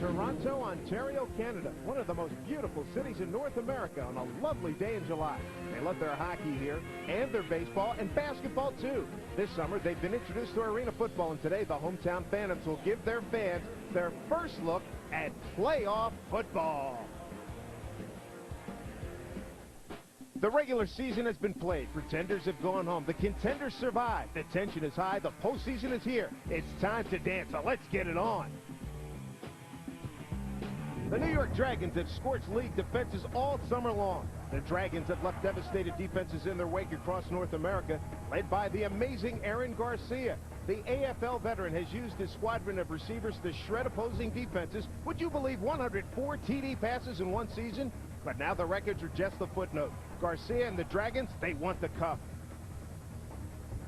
Toronto, Ontario, Canada, one of the most beautiful cities in North America on a lovely day in July. They love their hockey here and their baseball and basketball too. This summer they've been introduced to arena football, and today the hometown Phantoms will give their fans their first look at playoff football. The regular season has been played. Pretenders have gone home. The contenders survived. The tension is high. The postseason is here. It's time to dance, so let's get it on. The New York Dragons have scorched league defenses all summer long. The Dragons have left devastated defenses in their wake across North America, led by the amazing Aaron Garcia. The AFL veteran has used his squadron of receivers to shred opposing defenses. Would you believe 104 TD passes in one season? But now the records are just a footnote. Garcia and the Dragons, they want the cup.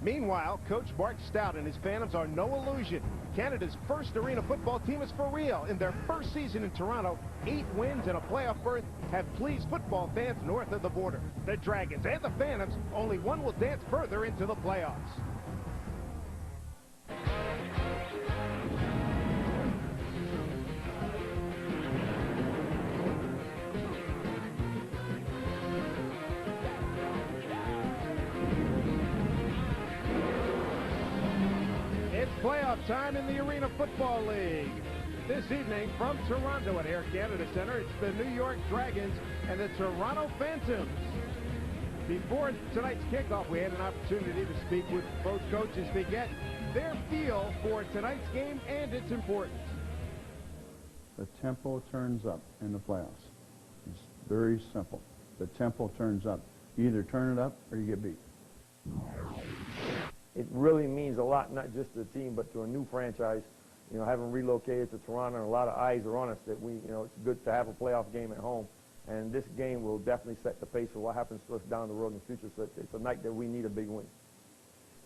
Meanwhile, Coach Bart Stout and his Phantoms are no illusion. Canada's first arena football team is for real. In their first season in Toronto, 8 wins and a playoff berth have pleased football fans north of the border. The Dragons and the Phantoms, only one will dance further into the playoffs. Playoff time in the Arena Football League. This evening from Toronto at Air Canada Center, it's the New York Dragons and the Toronto Phantoms. Before tonight's kickoff, we had an opportunity to speak with both coaches to get their feel for tonight's game and its importance. The tempo turns up in the playoffs. It's very simple. The tempo turns up. You either turn it up or you get beat. It really means a lot, not just to the team, but to a new franchise. You know, having relocated to Toronto, and a lot of eyes are on us that it's good to have a playoff game at home. And this game will definitely set the pace for what happens to us down the road in the future. So it's a night that we need a big win.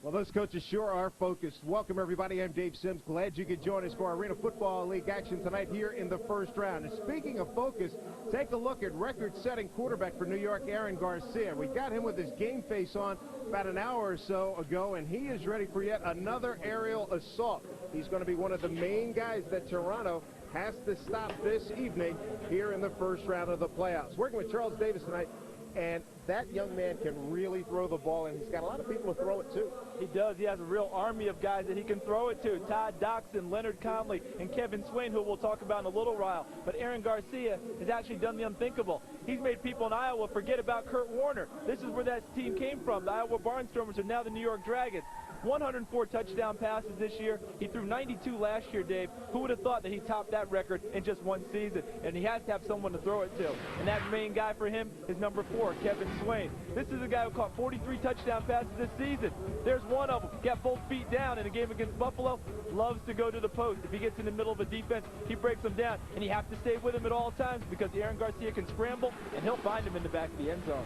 Well, those coaches sure are focused. Welcome, everybody. I'm Dave Sims. Glad you could join us for Arena Football League action tonight here in the first round. And speaking of focus, take a look at record-setting quarterback for New York, Aaron Garcia. We got him with his game face on about an hour or so ago, and he is ready for yet another aerial assault. He's going to be one of the main guys that Toronto has to stop this evening here in the first round of the playoffs. Working with Charles Davis tonight. And that young man can really throw the ball, and he's got a lot of people to throw it to. He does. He has a real army of guys that he can throw it to. Todd Doxson, Leonard Conley, and Kevin Swain, who we'll talk about in a little while. But Aaron Garcia has actually done the unthinkable. He's made people in Iowa forget about Kurt Warner. This is where that team came from. The Iowa Barnstormers are now the New York Dragons. 104 touchdown passes this year. He threw 92 last year, Dave. Who would have thought that he topped that record in just one season? And he has to have someone to throw it to. And that main guy for him is number 4, Kevin Swain. This is a guy who caught 43 touchdown passes this season. There's one of them. Got both feet down in a game against Buffalo. Loves to go to the post. If he gets in the middle of a defense, he breaks them down. And you have to stay with him at all times because Aaron Garcia can scramble, and he'll find him in the back of the end zone.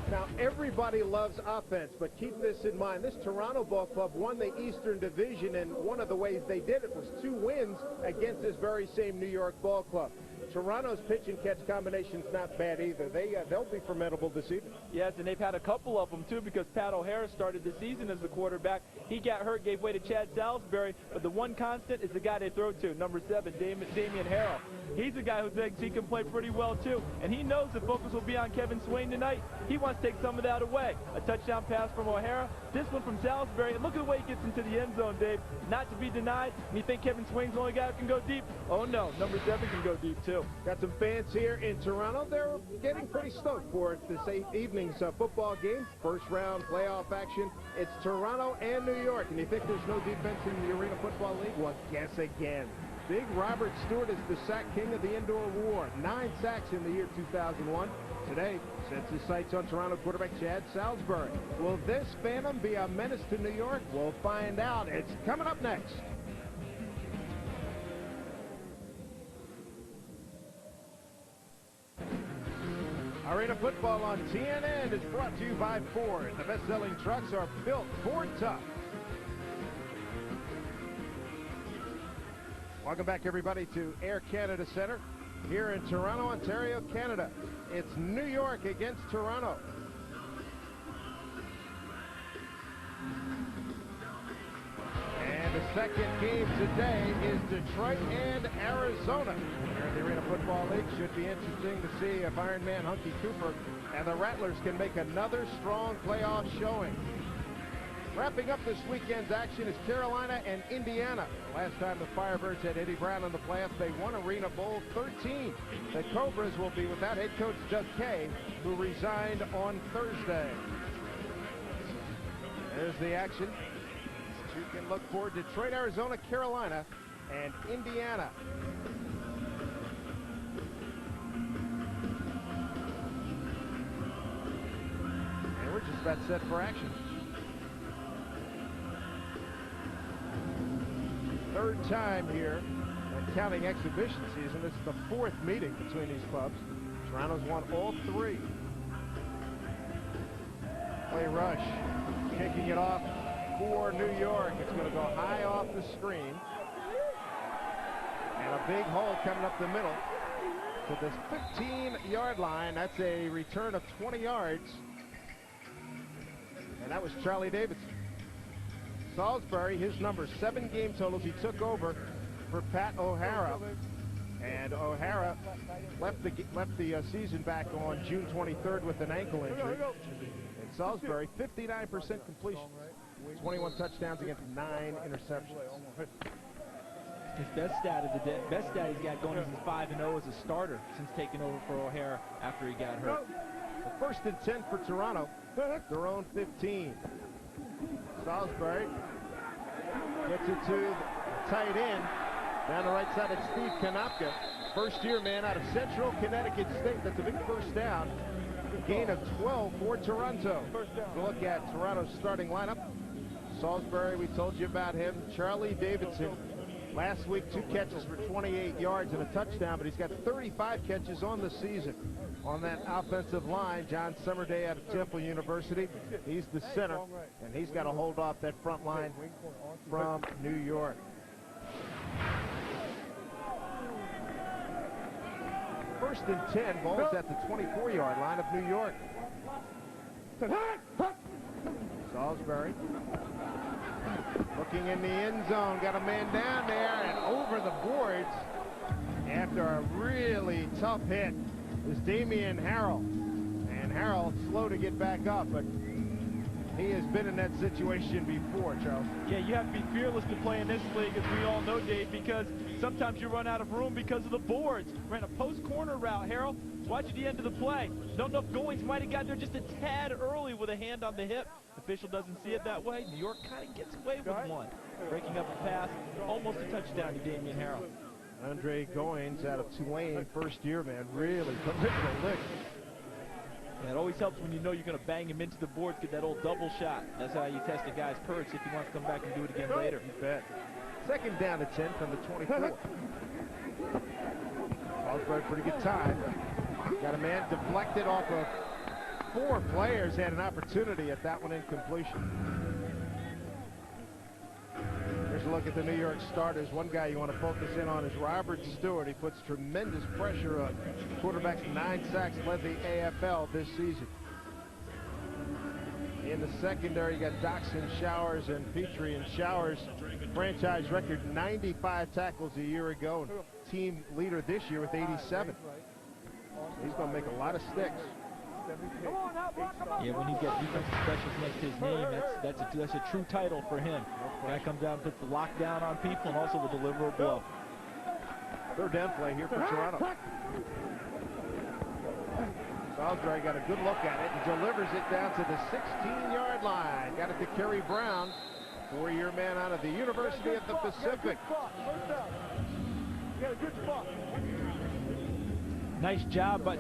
Now, everybody loves offense, but keep this in mind. This Toronto ball club won the Eastern Division, and one of the ways they did it was 2 wins against this very same New York ball club. Toronto's pitch and catch combination's not bad either. They'll be formidable this evening. Yes, and they've had a couple of them, too, because Pat O'Hara started the season as the quarterback. He got hurt, gave way to Chad Salisbury, but the one constant is the guy they throw to, number 7, Damian Harrell. He's a guy who thinks he can play pretty well, too, and he knows the focus will be on Kevin Swain tonight. He wants to take some of that away. A touchdown pass from O'Hara, this one from Salisbury, and look at the way he gets into the end zone, Dave. Not to be denied, and you think Kevin Swain's the only guy who can go deep? Oh, no, number 7 can go deep, too. Got some fans here in Toronto. They're getting pretty stoked for this evening's football game. First round playoff action. It's Toronto and New York. And you think there's no defense in the Arena Football League? Well, guess again. Big Robert Stewart is the sack king of the indoor war. 9 sacks in the year 2001. Today, sets his sights on Toronto quarterback Chad Salisbury. Will this Phantom be a menace to New York? We'll find out. It's coming up next. Arena Football on TNN is brought to you by Ford. The best-selling trucks are built Ford tough. Welcome back, everybody, to Air Canada Center here in Toronto, Ontario, Canada. It's New York against Toronto. And the second game today is Detroit and Arizona. Here in the Arena Football League, should be interesting to see if Iron Man Hunky Cooper and the Rattlers can make another strong playoff showing. Wrapping up this weekend's action is Carolina and Indiana. The last time the Firebirds had Eddie Brown in the playoffs, they won Arena Bowl 13. The Cobras will be without head coach Doug Kay, who resigned on Thursday. There's the action. You can look for Detroit, Arizona, Carolina, and Indiana. And we're just about set for action. Third time here at counting exhibition season. This is the fourth meeting between these clubs. Toronto's won all three. Play rush, kicking it off for New York. It's going to go high off the screen. And a big hole coming up the middle to this 15-yard line. That's a return of 20 yards. And that was Charlie Davidson. Salisbury, his number 7 game totals. He took over for Pat O'Hara. And O'Hara left the season back on June 23rd with an ankle injury. And Salisbury, 59% completion. 21 touchdowns against 9 interceptions. His best stat of the day, best stat he's got going is he's 5-0 as a starter since taking over for O'Hara after he got hurt. The first and 10 for Toronto, their own 15. Salisbury gets it to the tight end. Down the right side, it's Steve Konopka, first-year man out of Central Connecticut State. That's a big first down. Gain of 12 for Toronto. Look at Toronto's starting lineup. Salisbury, we told you about him. Charlie Davidson, last week 2 catches for 28 yards and a touchdown, but he's got 35 catches on the season. On that offensive line, John Summerday out of Temple University. He's the center, and he's got to hold off that front line from New York. First and 10, ball's at the 24-yard line of New York. Salisbury looking in the end zone, got a man down there and over the boards after a really tough hit is Damian Harrell. And Harrell slow to get back up, but he has been in that situation before, Charles. Yeah, you have to be fearless to play in this league, as we all know, Dave, because sometimes you run out of room because of the boards. Ran a post corner route, Harrell. Watch at the end of the play. Don't know if Goins might have got there just a tad early with a hand on the hip. Official doesn't see it that way. New York kind of gets away with one. Breaking up a pass, almost a touchdown to Damian Harrell. Andre Goins out of Tulane, first-year man, really terrific lick. Yeah, it always helps when you know you're going to bang him into the boards, get that old double shot. That's how you test a guy's courage if he wants to come back and do it again later. You bet. Second down to 10 from the 24. Salisbury, pretty good time. Got a man deflected off of 4 players, had an opportunity at that one, incompletion. Here's a look at the New York starters. One guy you want to focus in on is Robert Stewart. He puts tremendous pressure on quarterbacks. 9 sacks, led the AFL this season. In the secondary, you got Doxson, Showers, and Petrie. And Showers, franchise record 95 tackles a year ago. Team leader this year with 87. He's going to make a lot of sticks. Yeah, when he's got defensive specials next to his name, that's a true title for him. Guy comes out and puts the lockdown on people and also will deliver a blow. Third down play here for Toronto. Salisbury got a good look at it and delivers it down to the 16-yard line. Got it to Kerry Brown, 4-year man out of the University of the Pacific. You got a good spot. Nice job by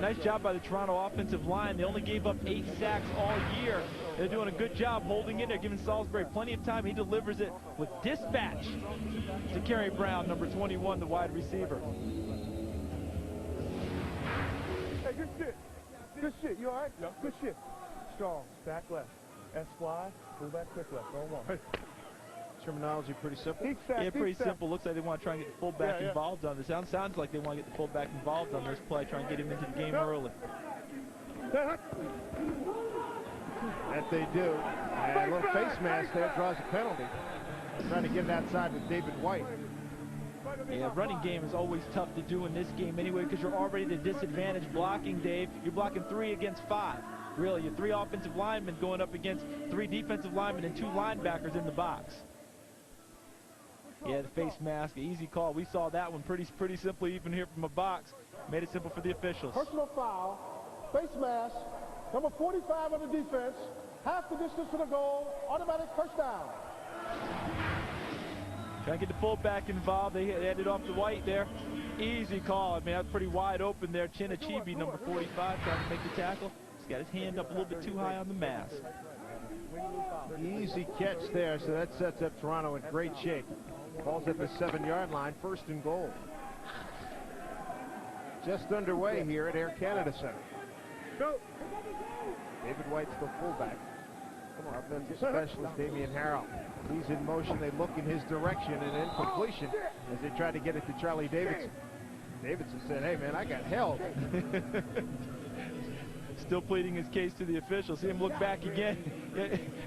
the Toronto offensive line. They only gave up 8 sacks all year. They're doing a good job holding in there, giving Salisbury plenty of time. He delivers it with dispatch to Kerry Brown, number 21, the wide receiver. Hey, good shit. Good shit. You all right? Yep. Good shit. Strong. Back left. S-fly. Pull back quick left. Go on. Terminology pretty simple. Yeah, pretty simple. Looks like they want to try and get the fullback involved on this. Sounds like they want to get the fullback involved on this play, try and get him into the game early. That they do. And a little face mask there draws a penalty. Trying to get it outside with David White. Yeah, running game is always tough to do in this game anyway because you're already at a disadvantage blocking, Dave. You're blocking 3 against 5. Really, you're 3 offensive linemen going up against 3 defensive linemen and 2 linebackers in the box. Yeah, the face mask, easy call. We saw that one pretty simply even here from a box. Made it simple for the officials. Personal foul, face mask, number 45 on the defense, half the distance to the goal, automatic first down. Trying to get the fullback involved. They headed off to White there. Easy call. I mean, that's pretty wide open there. Chinachibi, number 45, trying to make the tackle. He's got his hand up a little bit too high on the mask. Easy catch there, so that sets up Toronto in great shape. Ball's at the 7-yard line, 1st and goal. Just underway here at Air Canada Center. Go. David White's the fullback. Offensive specialist Damian Harrell. He's in motion. They look in his direction and incompletion as they try to get it to Charlie Davidson. Davidson said, hey, man, I got held. Still pleading his case to the officials. See him look back again.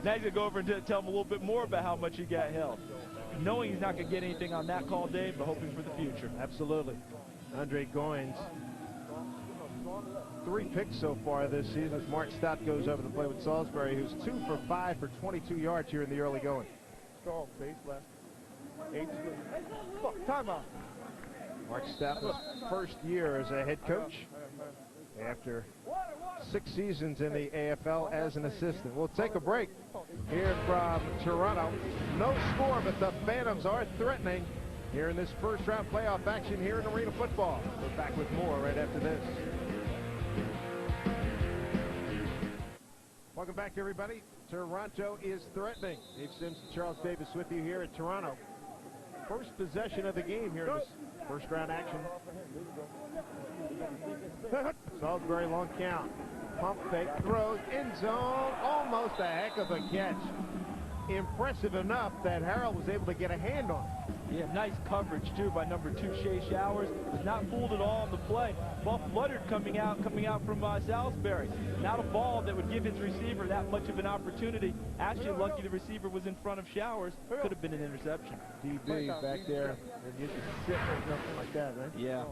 Now he's going to go over and tell him a little bit more about how much he got held. Knowing he's not going to get anything on that call, Dave, but hoping for the future. Absolutely. Andre Goins, 3 picks so far this season as Mark Stott goes over the play with Salisbury, who's 2 for 5 for 22 yards here in the early going. Strong, face left. 8 timeout. Mark Stott's first year as a head coach after 6 seasons in the AFL as an assistant. We'll take a break here from Toronto. No score, but the Phantoms are threatening here in this first round playoff action here in Arena Football. We're back with more right after this. Welcome back, everybody. Toronto is threatening. Dave Sims and Charles Davis with you here at Toronto. First possession of the game here in this first round action. Salisbury long count. Pump fake, throws, end zone, almost a heck of a catch. Impressive enough that Harrell was able to get a hand on it. Yeah, nice coverage too by number 2 Shea Showers. Was not fooled at all on the play. Ball fluttered coming out from Salisbury. Not a ball that would give his receiver that much of an opportunity. Actually, lucky the receiver was in front of Showers. Could have been an interception. DB back there, and you can sit or something like that, right? Yeah,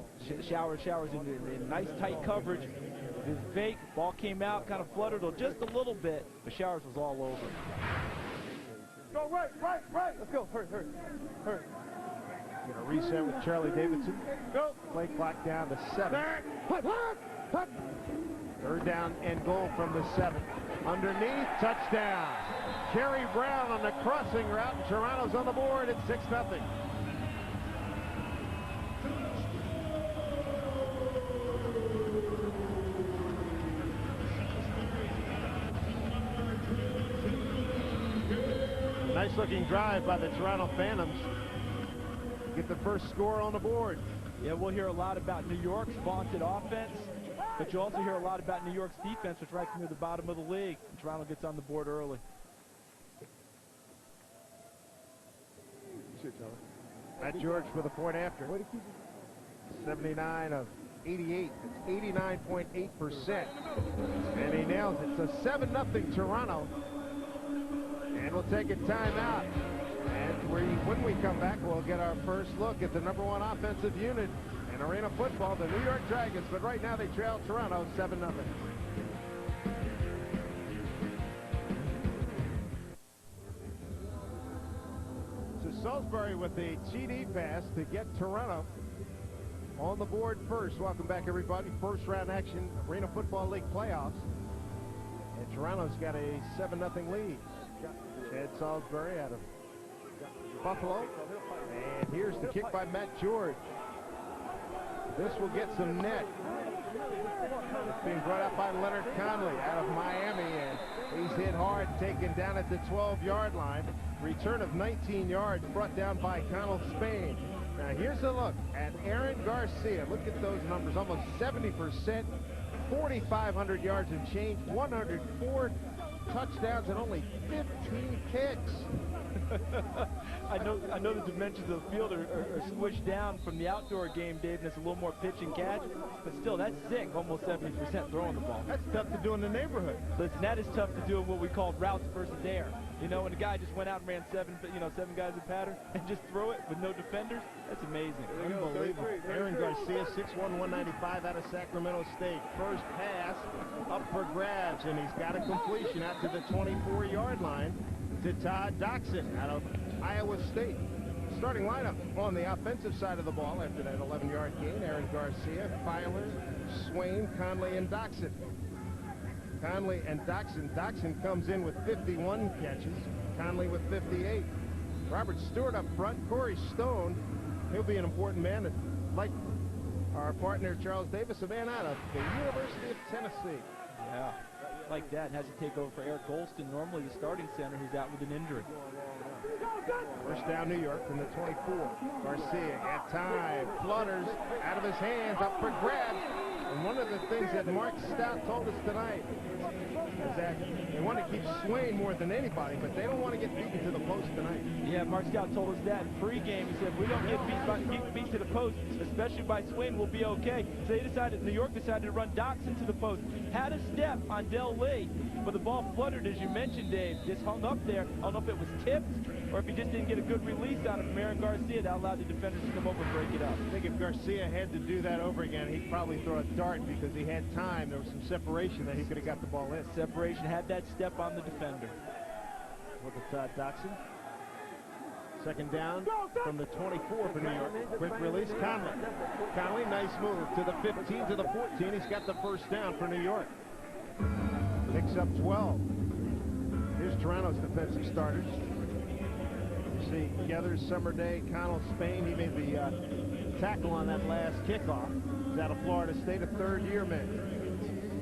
Showers in nice tight coverage. His fake ball came out, kind of fluttered just a little bit, but Showers was all over. Go right. Let's go. Hurry. Gonna reset with Charlie Davidson. Go. Play clock down to 7. 3rd down and goal from the 7. Underneath, touchdown. Kerry Brown on the crossing route. Toronto's on the board at 6-0. Nice looking drive by the Toronto Phantoms. Get the first score on the board. Yeah, we'll hear a lot about New York's vaunted offense, but you also hear a lot about New York's defense, which ranks near the bottom of the league. And Toronto gets on the board early. Matt George for the point after. 79 of 88. It's 89.8%. And he nails it. It's a 7-0 Toronto. And we'll take a timeout. And when we come back, we'll get our first look at the number 1 offensive unit in Arena Football, the New York Dragons. But right now they trail Toronto 7-0. So Salisbury with the TD pass to get Toronto on the board first. Welcome back, everybody. First round action, Arena Football League playoffs. And Toronto's got a 7-0 lead. Chad Salisbury out of Buffalo. And here's the kick by Matt George. This will get some net. It's being brought up by Leonard Conley out of Miami, and he's hit hard, taken down at the 12-yard line. Return of 19 yards brought down by Connell Spain. Now here's a look at Aaron Garcia. Look at those numbers, almost 70%, 4,500 yards and change, 104 touchdowns and only 15 picks. I know the dimensions of the field are squished down from the outdoor game, Dave, and it's a little more pitch and catch, but still, that's sick, almost 70% throwing the ball. That's tough to do in the neighborhood. Listen, that is tough to do in what we call routes versus air. You know, when a guy just went out and ran seven guys in pattern and just throw it with no defenders, that's amazing. Unbelievable. Aaron Garcia, 6'1", 195 out of Sacramento State. First pass up for grabs, and he's got a completion out to the 24-yard line to Todd Doxson out of Iowa State. Starting lineup on the offensive side of the ball after that 11-yard gain. Aaron Garcia, Filer, Swain, Conley, and Doxson. Conley and Doxson. Doxson comes in with 51 catches. Conley with 58. Robert Stewart up front. Corey Stone, he'll be an important man. Like our partner Charles Davis, a man out of the University of Tennessee. Yeah, like that. And has to take over for Eric Golston, normally the starting center, who's out with an injury. First down New York from the 24. Garcia at time. Flutters out of his hands, up for grabs. And one of the things that Mark Stout told us tonight is that they want to keep Swain more than anybody, but they don't want to get beaten to the post tonight. Yeah, Mark Stout told us that in pregame. He said, if we don't get beat to the post, especially by Swain, we'll be okay. So New York decided to run Doxson to the post. Had a step on Del Lee, but the ball fluttered, as you mentioned, Dave. Just hung up there. I don't know if it was tipped or if he just didn't get a good release on it from Aaron Garcia that allowed the defenders to come over and break it up. I think if Garcia had to do that over again, he'd probably throw a dart because he had time. There was some separation that he could have got the ball in. Separation, had that step on the defender. Look at Todd Doxson. Second down from the 24 for New York. Quick release, Conley. Conley, nice move to the 15, to the 14. He's got the first down for New York. Picks up 12. Here's Toronto's defensive starters. You see Geathers, Summerday, Connell, Spain. He made the tackle on that last kickoff. He's out of Florida State, a third-year man.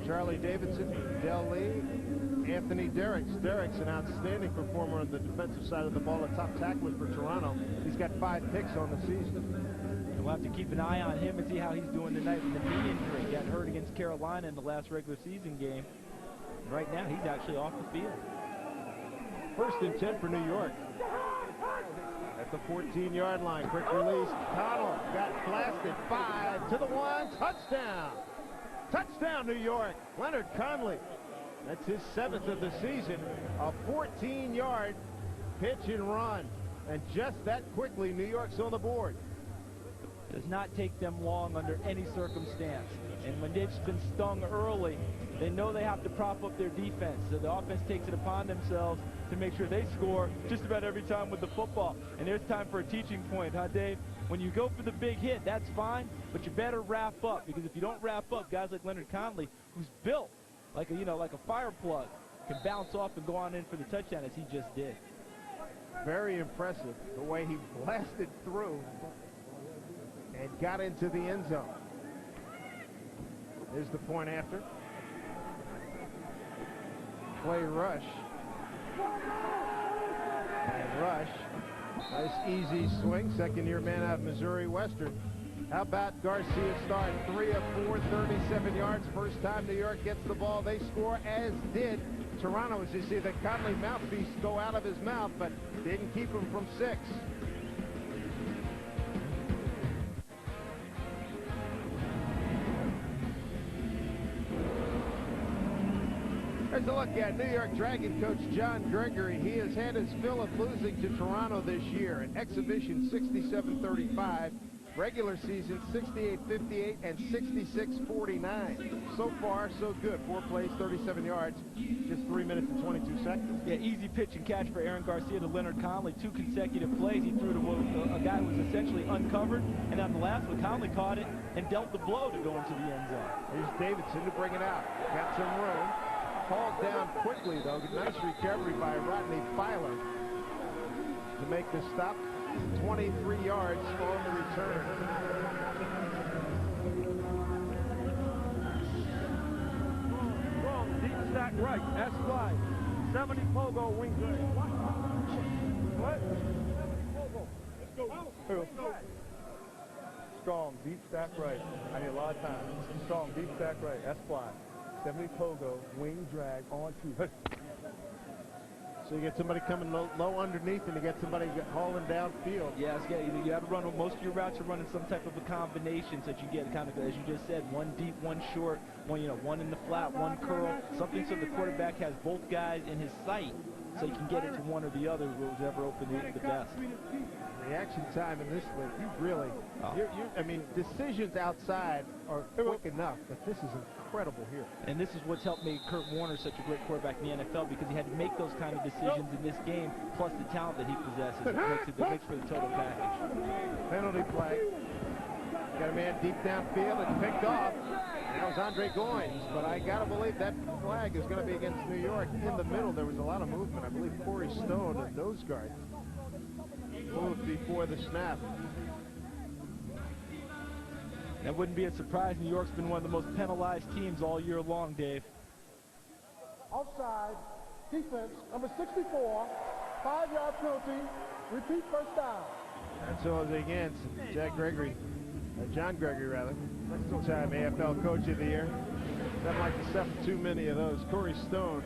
Charlie Davidson, Del Lee, Anthony Derricks. Derricks, an outstanding performer on the defensive side of the ball, a top tackler for Toronto. He's got 5 picks on the season. And we'll have to keep an eye on him and see how he's doing tonight with the knee injury. He got hurt against Carolina in the last regular season game. Right now, he's actually off the field. First and 10 for New York. At the 14-yard line, quick release. Connell got blasted. 5 to the 1. Touchdown. Touchdown, New York. Leonard Conley. That's his 7th of the season. A 14-yard pitch and run. And just that quickly, New York's on the board. Does not take them long under any circumstance. And when they've been stung early, they know they have to prop up their defense. So the offense takes it upon themselves to make sure they score just about every time with the football. And there's time for a teaching point, huh, Dave? When you go for the big hit, that's fine, but you better wrap up, because if you don't wrap up, guys like Leonard Conley, who's built like a fire plug, can bounce off and go on in for the touchdown as he just did. Very impressive the way he blasted through and got into the end zone. Here's the point after. Play rush. And rush. Nice easy swing. Second-year man out of Missouri Western. How about Garcia's start? 3 of 4, 37 yards. First time New York gets the ball, they score, as did Toronto. As you see the Conley mouthpiece go out of his mouth, but didn't keep him from 6. There's a look at New York Dragon coach John Gregory. He has had his fill of losing to Toronto this year. An exhibition 67-35, regular season 68-58, and 66-49. So far, so good. 4 plays, 37 yards, just 3 minutes and 22 seconds. Yeah, easy pitch and catch for Aaron Garcia to Leonard Conley. 2 consecutive plays. He threw to a guy who was essentially uncovered, and on the last one, Conley caught it and dealt the blow to go into the end zone. Here's Davidson to bring it out. Got some room. Called down quickly, though. Nice recovery by Rodney Filer to make the stop. 23 yards on the return. Strong, deep stack right. That's fly. 70 pogo wing drag. What? Let's go. Strong, deep stack right. I need a lot of time. Strong, deep stack right. That's fly. 70 pogo, wing drag, on 2. So you get somebody coming low underneath, and you get somebody hauling downfield. Yes, yeah, you have to run most of your routes. You're running some type of a combination so that you get kind of, as you just said, one deep, one short, one in the flat, one curl, something so the quarterback has both guys in his sight, so you can get it to one or the other, whichever open the best. Reaction time in this league, you really, I mean, decisions outside are quick enough, but this is incredible here. And this is what's helped make Kurt Warner such a great quarterback in the NFL, because he had to make those kind of decisions in this game, plus the talent that he possesses. It makes for the total package. Penalty flag. Got a man deep downfield. It's picked off. That was Andre Goins, but I got to believe that flag is going to be against New York. In the middle, there was a lot of movement. I believe Corey Stone, the nose guard, moved before the snap. That wouldn't be a surprise. New York's been one of the most penalized teams all year long, Dave. Outside, defense, number 64, 5-yard penalty, repeat first down. And so is against John Gregory, rather. Two-time AFL Coach of the Year. Doesn't like to suffer too many of those. Corey Stone.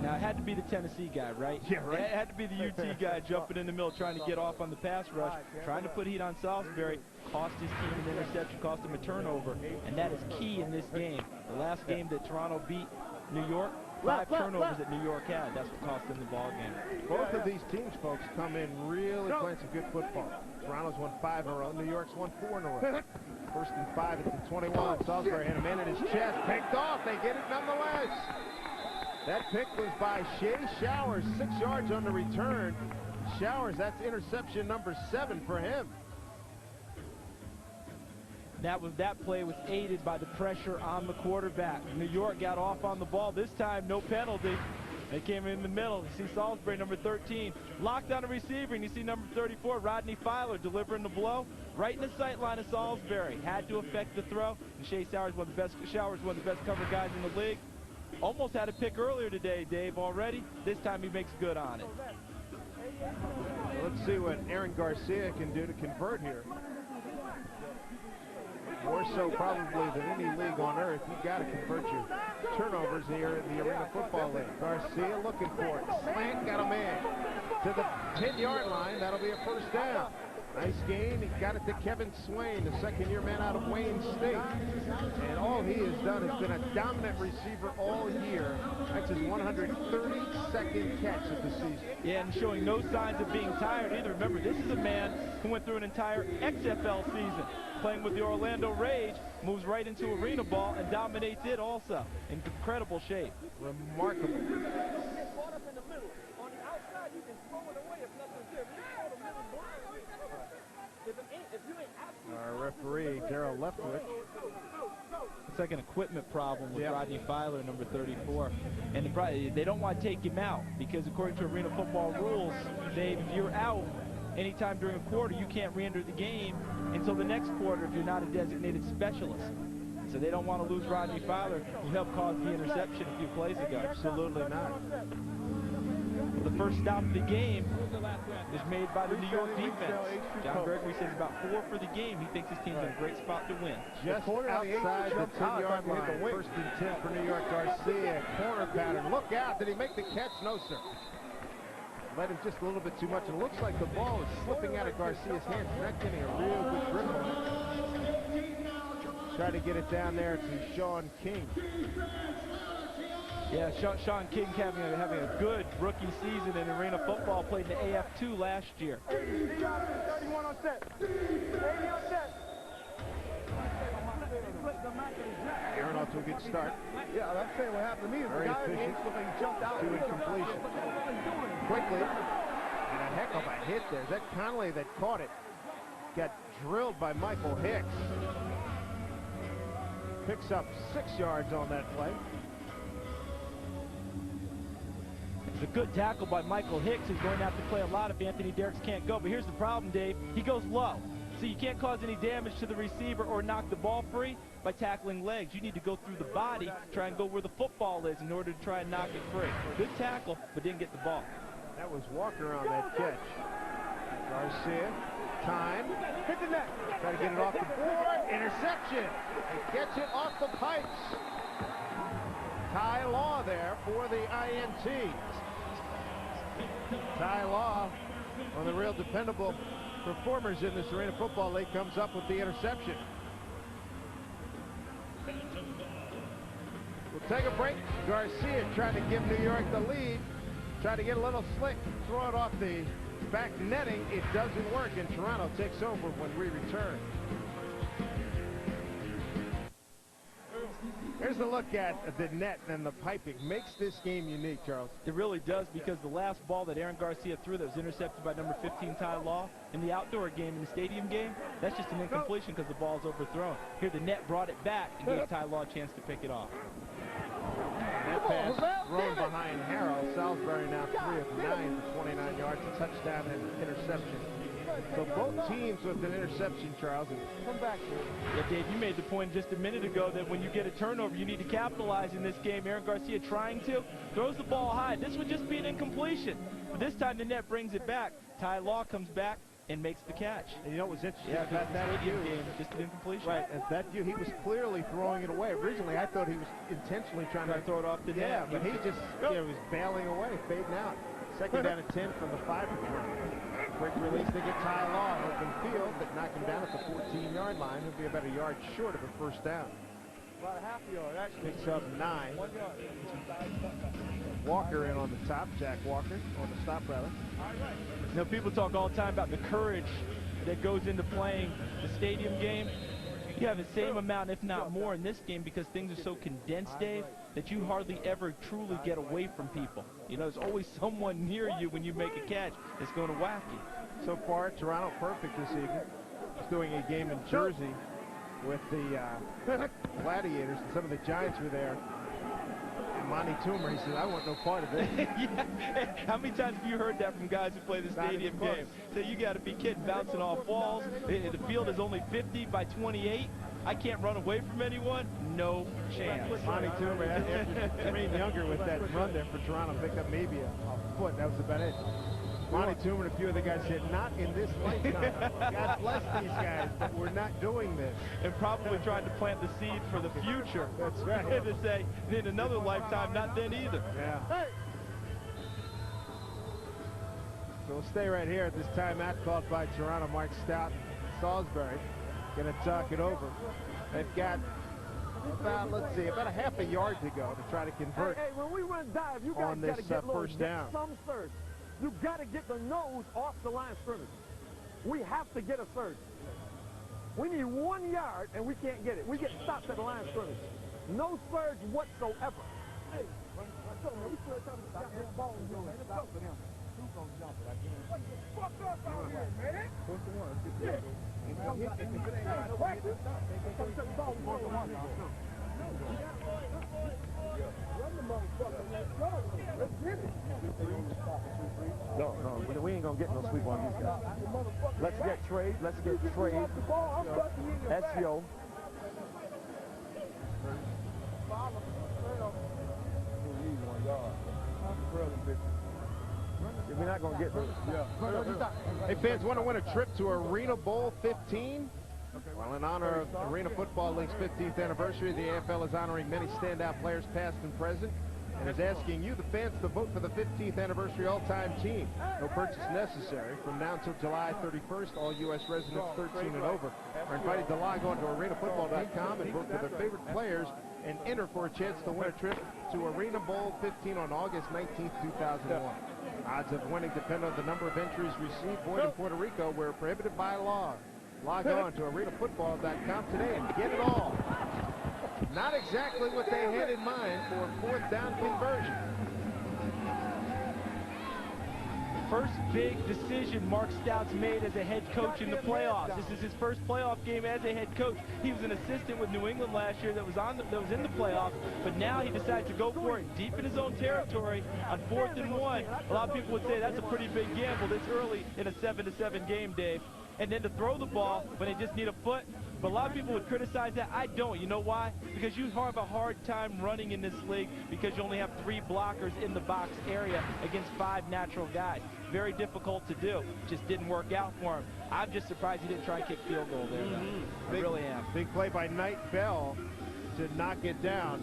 Now, it had to be the Tennessee guy, right? Yeah, right. It had to be the UT guy jumping in the middle, trying to get off on the pass rush, trying to put heat on Salisbury, cost his team an interception, cost him a turnover, and that is key in this game. The last game that Toronto beat New York, 5 turnovers that New York had. That's what cost them the ball game. Both of these teams, folks, come in really playing some good football. Toronto's won 5 in a row. New York's won 4 in a row. First and 5 at the 21. Salisbury had a man in his chest. Picked off. They get it nonetheless. That pick was by Shea Showers, 6 yards on the return. Showers, that's interception number 7 for him. That play was aided by the pressure on the quarterback. New York got off on the ball. This time, no penalty. They came in the middle. You see Salisbury, number 13, locked on a receiver, and you see number 34, Rodney Filer, delivering the blow right in the sight line of Salisbury. Had to affect the throw, and Shea Showers, one of the best cover guys in the league. Almost had a pick earlier today, Dave, already. This time he makes good on it. Well, let's see what Aaron Garcia can do to convert here. More so probably than any league on earth. You've got to convert your turnovers here in the Arena Football League. Garcia looking for it. Slant, got a man to the 10-yard line. That'll be a first down. Nice gain. He got it to Kevin Swain, the second-year man out of Wayne State. And all he has done has been a dominant receiver all year. That's his 132nd catch of the season. Yeah, and showing no signs of being tired either. Remember, this is a man who went through an entire XFL season playing with the Orlando Rage, moves right into arena ball and dominates it also. In incredible shape. Remarkable. Our referee, Darryl Leftwich. It's like an equipment problem with Rodney Filer, number 34. And they don't want to take him out because according to Arena Football rules, Dave, if you're out anytime during a quarter, you can't re-enter the game until the next quarter if you're not a designated specialist. So they don't want to lose Rodney Filer, who helped cause the interception a few plays ago. Absolutely not. The first stop of the game is made by the New York defense. John Gregory says about 4 for the game. He thinks his team's in a great spot to win. Just outside the 10-yard line. First and 10 for New York. Garcia, corner pattern. Look out. Did he make the catch? No, sir. Led him just a little bit too much. It looks like the ball is slipping out of Garcia's hands. He's not getting a real good grip on it. Try to get it down there to Sean King. Yeah, Sean King having a good rookie season in arena football, played in the AF2 last year. 31 on set. 80 on set. Aaron off to a good start. Yeah, I'm saying what happened to me is Very the guy efficient. jumped out. To incompletion. Quickly. And a heck of a hit there. Is that Connolly that caught it? Got drilled by Michael Hicks. Picks up 6 yards on that play. It's a good tackle by Michael Hicks, who's going to have to play a lot if Anthony Derricks can't go. But here's the problem, Dave. He goes low. So you can't cause any damage to the receiver or knock the ball free by tackling legs. You need to go through the body, try and go where the football is in order to try and knock it free. Good tackle, but didn't get the ball. That was Walker on that catch. Garcia, time. Hit the net. Try to get it off the board. Interception. He gets it off the pipes. Ty Law there for the INT. Ty Law, one of the real dependable performers in this Arena Football League, comes up with the interception. We'll take a break. Garcia trying to give New York the lead. Trying to get a little slick, throw it off the back netting. It doesn't work, and Toronto takes over when we return. Here's a look at the net and the piping. Makes this game unique, Charles. It really does, because the last ball that Aaron Garcia threw that was intercepted by number 15, Ty Law, in the outdoor game, in the stadium game, that's just an incompletion because the ball's overthrown. Here the net brought it back and gave Ty Law a chance to pick it off. That pass thrown behind Harrell. Salisbury now 3 of 9 for 29 yards, a touchdown and an interception. So both teams with an interception, Charles. And come back here. Yeah, Dave, you made the point just a minute ago that when you get a turnover, you need to capitalize in this game. Aaron Garcia trying to, throws the ball high. This would just be an incompletion. But this time the net brings it back. Ty Law comes back and makes the catch. And you know what was interesting about that stadium game, just an incompletion. Right, at that view, he was clearly throwing it away. Originally, I thought he was intentionally trying to throw it off the net. Yeah, but he just was bailing away, fading out. Second down and 10 from the 5-yard line. Quick release to get Ty Law open field, but knock him down at the 14-yard line. He'll be about a yard short of a first down. About a half yard, actually. Picks up 9. 1 yard. Walker in on the top, Jack Walker on the stop, rather. You know, people talk all the time about the courage that goes into playing the stadium game. You have the same amount, if not more, in this game because things are so condensed, Dave, that you hardly ever truly get away from people. You know, there's always someone near you when you make a catch that's going to whack you. So far, Toronto perfect this evening. He's doing a game in Jersey with the Gladiators, and some of the Giants were there. And Monty Toomer, he says, I want no part of it. Yeah. How many times have you heard that from guys who play the stadium game? So you got to be kidding, bouncing off walls. The field is only 50 by 28. I can't run away from anyone. No chance. Monty Toomer, after Kareem Younger with that run there for Toronto, picked up maybe a foot. That was about it. Monty Toomer and a few of the guys said, not in this lifetime. God bless these guys, but we're not doing this. And probably trying to plant the seed for the future. That's right. To say, in another lifetime, not then either. Yeah. Hey. So we'll stay right here at this timeout called by Toronto. Mark Stout and Salisbury going to talk it over. They've got about, let's see, about a half a yard to go to try to convert when we run dive, you guys on this first down. Some surge. You got to get the nose off the line of scrimmage. We have to get a surge. We need 1 yard, and we can't get it. We get stopped at the line of scrimmage. No surge whatsoever. Hey, we still trying to stop this ball and go. Stop for him. Who's going to jump it? I can't. What the fuck up out here, man? Push the one. If it ain't right over here, stop. Come take the ball. Run the motherfucker. Let's go. Let's get it. No, we ain't gonna get no sweep on these guys. Let's get trade. Let's get trade. SEO. We're not gonna get those. Hey, fans, want to win a trip to Arena Bowl 15? Well, in honor of Arena Football League's 15th anniversary, the AFL is honoring many standout players past and present, and is asking you, the fans, to vote for the 15th anniversary all-time team. No purchase necessary. From now until July 31st, all U.S. residents 13 and over are invited to log on to arenafootball.com and vote for their favorite players and enter for a chance to win a trip to Arena Bowl 15 on August 19th, 2001. Odds of winning depend on the number of entries received. Void in Puerto Rico, where prohibited by law. Log on to arenafootball.com today and get it all. Not exactly what they had in mind for a fourth down conversion. First big decision Mark Stout's made as a head coach in the playoffs. This is his first playoff game as a head coach. He was an assistant with New England last year that was in the playoffs, but now he decides to go for it deep in his own territory on 4th and 1. A lot of people would say that's a pretty big gamble this early in a 7-7 game, Dave. And then to throw the ball when they just need a foot. But a lot of people would criticize that. I don't. You know why? Because you have a hard time running in this league because you only have 3 blockers in the box area against 5 natural guys. Very difficult to do. Just didn't work out for him. I'm just surprised he didn't try and kick field goal there. I really am. Big play by Knight Bell to knock it down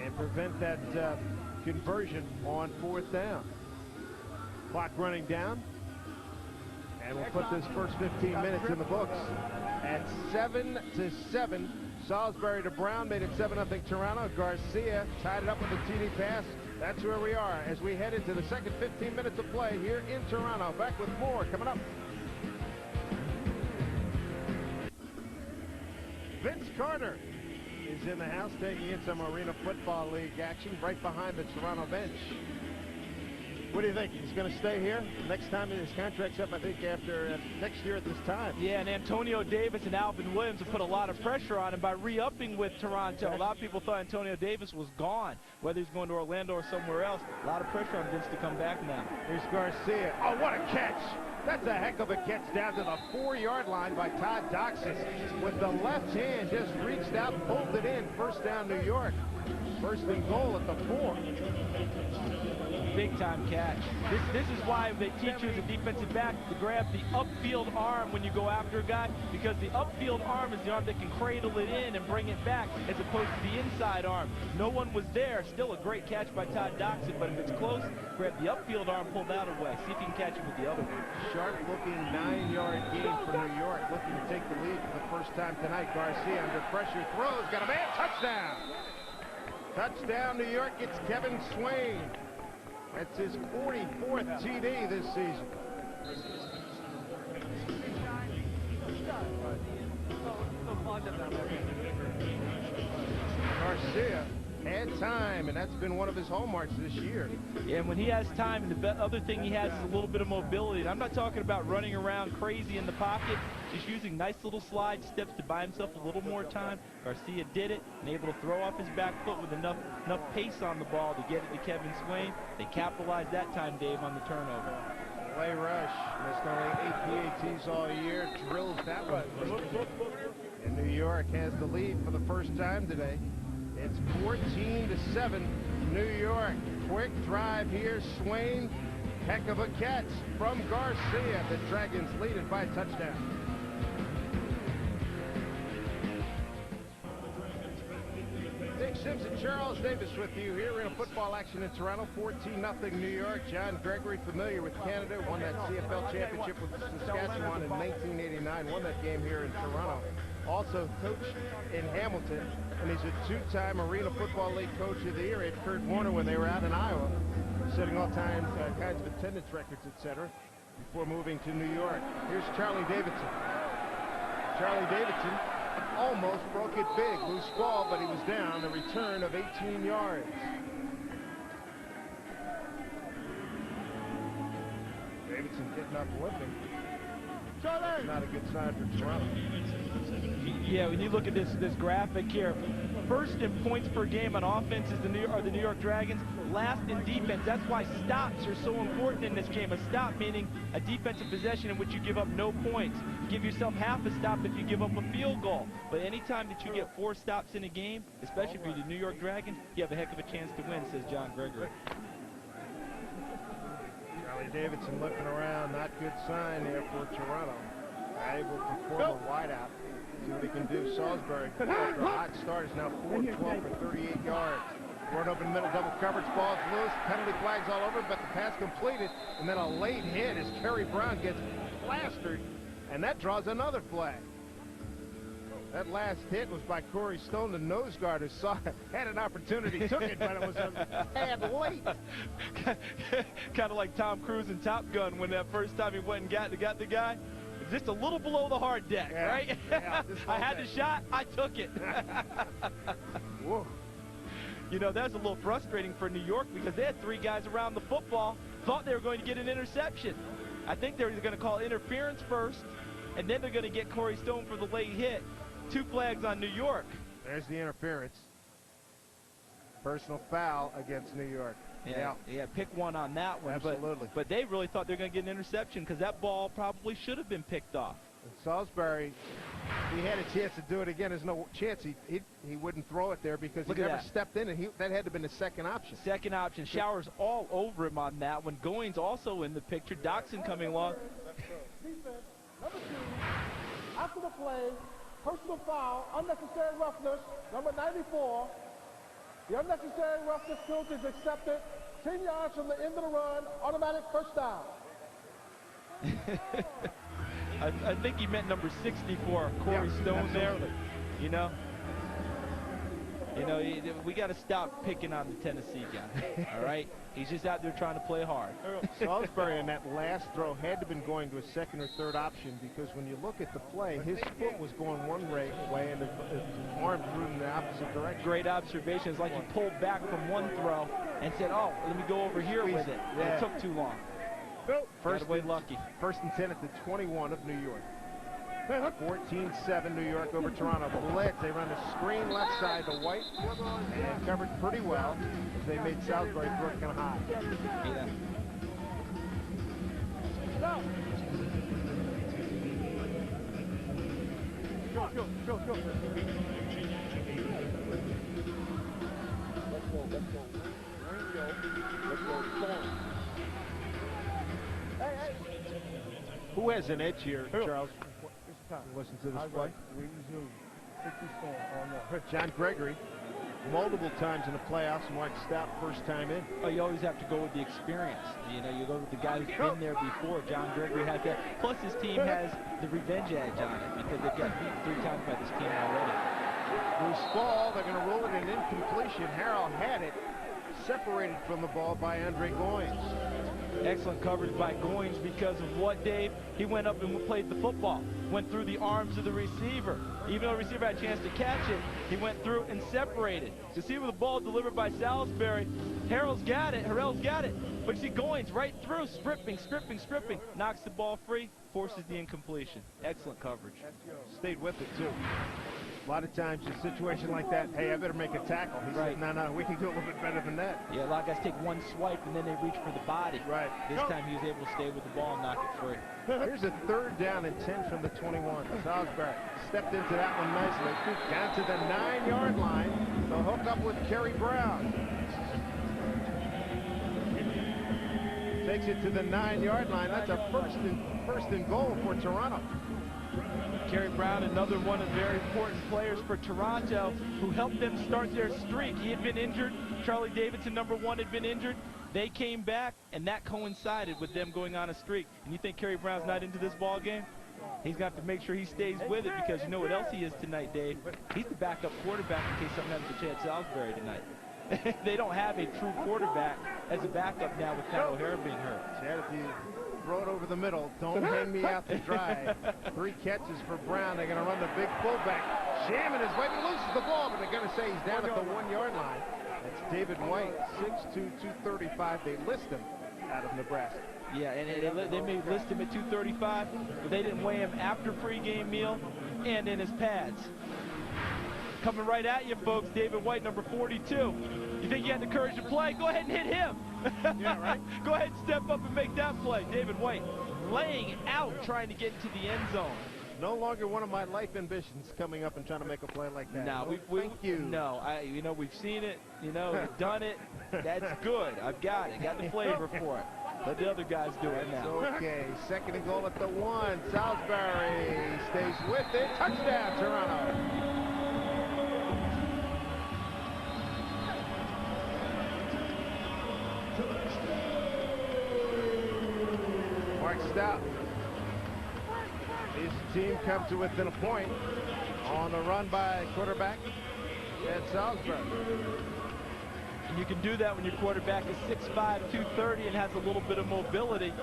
and prevent that conversion on 4th down. Clock running down. And we'll put this first 15 minutes in the books. At 7-7, Salisbury to Brown made it 7-0 Toronto. Garcia tied it up with a TD pass. That's where we are as we head into the second 15 minutes of play here in Toronto. Back with more coming up. Vince Carter is in the house taking in some Arena Football League action right behind the Toronto bench. What do you think? He's going to stay here? Next time his contract's up, I think, after next year at this time. Yeah, and Antonio Davis and Alvin Williams have put a lot of pressure on him by re-upping with Toronto. A lot of people thought Antonio Davis was gone, whether he's going to Orlando or somewhere else. A lot of pressure on Vince to come back now. Here's Garcia. Oh, what a catch! That's a heck of a catch down to the 4-yard line by Todd Doxson. With the left hand, just reached out, pulled it in. First down, New York. First and goal at the 4. Big-time catch. This is why they teach you as a defensive back to grab the upfield arm when you go after a guy, because the upfield arm is the arm that can cradle it in and bring it back, as opposed to the inside arm. No one was there. Still a great catch by Todd Doxson, but if it's close, grab the upfield arm, pull that away. See if you can catch it with the other one. Sharp-looking 9-yard gain for New York, looking to take the lead for the first time tonight. Garcia under pressure, throws, got a man, touchdown! Touchdown, New York. It's Kevin Swain. That's his 44th TD this season. Garcia had time, and that's been one of his hallmarks this year. Yeah, and when he has time, and the other thing he has is a little bit of mobility. And I'm not talking about running around crazy in the pocket, just using nice little slide steps to buy himself a little more time. Garcia did it, and able to throw off his back foot with enough pace on the ball to get it to Kevin Swain. They capitalized that time, Dave, on the turnover. Play rush, missed only 8 PATs all year, drills that one. And New York has the lead for the first time today. It's 14-7, New York. Quick drive here, Swain. Heck of a catch from Garcia. The Dragons lead it by a touchdown. Dick Simpson, Charles Davis with you here in a football action in Toronto. 14-0 New York. John Gregory, familiar with Canada, won that CFL championship with Saskatchewan in 1989. Won that game here in Toronto. Also coached in Hamilton, and he's a 2-time Arena Football League Coach of the Year at Kurt Warner when they were out in Iowa, setting all kinds of attendance records, etc., before moving to New York. Here's Charlie Davidson. Charlie Davidson almost broke it big. Loose ball, but he was down. A return of 18 yards. Davidson getting up limping. Not a good sign for Toronto. Yeah, when you look at this graphic here, first in points per game on offense is the New York Dragons. Last in defense. That's why stops are so important in this game. A stop meaning a defensive possession in which you give up no points. You give yourself half a stop if you give up a field goal. But anytime that you get 4 stops in a game, especially for the New York Dragons, you have a heck of a chance to win, says John Gregory. Charlie Davidson looking around, not good sign there for Toronto. Able to form a wideout. See what he can do. Salisbury, after a hot start, is now 4-12 for 38 yards. Run open the middle, double coverage, ball's loose, penalty flags all over, but the pass completed, and then a late hit as Kerry Brown gets plastered, and that draws another flag. That last hit was by Corey Stone, the nose guard, who had an opportunity, took it, but it was a tad late. Kind of like Tom Cruise in Top Gun when that first time he went and got the guy. Just a little below the hard deck, yeah, right? Yeah, I had the shot, I took it. Whoa. You know, that's a little frustrating for New York because they had 3 guys around the football, thought they were going to get an interception. I think they were going to call interference first, and then they're going to get Corey Stone for the late hit. 2 flags on New York. There's the interference. Personal foul against New York. Yeah, pick one on that one. Absolutely. But they really thought they were going to get an interception because that ball probably should have been picked off. And Salisbury, he had a chance to do it again. There's no chance he wouldn't throw it there because he never stepped in, and that had to have been the second option. Second option. Showers all over him on that one. Goings also in the picture. Doxson coming along. Defense, number 2, after the play, personal foul, unnecessary roughness, number 94. The unnecessary roughness penalty is accepted. 10 yards from the end of the run, automatic first down. I think he meant number 64, Corey Stone there. You know, we got to stop picking on the Tennessee guy. All right, he's just out there trying to play hard. Salisbury on that last throw had to have been going to a second or third option, because when you look at the play, his foot was going one way and his arm threw in the opposite direction. Great observation. It's like he pulled back from one throw and said, "Oh, let me go over here with it." And it took too long. First way lucky. First and 10 at the 21 of New York. 14-7 New York over Toronto. Blitz. They run a screen left side to White, and covered pretty well as they made Salisbury throw kind of high. Yeah. Go. Let's go. Hey. Who has an edge here, Charles? Listen to this play. John Gregory, multiple times in the playoffs. Mark Stout, first time in. Oh, you always have to go with the experience. You know, you go with the guy who's been there before. John Gregory has that. Plus, his team has the revenge edge on it because they've got beat 3 times by this team already. Loose ball. They're going to roll it in incompletion. Harrell had it, separated from the ball by Andre Goins. Excellent coverage by Goins because of what, Dave? He went up and played the football. Went through the arms of the receiver. Even though the receiver had a chance to catch it, he went through and separated. To see with the ball delivered by Salisbury, Harrell's got it, but you see Goins right through, stripping, knocks the ball free, forces the incompletion. Excellent coverage. Stayed with it, too. A lot of times, in a situation like that, hey, I better make a tackle. He said, no, we can do a little bit better than that. Yeah, a lot of guys take one swipe and then they reach for the body. Right. This time he was able to stay with the ball and knock it free. Here's a 3rd down and 10 from the 21. Salisbury stepped into that one nicely. Down to the 9-yard line. They'll hook up with Kerry Brown. Takes it to the 9-yard line. That's a first and goal for Toronto. Kerry Brown, another one of the very important players for Toronto, who helped them start their streak. He had been injured. Charlie Davidson, number 1, had been injured. They came back, and that coincided with them going on a streak. And you think Kerry Brown's not into this ball game? He's got to make sure he stays with it, because you know what else he is tonight, Dave? He's the backup quarterback in case something happens to Chad Salisbury tonight. They don't have a true quarterback as a backup now with Pat O'Hara being hurt. Chad, if you throw it over the middle, don't hang me out to dry. 3 catches for Brown. They're going to run the big fullback. Shaman is waiting, loses the ball, but they're going to say he's down at the 1-yard line. That's David White, 6'2", 235. They list him out of Nebraska. Yeah, and they may list him at 235, but they didn't weigh him after pregame meal and in his pads. Coming right at you, folks, David White, number 42. You think you had the courage to play? Go ahead and hit him. Yeah, right. Go ahead and step up and make that play. David White laying out, trying to get into the end zone. No longer one of my life ambitions coming up and trying to make a play like that. No, thank you. No, we've seen it. We've done it. That's good. I've got it. Got the flavor for it. Let the other guys do it now. Okay, 2nd and goal at the 1. Salisbury stays with it. Touchdown, Toronto. Mark Stout. His team come to within a point on a run by quarterback Chad Salisbury. And you can do that when your quarterback is 6'5", 230 and has a little bit of mobility.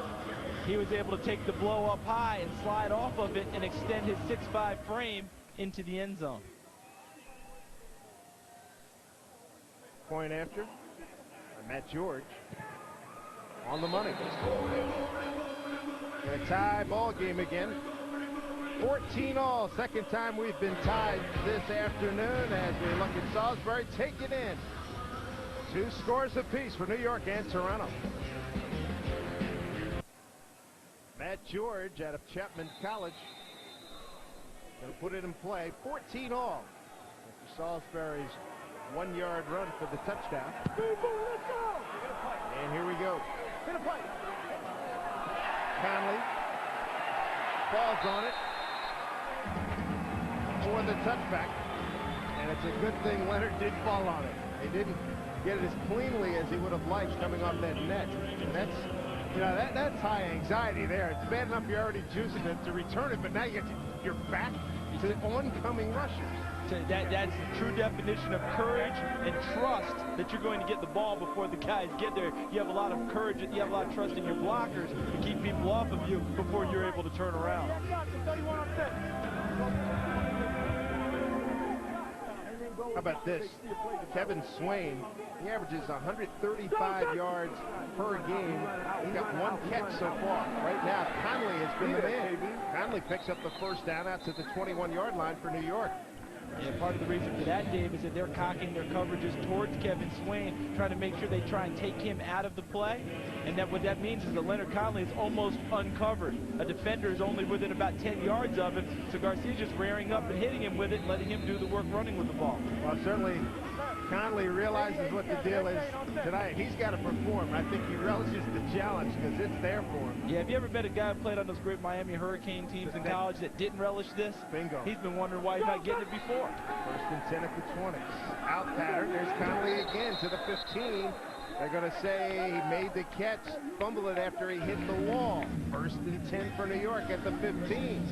He was able to take the blow up high and slide off of it and extend his 6'5" frame into the end zone. Point after. Matt George on the money. In a tie ball game again. 14-all. 2nd time we've been tied this afternoon as we look at Salisbury take it in. 2 scores apiece for New York and Toronto. Matt George out of Chapman College. Going to put it in play. 14-all. After Salisbury's 1-yard run for the touchdown. And here we go. Conley falls on it for the touchback. And it's a good thing Leonard did fall on it. They didn't get it as cleanly as he would have liked coming off that net. And that's, you know, that's high anxiety there. It's bad enough you're already juicing it to return it, but now you're back to the oncoming rushers. That's the true definition of courage and trust that you're going to get the ball before the guys get there. You have a lot of courage, you have a lot of trust in your blockers to keep people off of you before you're able to turn around. How about this? Kevin Swain, he averages 135 yards per game. He's got one catch so far. Right now, Conley has been the man. Conley picks up the first down out to the 21-yard line for New York. And part of the reason for that, Dave, is that they're cocking their coverages towards Kevin Swain, trying to make sure they try and take him out of the play. And that what that means is that Leonard Conley is almost uncovered. A defender is only within about 10 yards of him, so Garcia's just rearing up and hitting him with it and letting him do the work running with the ball. Well, certainly Conley realizes what the deal is tonight. He's got to perform. I think he relishes the challenge because it's there for him. Yeah, have you ever met a guy who played on those great Miami Hurricane teams in college that didn't relish this? Bingo. He's been wondering why he's not getting it before. First and 10 at the 20. Out pattern. There's Conley again to the 15. They're going to say he made the catch, fumbled it after he hit the wall. First and 10 for New York at the 15.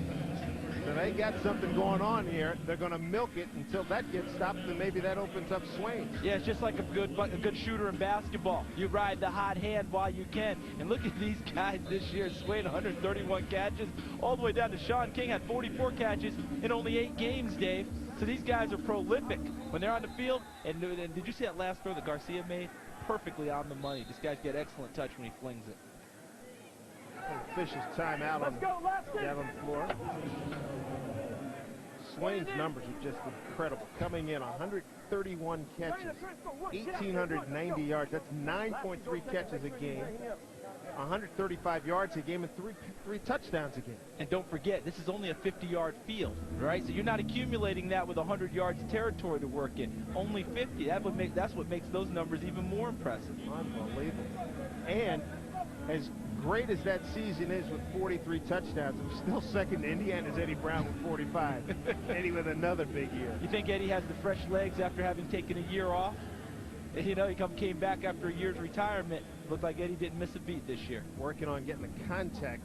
So they got something going on here. They're going to milk it until that gets stopped, and maybe that opens up Swain. Yeah, it's just like a good shooter in basketball. You ride the hot hand while you can. And look at these guys this year. Swain, 131 catches, all the way down to Sean King, had 44 catches in only 8 games, Dave. So these guys are prolific when they're on the field. And did you see that last throw that Garcia made? Perfectly on the money. This guy's got excellent touch when he flings it. Officials timeout on the down floor. Swain's numbers are just incredible. Coming in 131 catches, 1,890 yards. That's 9.3 catches a game, 135 yards a game, and three touchdowns a game. And don't forget, this is only a 50-yard field, right? So you're not accumulating that with 100 yards of territory to work in. Only 50. That's what makes those numbers even more impressive. Unbelievable. And as great as that season is with 43 touchdowns, I'm still second to Indiana's Eddie Brown with 45. Eddie with another big year. You think Eddie has the fresh legs after having taken a year off? You know, he came back after a year's retirement. Looked like Eddie didn't miss a beat this year. Working on getting the contact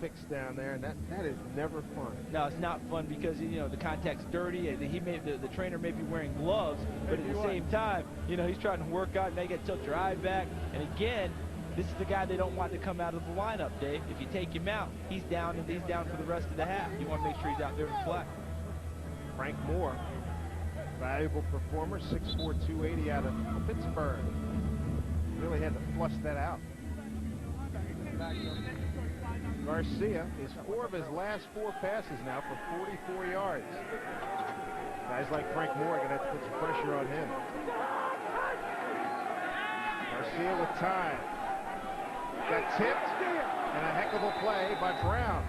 fixed down there, and that is never fun. No, it's not fun because, you know, the contact's dirty. The trainer may be wearing gloves, but at the same time, you know, he's trying to work out, make it tilt your eye back. And again, this is the guy they don't want to come out of the lineup, Dave. If you take him out, he's down, and he's down for the rest of the half. You want to make sure he's out there to play. Frank Moore, valuable performer, 6'4", 280 out of Pittsburgh. Really had to flush that out. Garcia is 4 of his last 4 passes now for 44 yards. Guys like Frank Moore are going to have to put some pressure on him. Garcia with time. Got tipped, and a heck of a play by Brown.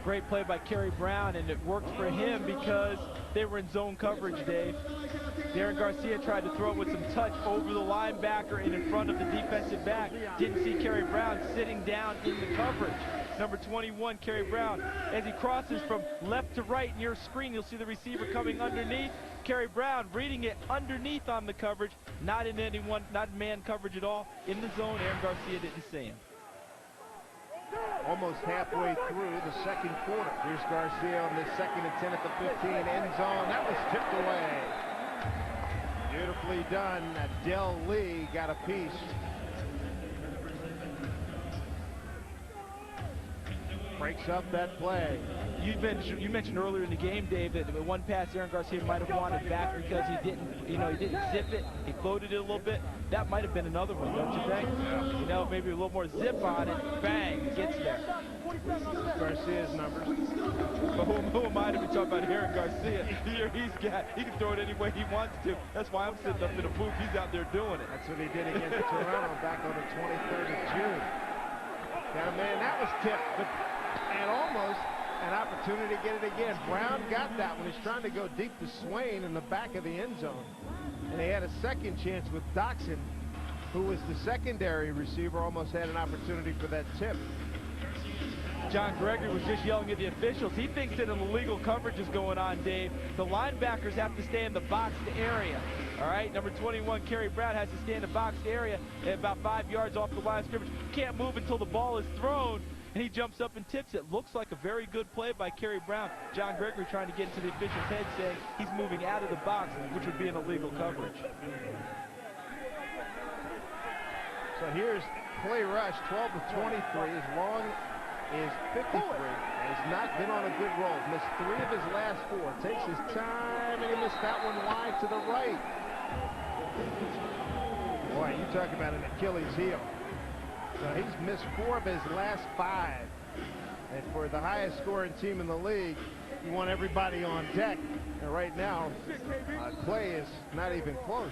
Great play by Kerry Brown, and it worked for him because they were in zone coverage, Dave. Aaron Garcia tried to throw it with some touch over the linebacker and in front of the defensive back. Didn't see Kerry Brown sitting down in the coverage. Number 21, Kerry Brown. As he crosses from left to right near screen, you'll see the receiver coming underneath. Kerry Brown reading it underneath on the coverage, not in man coverage at all. In the zone, Aaron Garcia didn't see him. Almost halfway through the second quarter. Here's Garcia on the 2nd and 10 at the 15, end zone. That was tipped away. Beautifully done. Dell Lee got a piece. Breaks up that play. You mentioned earlier in the game, Dave, that the one pass Aaron Garcia might have wanted back because he didn't zip it. He floated it a little bit. That might have been another one, don't you think? You know, maybe a little more zip on it. Bang, it gets there. Garcia's numbers. But who am I to be talking about Aaron Garcia? He can throw it any way he wants to. That's why I'm sitting up in the booth. He's out there doing it. That's what he did against Toronto back on the 23rd of June. Now, man, that was tipped, and almost an opportunity to get it again. Brown got that one. He's trying to go deep to Swain in the back of the end zone. And they had a second chance with Doxson, who was the secondary receiver, almost had an opportunity for that tip. John Gregory was just yelling at the officials. He thinks that an illegal coverage is going on, Dave. The linebackers have to stay in the boxed area. All right, number 21, Kerry Brown, has to stay in the boxed area at about 5 yards off the line of scrimmage. Can't move until the ball is thrown, and he jumps up and tips it. Looks like a very good play by Kerry Brown. John Gregory trying to get into the official's head, saying he's moving out of the box, which would be an illegal coverage. So here's play rush, 12 to 23. As long is 53. Has not been on a good roll. Missed 3 of his last 4. Takes his time, and he missed that one wide to the right. Boy, you talk about an Achilles heel. So he's missed 4 of his last 5. And for the highest scoring team in the league, you want everybody on deck. And right now, Clay is not even close.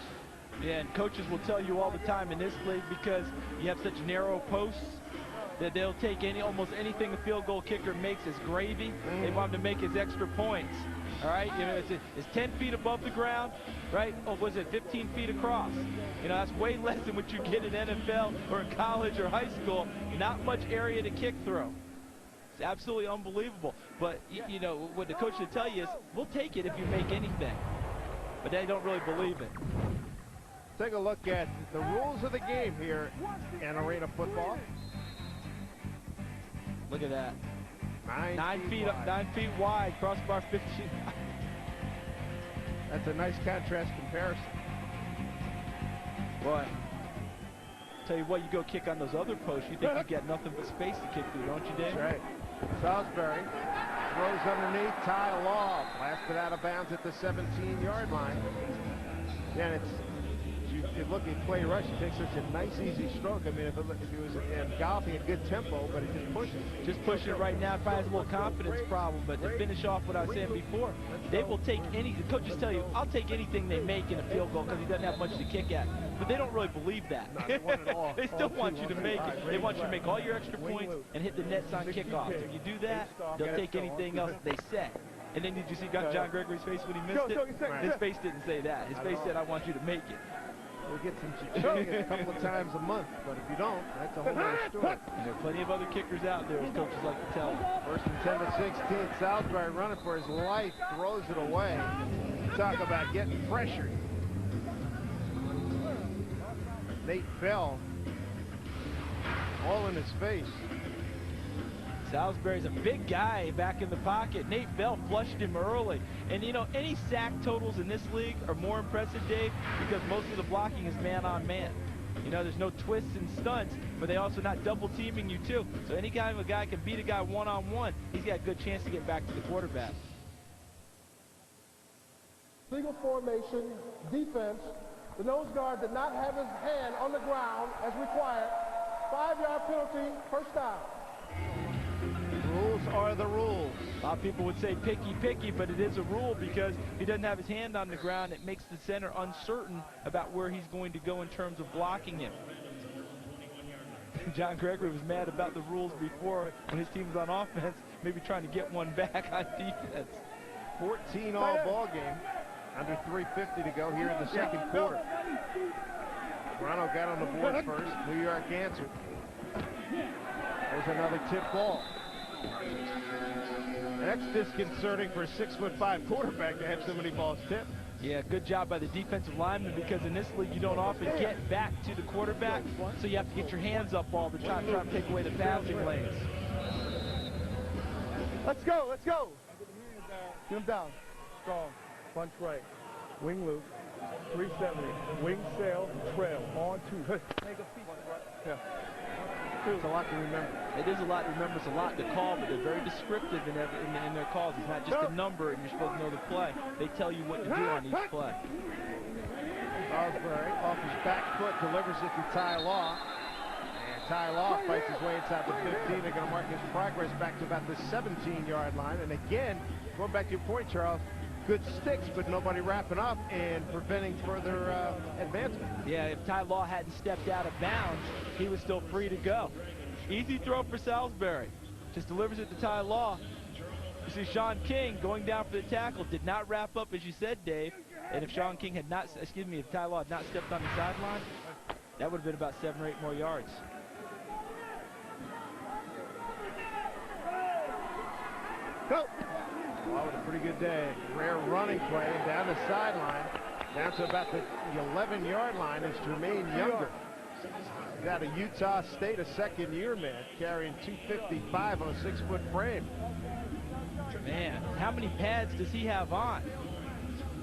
Yeah, and coaches will tell you all the time in this league, because you have such narrow posts, that they'll take almost anything a field goal kicker makes as gravy. They want him to make his extra points. All right, you know, it's 10 feet above the ground, right? Oh, was it 15 feet across? You know, that's way less than what you get in NFL or in college or high school. Not much area to kick through. It's absolutely unbelievable. But, you know, what the coach will tell you is, we'll take it if you make anything. But they don't really believe it. Take a look at the rules of the game here in arena football. Look at that. 9 feet up, 9 feet wide, crossbar 15. That's a nice contrast comparison. Boy, tell you what, you go kick on those other posts, you think you get nothing but space to kick through, don't you, Dave? That's right. Salisbury throws underneath, Ty Law blasted out of bounds at the 17-yard line. Yeah, it's, you look at play rush, he takes such a nice, easy stroke. I mean, if he was golfing a good tempo, but he just pushes. Just pushing it right now, probably has a little confidence problem. But to finish off what I was saying before, they will take any, the coaches tell you, I'll take anything they make in a field goal because he doesn't have much to kick at. But they don't really believe that. No, they want it all. They still want you to make it. They want you to make all your extra points and hit the nets on kickoff. If you do that, they'll take anything else they say. And then did you see John Gregory's face when he missed it? His face didn't say that. His face said, I want you to make it. We'll get some chiching a couple of times a month, but if you don't, that's a whole other story. And there are plenty of other kickers out there, as coaches like to tell them. First and 10 to 16, Salisbury running for his life, throws it away. Talk about getting pressured. Nate Bell, all in his face. Salisbury's a big guy back in the pocket. Nate Bell flushed him early. And, you know, any sack totals in this league are more impressive, Dave, because most of the blocking is man-on-man. You know, there's no twists and stunts, but they also not double-teaming you, too. So any kind of a guy can beat a guy one-on-one, he's got a good chance to get back to the quarterback. Single formation, defense. The nose guard did not have his hand on the ground as required. 5-yard penalty, first down. Rules are the rules. A lot of people would say picky, but it is a rule because if he doesn't have his hand on the ground, it makes the center uncertain about where he's going to go in terms of blocking him. John Gregory was mad about the rules before when his team was on offense, maybe trying to get one back on defense. 14 all ball game, under 3:50 to go here in the second quarter. Toronto got on the board first. New York answered. There's another tip ball. That's disconcerting for a 6'5" quarterback to have so many balls tipped. Yeah, good job by the defensive lineman, because in this league you don't often get back to the quarterback, so you have to get your hands up all the time, trying to take away the passing lanes. Let's go, let's go. Get him down. Strong. Punch right. Wing loop. 370. Wing sail. Trail. On 2. Yeah. It's a lot to remember. It is a lot to remember. It's a lot to call, but they're very descriptive in their calls. It's not just a number and you're supposed to know the play. They tell you what to do on each play. Salisbury off his back foot delivers it to Ty Law. And Ty Law fights his way inside the 15. They're going to mark his progress back to about the 17-yard line. And again, going back to your point, Charles, good sticks, but nobody wrapping up and preventing further advancement. Yeah, if Ty Law hadn't stepped out of bounds, he was still free to go. Easy throw for Salisbury. Just delivers it to Ty Law. You see Sean King going down for the tackle. Did not wrap up, as you said, Dave. And if Sean King had not, if Ty Law had not stepped on the sideline, that would have been about 7 or 8 more yards. Go! Law with a pretty good day. Rare running play down the sideline. Down to about the 11-yard line is Jermaine Younger. He's out of Utah State, a second-year man, carrying 255 on a 6-foot frame. Man, how many pads does he have on?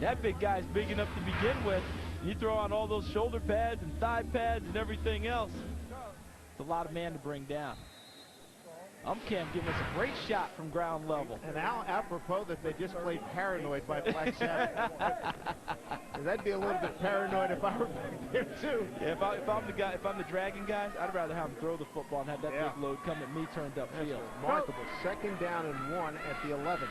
That big guy's big enough to begin with. You throw on all those shoulder pads and thigh pads and everything else. It's a lot of man to bring down. Cam giving us a great shot from ground level. And apropos that they just played Paranoid by Black Sabbath. That'd be a little bit paranoid if I were back there too. Yeah, if I'm the Dragon guys, I'd rather have them throw the football and have that big load come at me turned upfield. Remarkable. Second down and 1 at the 11.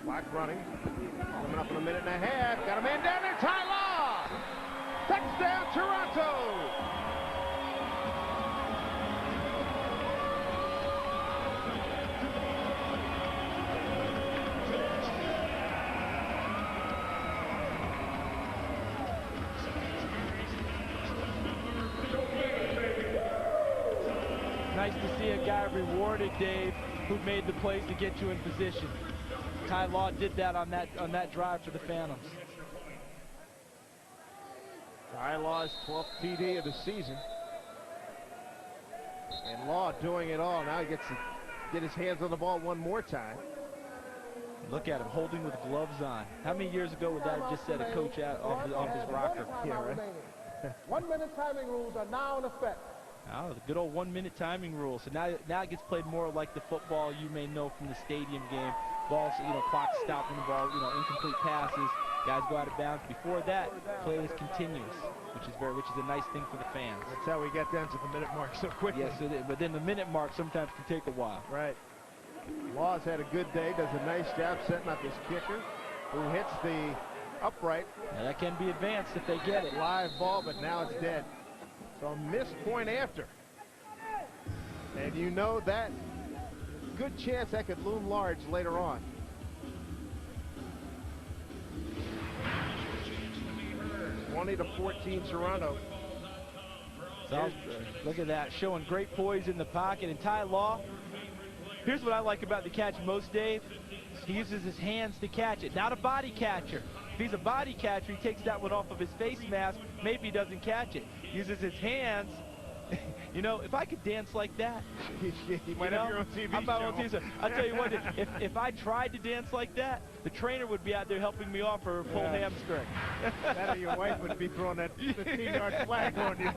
Clock running. Coming up in a minute and a half. Got a man down there. Ty Law. Touchdown, Toronto. Nice to see a guy rewarded, Dave, who made the plays to get you in position. Ty Law did that on that drive for the Phantoms. Ty Law's 12th TD of the season. And Law doing it all. Now he gets to get his hands on the ball one more time. Look at him holding with gloves on. How many years ago would that have just set a coach out off his rocker? Yeah, right. 1 minute timing rules are now in effect. Oh, the good old 1 minute timing rule. So now it gets played more like the football you may know from the stadium game. Balls, clock stopping the ball, incomplete passes. Guys go out of bounds. Before that, play is continuous, which is a nice thing for the fans. That's how we got down to the minute mark so quickly. Yes, but then the minute mark sometimes can take a while. Right. Law's had a good day, does a nice job setting up his kicker, who hits the upright. Now that can be advanced if they get it. Live ball, but now it's dead. So missed point after. And you know that good chance that could loom large later on. (20 to 14) Toronto. Look at that, showing great poise in the pocket. And Ty Law, here's what I like about the catch most, Dave. He uses his hands to catch it, not a body catcher. If he's a body catcher, he takes that one off of his face mask, maybe he doesn't catch it. He uses his hands. If I could dance like that, you might have your own TV show. I'll tell you what, if I tried to dance like that, the trainer would be out there helping me off for a pulled hamstring. That or your wife would be throwing that 15-yard flag on you.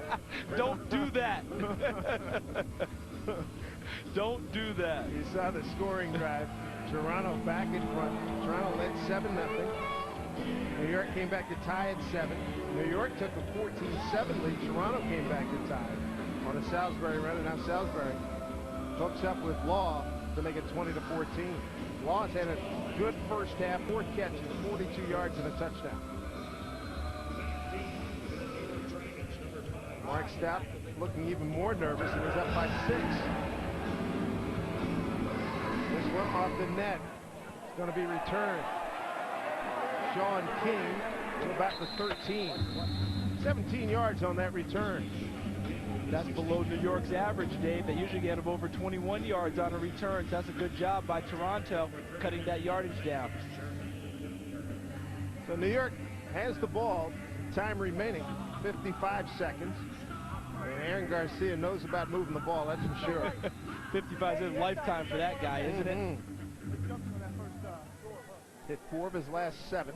Don't do that. Don't do that. You saw the scoring drive. Toronto back in front. Toronto led 7-0. New York came back to tie at 7. New York took a 14-7 lead. Toronto came back to tie on a Salisbury run, and now Salisbury hooks up with Law to make it 20 to 14. Law's had a good first half, 4 catches, 42 yards, and a touchdown. Mark Stout looking even more nervous, and he's up by 6. This one off the net. It's going to be returned. Sean King to about the 13. 17 yards on that return. That's below New York's average, Dave. They usually get them over 21 yards on a return. So that's a good job by Toronto cutting that yardage down. So New York has the ball, time remaining, 55 seconds. And Aaron Garcia knows about moving the ball, that's for sure. 55 is a lifetime for that guy, isn't it? Hit 4 of his last 7.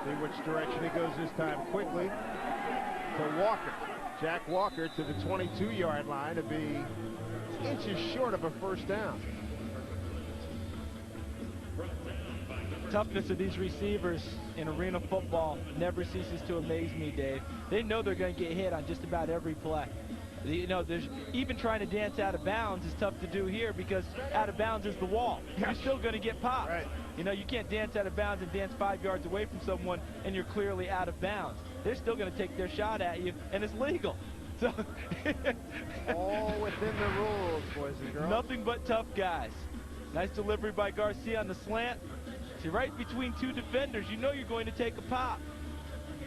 See which direction he goes this time. Quickly to Walker. Jack Walker to the 22-yard line to be inches short of a first down. Toughness of these receivers in arena football never ceases to amaze me, Dave. They know they're going to get hit on just about every play. There's even trying to dance out of bounds is tough to do here because out of bounds is the wall. You're still going to get popped. Right. You can't dance out of bounds and dance 5 yards away from someone and you're clearly out of bounds. They're still going to take their shot at you, and it's legal. So all within the rules, boys and girls. Nothing but tough guys. Nice delivery by Garcia on the slant. See, right between 2 defenders, you know you're going to take a pop.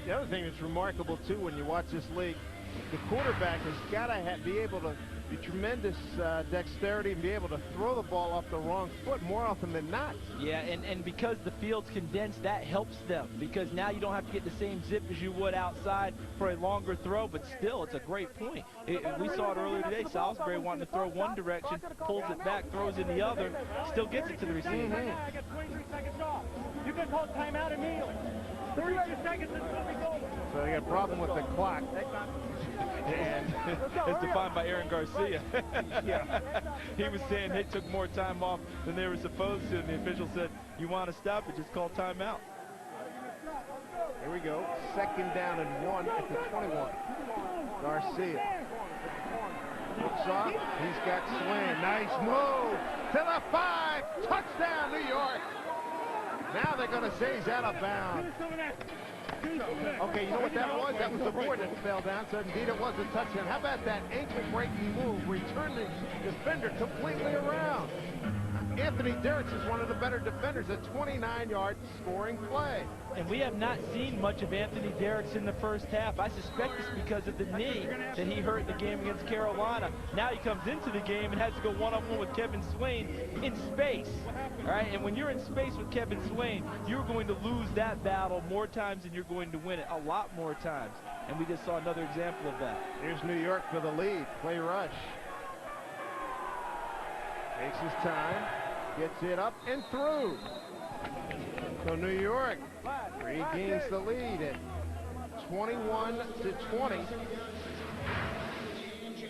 The other thing that's remarkable, too, when you watch this league, the quarterback has got to be able to be tremendous dexterity and be able to throw the ball off the wrong foot more often than not. Yeah, and because the field's condensed, that helps them, because now you don't have to get the same zip as you would outside for a longer throw, but still, it's a great point. We saw it earlier today. Salisbury wanting to throw one direction, pulls it back, throws in the other, still gets it to the receiver. You can call timeout immediately. 30 seconds and it's over. So they got a problem with the clock. And as defined by Aaron Garcia. Yeah. He was saying they took more time off than they were supposed to, and the official said, you want to stop it, just call timeout. Here we go. 2nd down and 1 at the 21. Garcia. Looks off. He's got Swain. Nice move. To the 5. Touchdown, New York. Now they're going to say he's out of bounds. Okay, you know what that was? That was the board that fell down, so indeed it was a touchdown. How about that ankle-breaking move, return the defender completely around? Anthony Derricks is one of the better defenders, a 29-yard scoring play. And we have not seen much of Anthony Derricks in the first half. I suspect it's because of the knee that he hurt in the game against Carolina. Now he comes into the game and has to go one-on-one with Kevin Swain in space. All right, and when you're in space with Kevin Swain, you're going to lose that battle more times than you're going to win it, a lot more times. And we just saw another example of that. Here's New York for the lead. Play rush. Takes his time. Gets it up and through. So New York regains the lead at 21-20.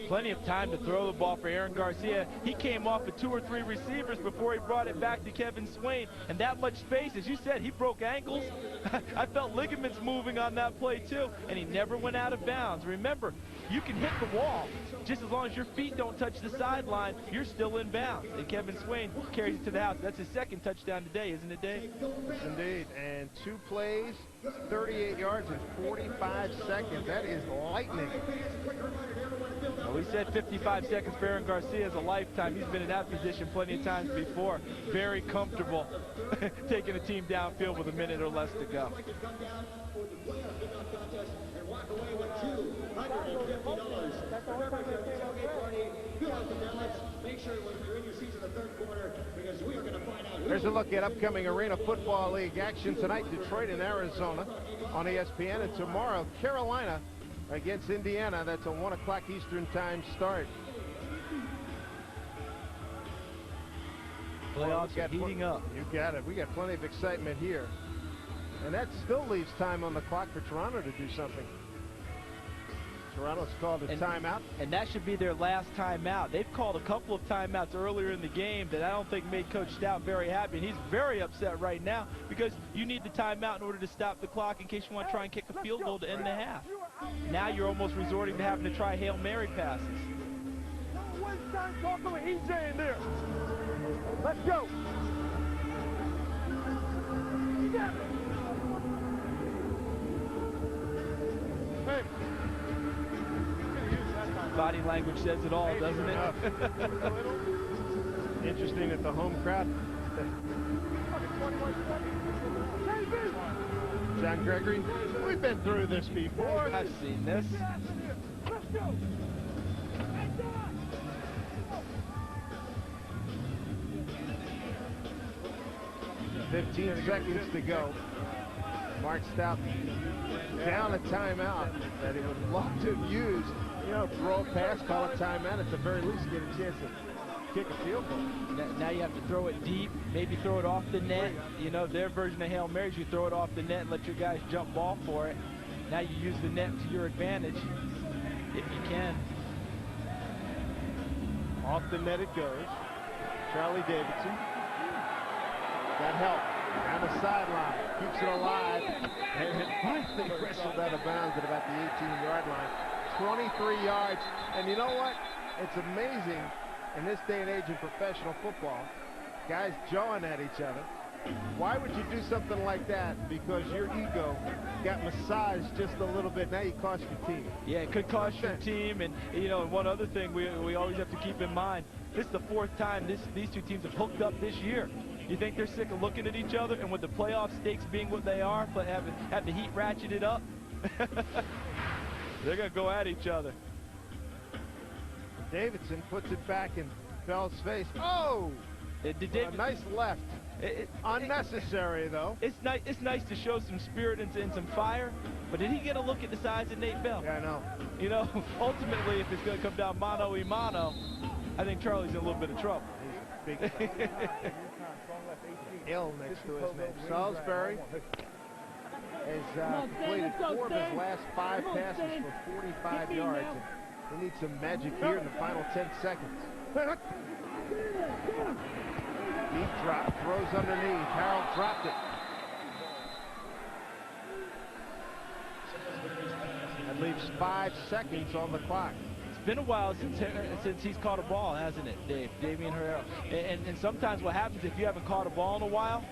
Plenty of time to throw the ball for Aaron Garcia. He came off of 2 or 3 receivers before he brought it back to Kevin Swain. And that much space, as you said, he broke ankles. I felt ligaments moving on that play too, and he never went out of bounds. Remember, you can hit the wall. Just as long as your feet don't touch the sideline, you're still in bounds. And Kevin Swain carries it to the house. That's his 2nd touchdown today, isn't it, Dave? Indeed. And 2 plays, 38 yards in 45 seconds. That is lightning. Well, we said 55 seconds for Aaron Garcia is a lifetime. He's been in that position plenty of times before. Very comfortable taking a team downfield with a minute or less to go. There's a look at upcoming Arena Football League action tonight. Detroit and Arizona on ESPN, and tomorrow Carolina against Indiana. That's a 1 o'clock Eastern time start. Playoffs are heating up. You got it. We got plenty of excitement here. And that still leaves time on the clock for Toronto to do something. Toronto's called a timeout. And that should be their last timeout. They've called a couple of timeouts earlier in the game that I don't think made Coach Stout very happy. And he's very upset right now because you need the timeout in order to stop the clock in case you want to try and kick a field goal to end the half. Now you're almost resorting to having to try Hail Mary passes. Don't waste time talking with EJ in there. Let's go. Hey. Body language says it all, doesn't it? Interesting that the home crowd. John Gregory, we've been through this before. I've seen this. Let's go. 15 seconds to go. Mark Stout down a timeout that he would love to have used. You know, throw a pass, call a timeout, at the very least get a chance to kick a field goal. Now you have to throw it deep, maybe throw it off the net. You know, their version of Hail Marys, you throw it off the net and let your guys jump ball for it. Now you use the net to your advantage, if you can. Off the net it goes. Charlie Davidson. Got help. Down the sideline. Keeps it alive. And it finally wrestled out of bounds at about the 18-yard line. 23 yards. And you know what? It's amazing in this day and age in professional football. Guys jawing at each other. Why would you do something like that? Because your ego got massaged just a little bit. Now you cost your team. Yeah, it could cost your team. And, you know, and one other thing we always have to keep in mind, this is the 4th time these two teams have hooked up this year. You think they're sick of looking at each other? And with the playoff stakes being what they are, but have the heat ratcheted up? They're going to go at each other. Davidson puts it back in Bell's face. Oh! A nice left. Unnecessary, though. It's nice to show some spirit and some fire, but did he get a look at the size of Nate Bell? Yeah, I know. You know, ultimately, if it's going to come down mano-a-mano, I think Charlie's in a little bit of trouble. He's big. Ill next to his name. Salisbury has completed 4 of his last 5 passes for 45 yards. And he needs some magic here in the final 10 seconds. Deep drop, throws underneath. Harrell dropped it. That leaves 5 seconds on the clock. It's been a while since he's caught a ball, hasn't it, Dave? Damian Harrell. And sometimes what happens if you haven't caught a ball in a while,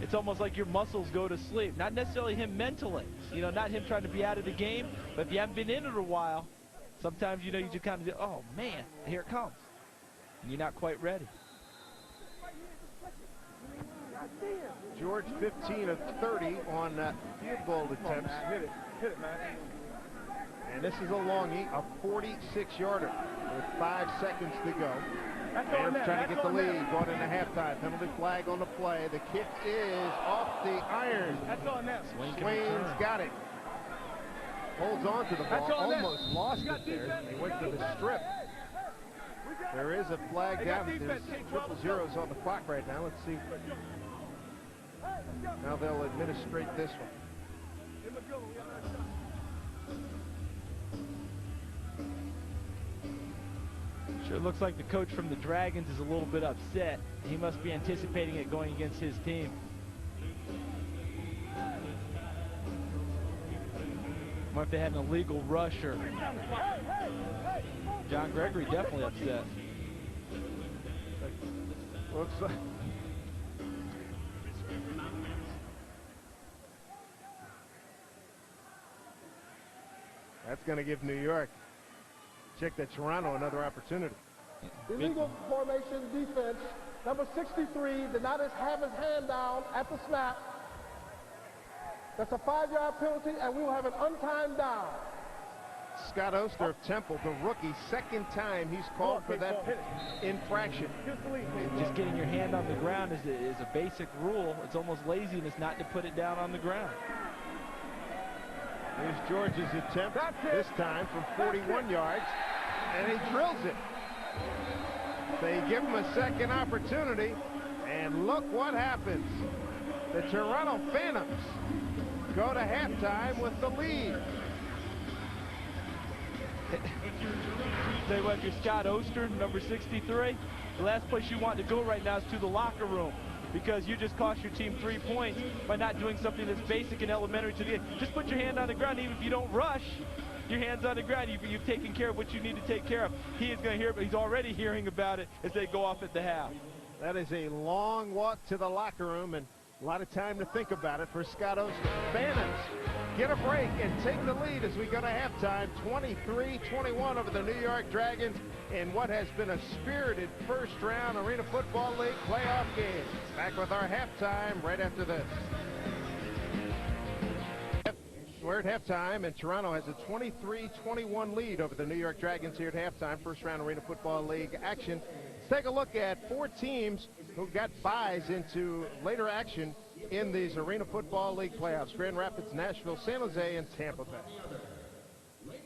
it's almost like your muscles go to sleep. Not necessarily him mentally, you know, not him trying to be out of the game, but if you haven't been in it a while, sometimes, you know, you just kind of, oh, man, here it comes. And you're not quite ready. George 15 of 30 on field goal attempts. Hit it, man. And this is a longie, a 46-yarder with 5 seconds to go. Bears trying to get the lead, going into halftime. Penalty flag on the play. The kick is off the iron. That's on them. Swain's got it. Holds on to the ball, almost lost it there. They went to the strip. There is a flag down. There's 0-0s on the clock right now. Let's see how they'll administrate this one. Sure looks like the coach from the Dragons is a little bit upset. He must be anticipating it going against his team. What if they had an illegal rush or... John Gregory definitely upset. Looks like... That's going to give New York, check that Toronto, another opportunity. Illegal formation defense. Number 63 did not have his hand down at the snap. That's a 5-yard penalty, and we will have an untimed down. Scott Oster of Temple, the rookie, second time he's called for that infraction. Just getting your hand on the ground is a basic rule. It's almost laziness not to put it down on the ground. Here's George's attempt, this time from 41 yards, and he drills it. They give him a second opportunity, and look what happens. The Toronto Phantoms go to halftime with the lead. Tell you what, if you're Scott Oster, number 63, the last place you want to go right now is to the locker room, because you just cost your team 3 points by not doing something that's basic and elementary to the game. Just put your hand on the ground. Even if you don't rush, your hand's on the ground. You've taken care of what you need to take care of. He is going to hear, but he's already hearing about it as they go off at the half. That is a long walk to the locker room and a lot of time to think about it for Scott Oster. Phantoms get a break and take the lead as we go to halftime, 23-21 over the New York Dragons in what has been a spirited first-round Arena Football League playoff game. Back with our halftime right after this. We're at halftime, and Toronto has a 23-21 lead over the New York Dragons here at halftime, first-round Arena Football League action. Let's take a look at 4 teams who got buys into later action in these Arena Football League playoffs: Grand Rapids, Nashville, San Jose, and Tampa Bay.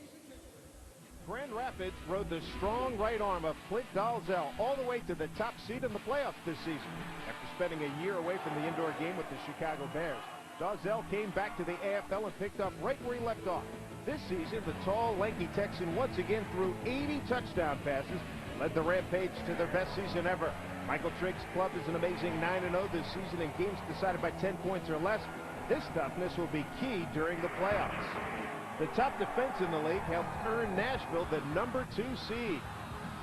Grand Rapids rode the strong right arm of Clint Dalzell all the way to the top seed in the playoffs this season. After spending a year away from the indoor game with the Chicago Bears, Dalzell came back to the AFL and picked up right where he left off. This season, the tall, lanky Texan once again threw 80 touchdown passes, led the Rampage to their best season ever. Michael Trigg's club is an amazing 9-0 this season in games decided by 10 points or less. This toughness will be key during the playoffs. The top defense in the league helped earn Nashville the number 2 seed.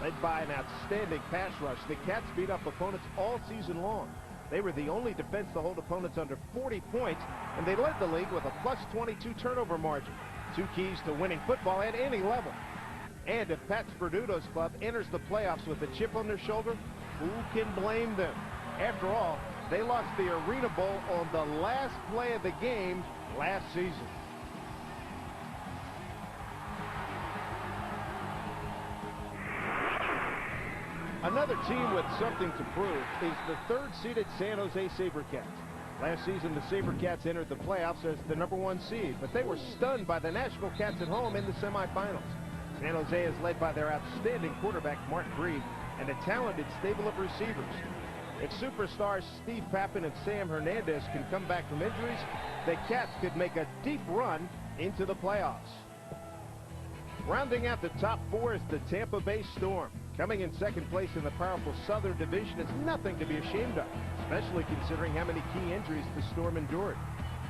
Led by an outstanding pass rush, the Cats beat up opponents all season long. They were the only defense to hold opponents under 40 points, and they led the league with a +22 turnover margin. 2 keys to winning football at any level. And if Pat Sperduto's club enters the playoffs with a chip on their shoulder, who can blame them? After all, they lost the Arena Bowl on the last play of the game last season. Another team with something to prove is the third-seeded San Jose SaberCats. Last season, the SaberCats entered the playoffs as the #1 seed, but they were stunned by the Nashville Cats at home in the semifinals. San Jose is led by their outstanding quarterback, Mark Breed, and a talented stable of receivers. If superstars Steve Pappen and Sam Hernandez can come back from injuries, the Cats could make a deep run into the playoffs. Rounding out the top 4 is the Tampa Bay Storm. Coming in second place in the powerful Southern Division is nothing to be ashamed of, especially considering how many key injuries the Storm endured.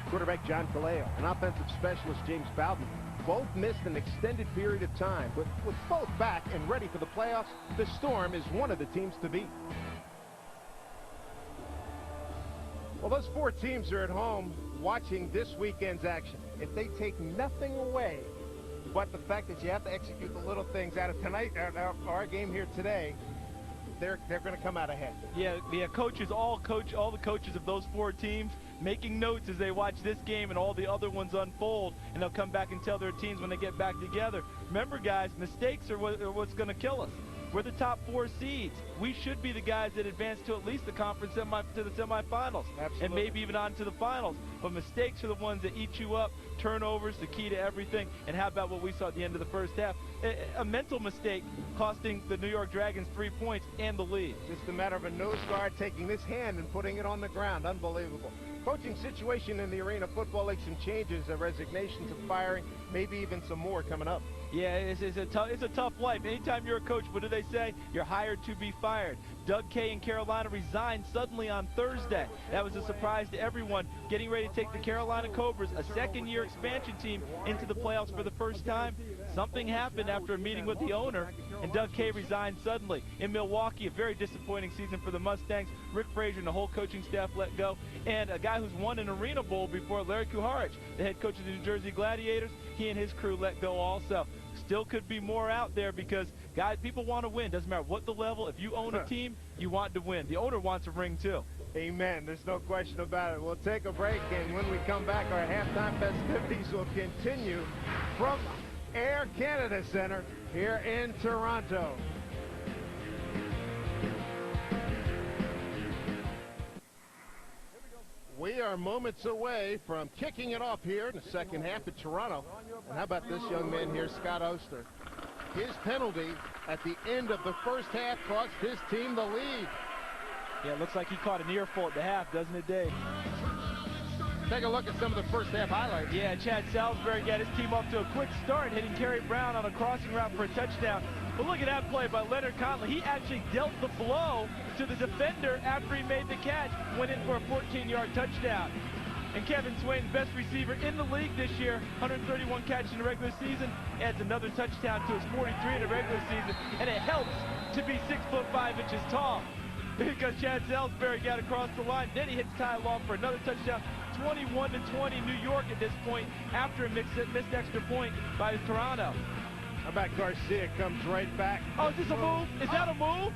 Quarterback John Kaleo and offensive specialist James Bowden both missed an extended period of time. With both back and ready for the playoffs, the Storm is one of the teams to beat. Well, those 4 teams are at home watching this weekend's action. If they take nothing away but the fact that you have to execute the little things out of tonight, our game here today, they're going to come out ahead. Yeah, coaches, all the coaches of those 4 teams making notes as they watch this game and all the other ones unfold, and they'll come back and tell their teams when they get back together. Remember, guys, mistakes are what's going to kill us. We're the top 4 seeds. We should be the guys that advance to at least the conference to the semifinals. Absolutely. And maybe even on to the finals. But mistakes are the ones that eat you up. Turnovers, the key to everything. And how about what we saw at the end of the first half? A mental mistake costing the New York Dragons 3 points and the lead. Just a matter of a nose guard taking this hand and putting it on the ground. Unbelievable. Coaching situation in the Arena Football League, some changes, a resignation to firing, maybe even some more coming up. Yeah, it's a tough life. Anytime you're a coach, what do they say? You're hired to be fired. Doug Kay in Carolina resigned suddenly on Thursday. That was a surprise to everyone. Getting ready to take the Carolina Cobras, a second-year expansion team, into the playoffs for the first time. Something happened after a meeting with the owner, and Doug Kay resigned suddenly. In Milwaukee, a very disappointing season for the Mustangs. Rick Frazier and the whole coaching staff let go. And a guy who's won an Arena Bowl before, Larry Kuharich, the head coach of the New Jersey Gladiators, he and his crew let go also. Still could be more out there because, guys, people want to win. Doesn't matter what the level. If you own a team, you want to win. The owner wants a ring, too. Amen. There's no question about it. We'll take a break, and when we come back, our halftime festivities will continue from Air Canada Center here in Toronto. We are moments away from kicking it off here in the second half of Toronto. And how about this young man here, Scott Oster? His penalty at the end of the first half cost his team the lead. Yeah, it looks like he caught an earful at the half, doesn't it, Dave? Take a look at some of the first half highlights. Yeah, Chad Salisbury got his team off to a quick start, hitting Kerry Brown on a crossing route for a touchdown. But look at that play by Leonard Conley. He actually dealt the blow to the defender after he made the catch. Went in for a 14-yard touchdown. And Kevin Swain, best receiver in the league this year, 131 catches in the regular season, adds another touchdown to his 43 in the regular season. And it helps to be 6'5" tall, because Chad Salisbury got across the line. Then he hits Ty Long for another touchdown. 21-20 New York at this point after a missed extra point by Toronto. How about Garcia comes right back? Oh, is this a move? Is that a move?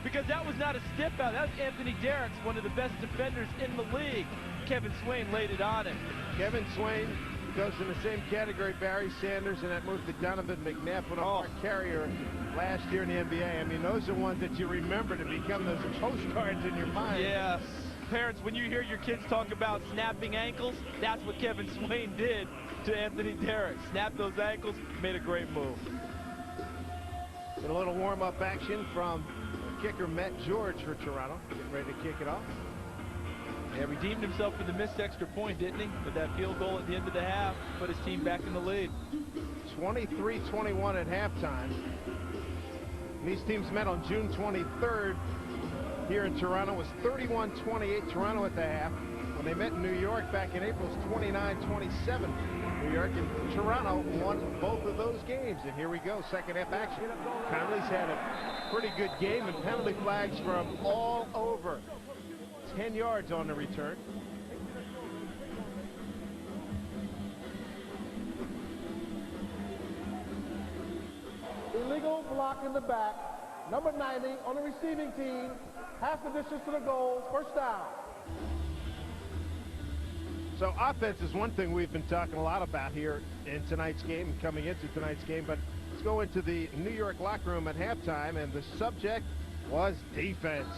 Because that was not a step out. That was Anthony Derricks, one of the best defenders in the league. Kevin Swain laid it on him. Kevin Swain goes in the same category, Barry Sanders, and that move to Donovan McNabb, on a Mark Carrier last year in the NBA. I mean, those are ones that you remember to become those postcards in your mind. Yes. Parents, when you hear your kids talk about snapping ankles, that's what Kevin Swain did to Anthony Derricks. Snapped those ankles, made a great move. And a little warm-up action from kicker Matt George for Toronto. Getting ready to kick it off. Yeah, redeemed himself with the missed extra point, didn't he? With that field goal at the end of the half, put his team back in the lead. 23-21 at halftime. And these teams met on June 23rd here in Toronto. It was 31-28 Toronto at the half. When they met in New York back in April, it was 29-27 New York. And Toronto won both of those games. And here we go, second half action. Conley's had a pretty good game, and penalty flags from all over. 10 yards on the return. Illegal block in the back. Number 90 on the receiving team. Half the distance to the goal. First down. So offense is one thing we've been talking a lot about here in tonight's game and coming into tonight's game. But let's go into the New York locker room at halftime. And the subject was defense.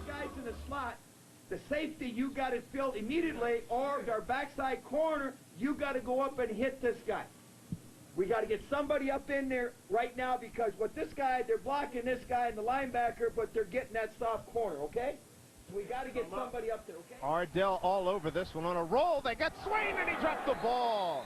Guys in the slot, the safety, you got it filled immediately, or our backside corner, you got to go up and hit this guy. We got to get somebody up in there right now, because what this guy, they're blocking this guy and the linebacker, but they're getting that soft corner, okay? We got to get somebody up there, okay? Ardell all over this one on a roll. They got Swain, and he dropped the ball.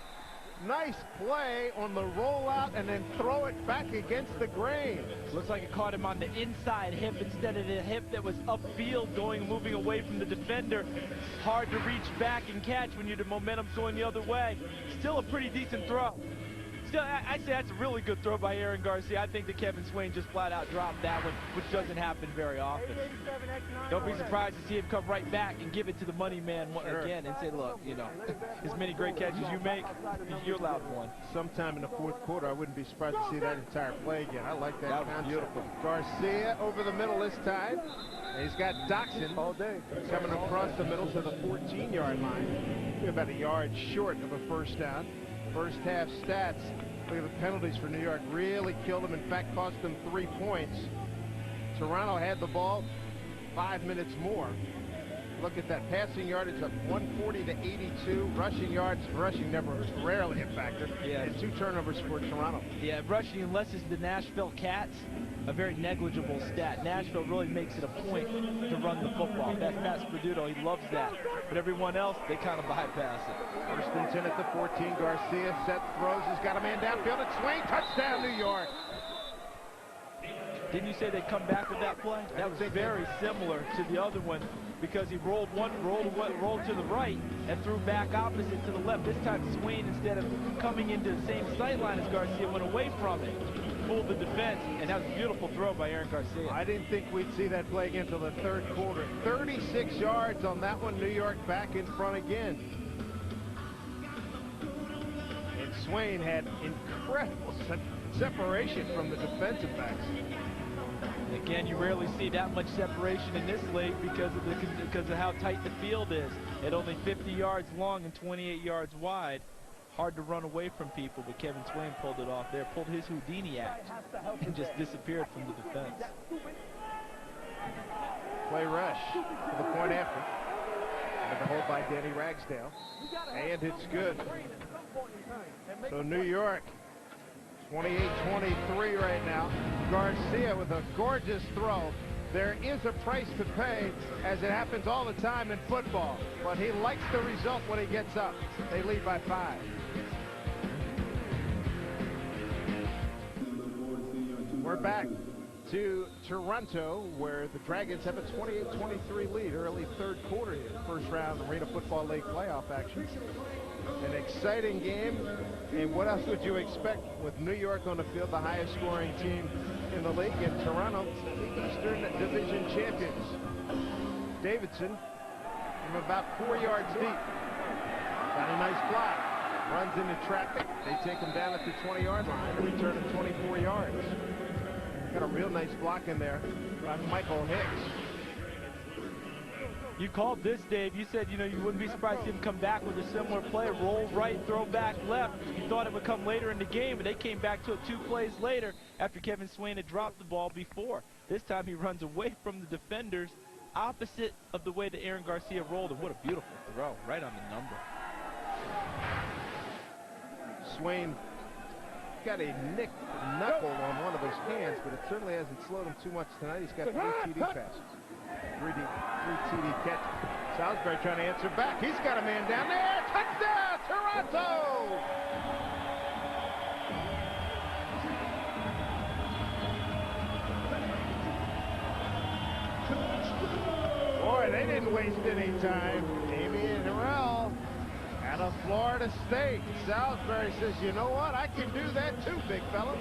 Nice play on the rollout and then throw it back against the grain. Looks like it caught him on the inside hip instead of the hip that was upfield, moving away from the defender. Hard to reach back and catch when the momentum's going the other way. Still a pretty decent throw. Still, I'd say that's a really good throw by Aaron Garcia. I think that Kevin Swain just flat out dropped that one, which doesn't happen very often. Don't be surprised to see him come right back and give it to the money man again and say, look, you know, as many great catches you make, you're allowed one. Sometime in the fourth quarter, I wouldn't be surprised to see that entire play again. I like that. That was beautiful. Garcia over the middle this time. And he's got Doxson all day coming across the middle to the 14-yard line. We're about a yard short of a first down. First half stats. Look at the penalties for New York. Really killed them. In fact, cost them 3 points. Toronto had the ball 5 minutes more. Look at that passing yardage up 140 to 82. Rushing yards, rarely a factor. Yeah. And 2 turnovers for Toronto. Yeah, rushing, unless it's the Nashville Cats, a very negligible stat. Nashville really makes it a point to run the football. That's Pat Sperduto, he loves that. But everyone else, they kind of bypass it. First and 10 at the 14. Garcia set, throws. He's got a man downfield. It's Swain. Touchdown, New York. Didn't you say they'd come back with that play? That was very similar to the other one, because he rolled to the right and threw back opposite to the left. This time Swain, instead of coming into the same sight line as Garcia, went away from it, fooled the defense, and that was a beautiful throw by Aaron Garcia. I didn't think we'd see that play again until the third quarter. 36 yards on that one. New York back in front again. And Swain had incredible separation from the defensive backs. Again, you rarely see that much separation in this league because of how tight the field is. At only 50 yards long and 28 yards wide. Hard to run away from people, but Kevin Swain pulled it off there, pulled his Houdini act, and just disappeared from the defense. Play rush for the point after. And the hold by Danny Ragsdale. And it's good. So New York, 28-23 right now. Garcia with a gorgeous throw. There is a price to pay, as it happens all the time in football. But he likes the result when he gets up. They lead by 5. We're back to Toronto, where the Dragons have a 28-23 lead. Early third quarter here. First round Arena Football League playoff action. An exciting game, and what else would you expect with New York on the field, the highest scoring team in the league, and Toronto, Eastern Division champions. Davidson from about 4 yards deep. Got a nice block. Runs into traffic. They take him down at the 20-yard line and return him 24 yards. Got a real nice block in there by Michael Hicks. You called this, Dave. You said, you know, you wouldn't be surprised to see him come back with a similar play. Roll right, throw back left. You thought it would come later in the game, but they came back to it 2 plays later after Kevin Swain had dropped the ball before. This time he runs away from the defenders, opposite of the way that Aaron Garcia rolled. And what a beautiful throw, right on the number. Swain got a nicked knuckle on one of his hands, but it certainly hasn't slowed him too much tonight. He's got 3 TD passes. 3 TD catches. Salisbury trying to answer back. He's got a man down there. Touchdown, Toronto! Boy, they didn't waste any time. Damian Harrell out of Florida State. Salisbury says, you know what? I can do that too, big fella.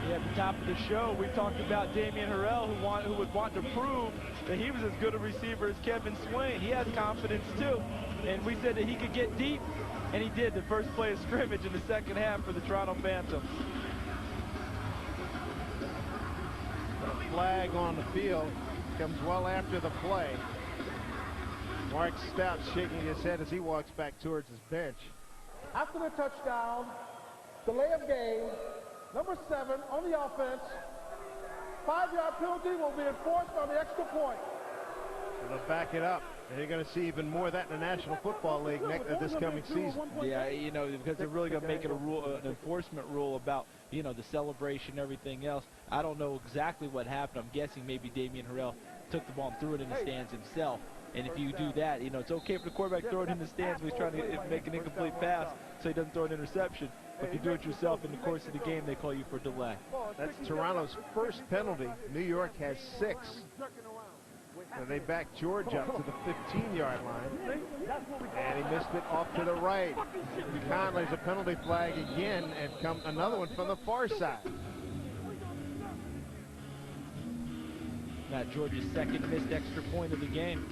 Yeah, at the top of the show, we talked about Damian Harrell, who would want to prove that he was as good a receiver as Kevin Swain. He has confidence too, and we said that he could get deep, and he did. The first play of scrimmage in the second half for the Toronto Phantoms. A flag on the field comes well after the play. Mark Stout shaking his head as he walks back towards his bench. After the touchdown, delay of game, number 7 on the offense, 5-yard penalty will be enforced on the extra point. And they'll back it up. And you're going to see even more of that in the National Football League this coming season. Yeah, you know, because they're really going to make it a rule, an enforcement rule about, you know, the celebration, everything else. I don't know exactly what happened. I'm guessing maybe Damian Harrell took the ball and threw it in the stands himself. And if you do that, you know, it's okay for the quarterback to throw it in the stands when he's trying to make an incomplete pass so he doesn't throw an interception. But if you do it yourself in the course of the game, they call you for delay. That's Toronto's first penalty. New York has 6. And they back George up to the 15-yard line. And he missed it off to the right. Conley's a penalty flag again, and come another one from the far side. Matt George's second missed extra point of the game.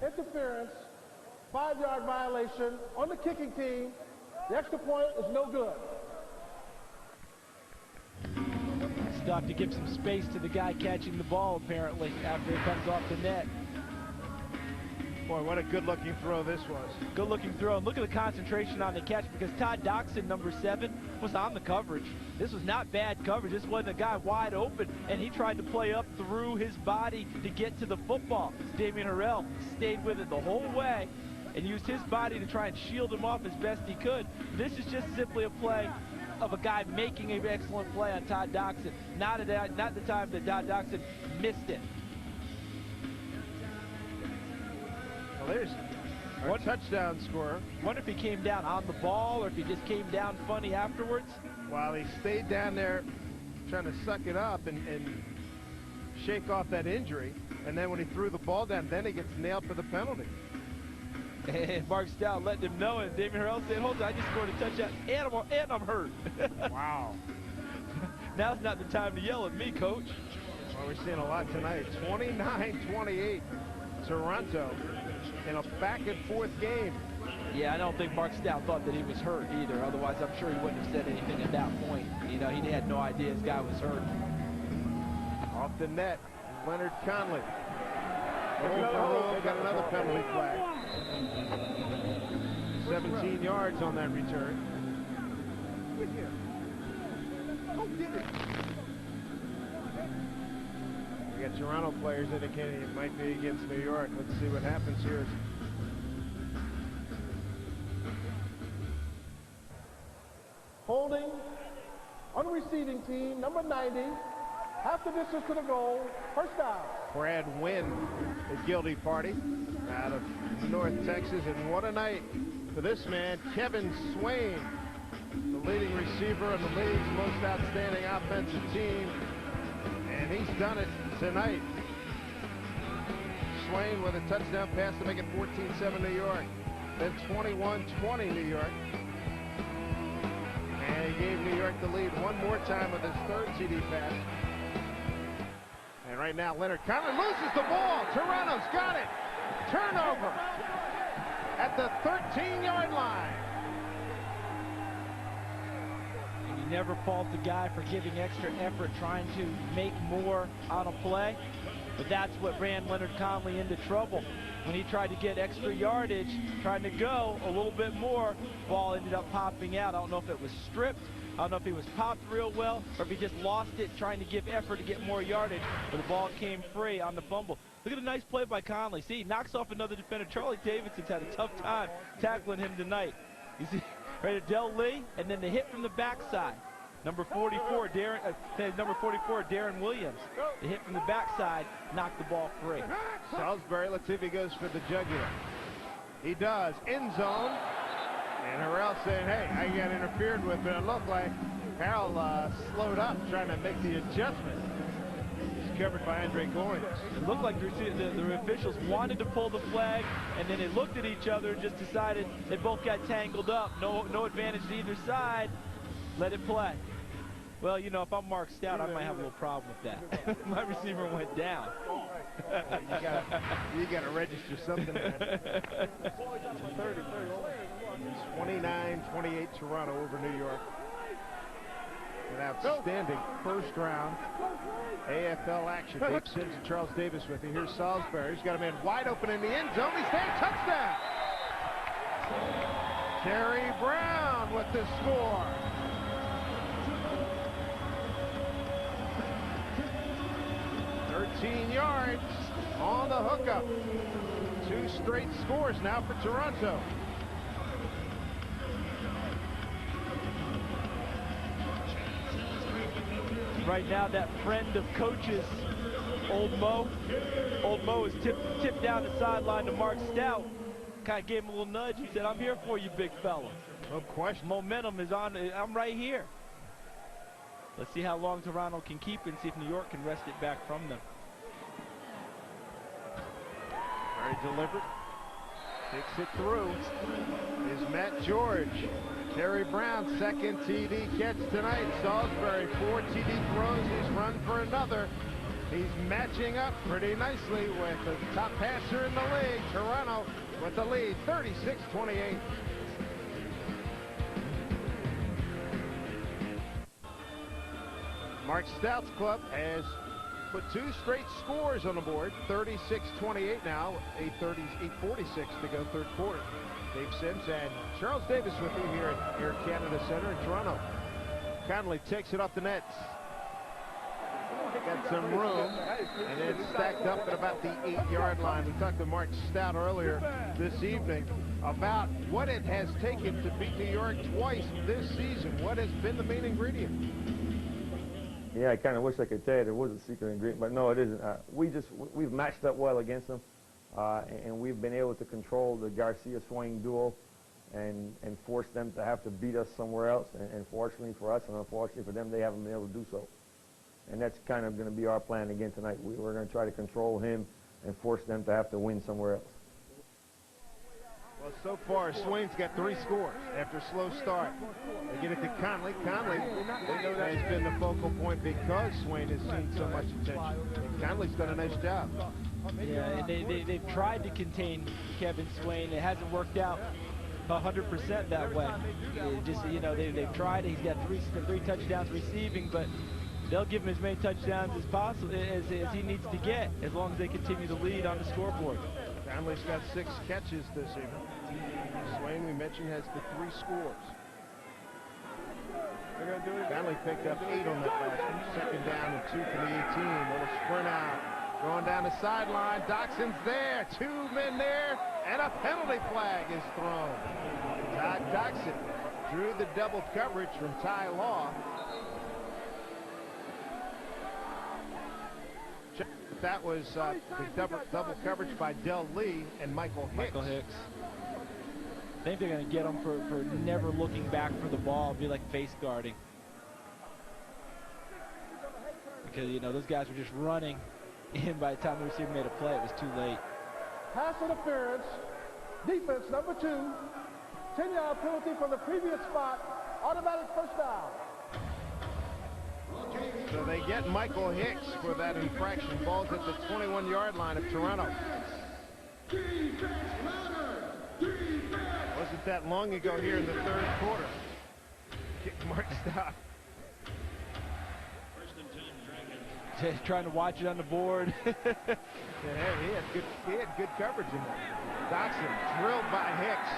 Interference, 5-yard violation on the kicking team. The extra point is no good. Stuck to give some space to the guy catching the ball, apparently, after it comes off the net. Boy, what a good-looking throw this was. Good-looking throw. And look at the concentration on the catch, because Todd Doxson, number 7, was on the coverage. This was not bad coverage. This wasn't a guy wide open, and he tried to play up through his body to get to the football. Damian Harrell stayed with it the whole way and used his body to try and shield him off as best he could. This is just simply a play of a guy making an excellent play on Todd Doxson. Not the time that Todd Doxson missed it. Well, there's our touchdown scorer. Wonder if he came down on the ball or if he just came down funny afterwards. While he stayed down there trying to suck it up and shake off that injury. And then when he threw the ball down, then he gets nailed for the penalty. And Mark Stout letting him know, and Damian Harrell said, hold on, I just scored a touchdown, and I'm hurt. Wow. Now's not the time to yell at me, Coach. Well, we're seeing a lot tonight. 29-28, Toronto in a back-and-forth game. Yeah, I don't think Mark Stout thought that he was hurt either. Otherwise, I'm sure he wouldn't have said anything at that point. You know, he had no idea his guy was hurt. Off the net, Leonard Conley. Got another penalty flag. 17 yards on that return. We got Toronto players indicating it might be against New York. Let's see what happens here. Holding on the receiving team, number 90. Half the distance to the goal, first down. Brad Wynn, a guilty party out of North Texas, and what a night for this man, Kevin Swain, the leading receiver on the league's most outstanding offensive team, and he's done it tonight. Swain with a touchdown pass to make it 14-7 New York, then 21-20 New York, and he gave New York the lead one more time with his third TD pass. And right now, Leonard Conley loses the ball. Toronto's got it. Turnover at the 13-yard line. And you never fault the guy for giving extra effort, trying to make more on a play. But that's what ran Leonard Conley into trouble. When he tried to get extra yardage, trying to go a little bit more, ball ended up popping out. I don't know if it was stripped. I don't know if he was popped real well or if he just lost it trying to give effort to get more yardage, but the ball came free on the fumble. Look at the nice play by Conley. See, he knocks off another defender. Charlie Davidson's had a tough time tackling him tonight. You see, right at Del Lee, and then the hit from the backside. Number 44, Darren Williams. The hit from the backside knocked the ball free. Salisbury, let's see if he goes for the jugular. He does. End zone. And Harrell saying, hey, I got interfered with, but it looked like Harrell slowed up trying to make the adjustment. He's covered by Andre Goins. It looked like the officials wanted to pull the flag, and then they looked at each other and just decided they both got tangled up. No advantage to either side. Let it play. Well, you know, if I'm Mark Stout, I might have a little problem with that. My receiver went down. You got to register something. 29-28 Toronto over New York. An outstanding first round AFL action. Dave Sims and Charles Davis with you. Here's Salisbury. He's got a man wide open in the end zone. He's there. Touchdown! Terry Brown with the score. Yards on the hookup. 2 straight scores now for Toronto. Right now, that friend of coaches, Old Mo is tipped down the sideline to Mark Stout. Kind of gave him a little nudge. He said, "I'm here for you, big fella." No question. Momentum is on. I'm right here. Let's see how long Toronto can keep it and see if New York can wrest it back from them. Very deliberate. Takes it through. Is Matt George. Terry Brown, second TD catch tonight. Salisbury, 4 TD throws. He's run for another. He's matching up pretty nicely with the top passer in the league. Toronto with the lead, 36-28. Mark Stout's club has put 2 straight scores on the board. 36-28 now. 8:46 to go third quarter. Dave Sims and Charles Davis with you here at Air Canada Center in Toronto. Conley takes it off the nets. Got some room, and it's stacked up at about the 8-yard line. We talked to Mark Stout earlier this evening about what it has taken to beat New York twice this season. What has been the main ingredient? Yeah, I kind of wish I could tell you there was a secret ingredient, but no, it isn't. We've matched up well against them, and we've been able to control the Garcia-Swain duo and force them to have to beat us somewhere else. And fortunately for us, and unfortunately for them, they haven't been able to do so. And that's kind of going to be our plan again tonight. We're going to try to control him and force them to have to win somewhere else. Well, so far, Swain's got 3 scores after a slow start. They get it to Conley. Conley has been the focal point because Swain has seen so much attention. And Conley's done a nice job. Yeah, and they've tried to contain Kevin Swain. It hasn't worked out 100% that way. They've tried. He's got three touchdowns receiving, but they'll give him as many touchdowns as possible as he needs to get, as long as they continue to lead on the scoreboard. Conley's got 6 catches this evening. Swain, we mentioned, has the 3 scores. Conley picked up 8 on that last one. Second down and 2 for the 18. Little sprint out. Going down the sideline. Doxson's there. 2 men there. And a penalty flag is thrown. Todd Doxson drew the double coverage from Ty Law. That was the double coverage by Del Lee and Michael Hicks. I think they're going to get him for never looking back for the ball, be like face guarding. Because, those guys were just running, and by the time the receiver made a play, it was too late. Pass interference, defense number 2, 10-yard penalty from the previous spot, automatic first down. So they get Michael Hicks for that infraction. Ball's at the 21-yard line of Toronto. Wasn't that long ago here in the third quarter. Mark Stout. Trying to watch it on the board. Yeah, he had good coverage in there. Doxson drilled by Hicks.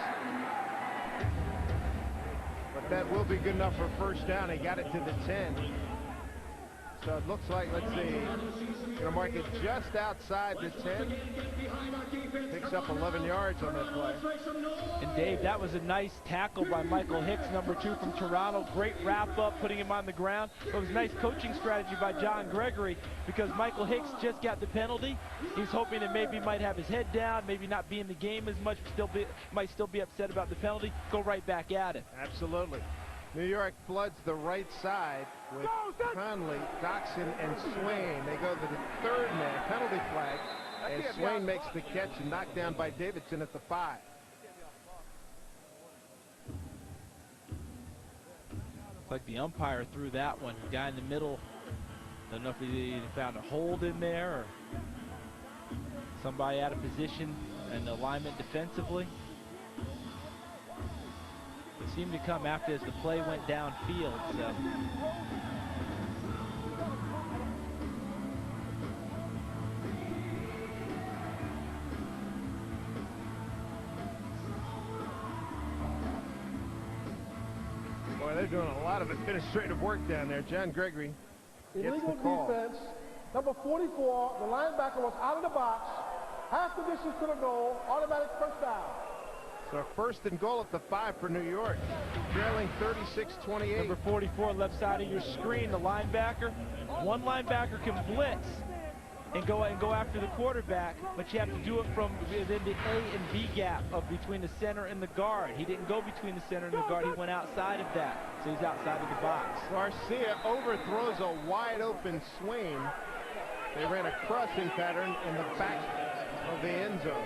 But that will be good enough for first down. He got it to the 10. So it looks like, let's see, going to mark it just outside the 10. Picks up 11 yards on that play. And Dave, that was a nice tackle by Michael Hicks, number 2 from Toronto. Great wrap up, putting him on the ground. It was a nice coaching strategy by John Gregory because Michael Hicks just got the penalty. He's hoping that maybe he might have his head down, maybe not be in the game as much, might still be upset about the penalty. Go right back at it. Absolutely. New York floods the right side with Conley, Doxson, and Swain. They go to the 3rd man, penalty flag, and Swain makes the catch and knocked down by Davidson at the 5. Looks like the umpire threw that one. The guy in the middle, I don't know if he found a hold in there or somebody out of position and alignment defensively. It seemed to come after as the play went downfield. So. doing a lot of administrative work down there. John Gregory gets Illegal the call. defense. Number 44, the linebacker was out of the box. Half the distance to the goal. Automatic first down. So first and goal at the 5 for New York. Trailing 36-28. Number 44, left side of your screen, the linebacker. One linebacker can blitz and go after the quarterback, but you have to do it from within the A and B gap of between the center and the guard. He didn't go between the center and the guard. He went outside of that, so he's outside of the box. Garcia overthrows a wide open Swain. They ran a crossing pattern in the back of the end zone.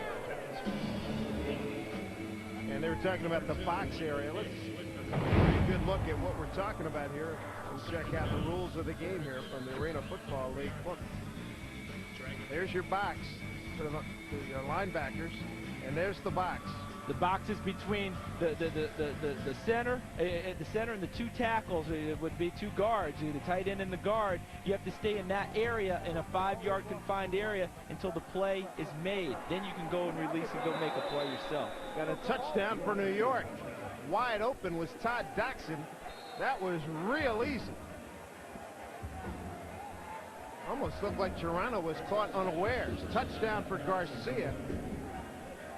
And they were talking about the box area. Let's take a good look at what we're talking about here. Let's check out the rules of the game here from the Arena Football League. Look, there's your box for the linebackers, and there's the box. The box is between the center and the two tackles. It would be two guards, the tight end and the guard. You have to stay in that area, in a 5-yard confined area, until the play is made. Then you can go and release and go make a play yourself. Got a touchdown for New York. Wide open was Todd Doxson. That was real easy. Almost looked like Toronto was caught unawares. Touchdown for Garcia.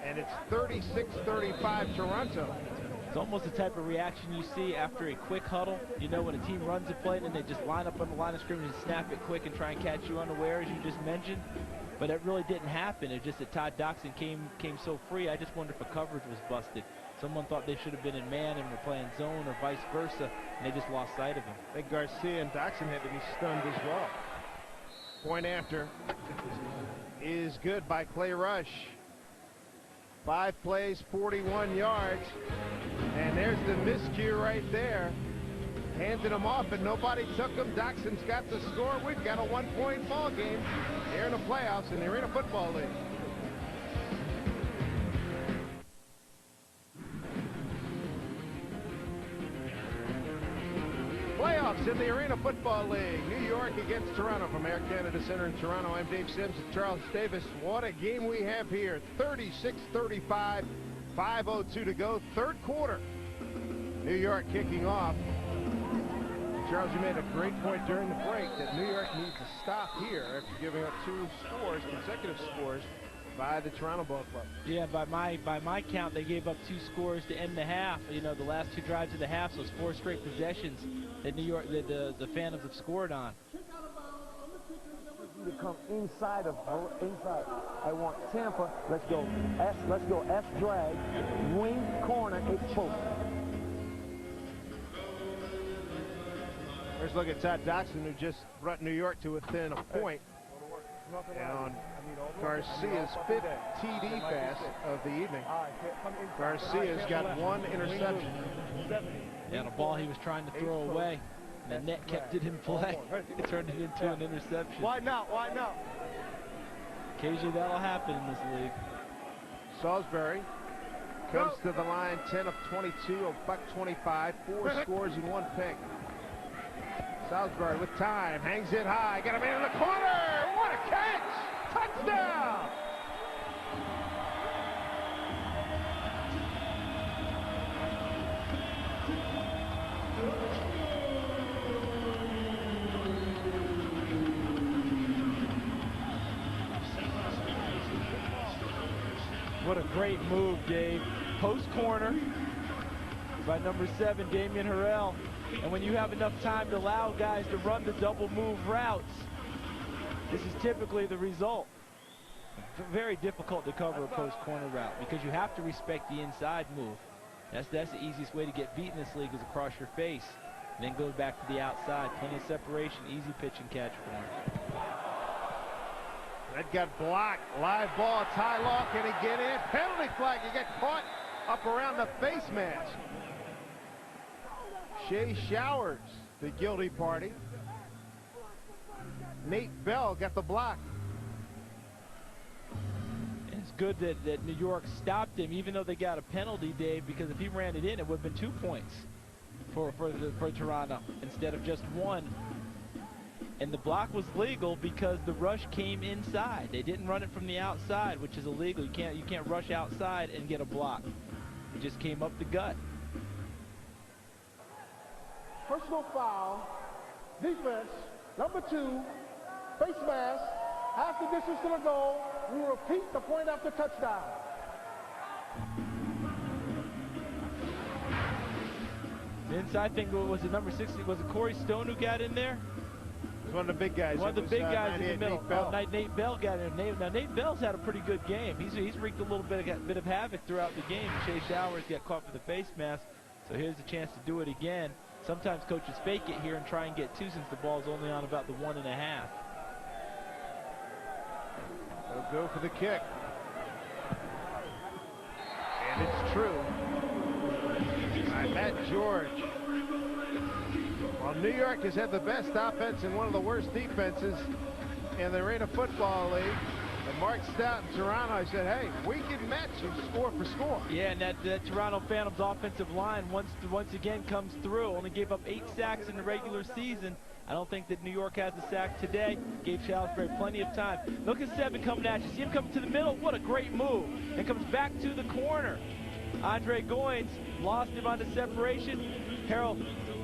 And it's 36-35 Toronto. It's almost the type of reaction you see after a quick huddle. You know, when a team runs a play and they just line up on the line of scrimmage and snap it quick and try and catch you unaware, as you just mentioned. But it really didn't happen. It's just that Todd Doxson came so free. I just wonder if a coverage was busted. Someone thought they should have been in man and were playing zone or vice versa, and they just lost sight of him. I think Garcia and Doxson had to be stunned as well. Point after is good by Clay Rush. 5 plays, 41 yards. And there's the miscue right there. Handed him off, and nobody took him. Doxson's got the score. We've got a 1-point ball game here in the playoffs in the Arena Football League. Playoffs in the Arena Football League. New York against Toronto from Air Canada Center in Toronto. I'm Dave Sims and Charles Davis. What a game we have here. 36-35, 5:02 to go. Third quarter. New York kicking off. Charles, you made a great point during the break that New York needs to stop here after giving up 2 scores, consecutive scores, by the Toronto Ball Club. Yeah, by my count, they gave up 2 scores to end the half. You know, the last 2 drives of the half, so it's 4 straight possessions that New York, the Phantoms have scored on. To come inside. I want Tampa. Let's go S drag, wing corner, expose. First look at Todd Doxson, who just brought New York to within a point. And on Garcia's 5th TD pass of the evening, Garcia's got 1 interception. Yeah, the ball he was trying to throw away, and the net kept it in play. It turned it into an interception. Why not? Why not? Occasionally that'll happen in this league. Salisbury comes to the line, 10 of 22, a $125, 4 scores and 1 pick. Salisbury with time, hangs it high, got a man in the corner. What a catch! Touchdown! What a great move, Dave. Post corner by number 7, Damian Harrell. And when you have enough time to allow guys to run the double move routes, this is typically the result. Very difficult to cover a post corner route because you have to respect the inside move. That's the easiest way to get beat in this league is across your face. And then go back to the outside. Plenty of separation, easy pitch and catch for him. That got blocked. Live ball, Ty Law, can he get in? Penalty flag, he got caught up around the face mask. Shea Showers, the guilty party. Nate Bell got the block. And it's good that New York stopped him, even though they got a penalty, Dave, because if he ran it in, it would have been 2 points for Toronto instead of just 1. And the block was legal because the rush came inside. They didn't run it from the outside, which is illegal. You can't rush outside and get a block. It just came up the gut. personal foul, defense, number 2, face mask, half the distance to the goal. We will repeat the point after touchdown. The inside thing was it number 60? Was it Corey Stone who got in there? It was one of the big guys. One of the big guys in the middle. Nate Nate Bell got in. Now Nate Bell's had a pretty good game. He's wreaked a little bit of havoc throughout the game. Chase Showers got caught for the face mask, so here's the chance to do it again. Sometimes coaches fake it here and try and get 2 since the ball's only on about the 1.5. They'll go for the kick. And it's true. By Matt George. Well, New York has had the best offense and one of the worst defenses in the Arena Football League. And Mark Stout in Toronto said, hey, we can match you score for score. Yeah, and that Toronto Phantoms offensive line once again comes through. Only gave up 8 sacks in the regular season. I don't think that New York has a sack today. Gave Salisbury plenty of time. Look at 7 coming at you. See him coming to the middle. What a great move. And comes back to the corner. Andre Goins lost him on the separation. Harrell,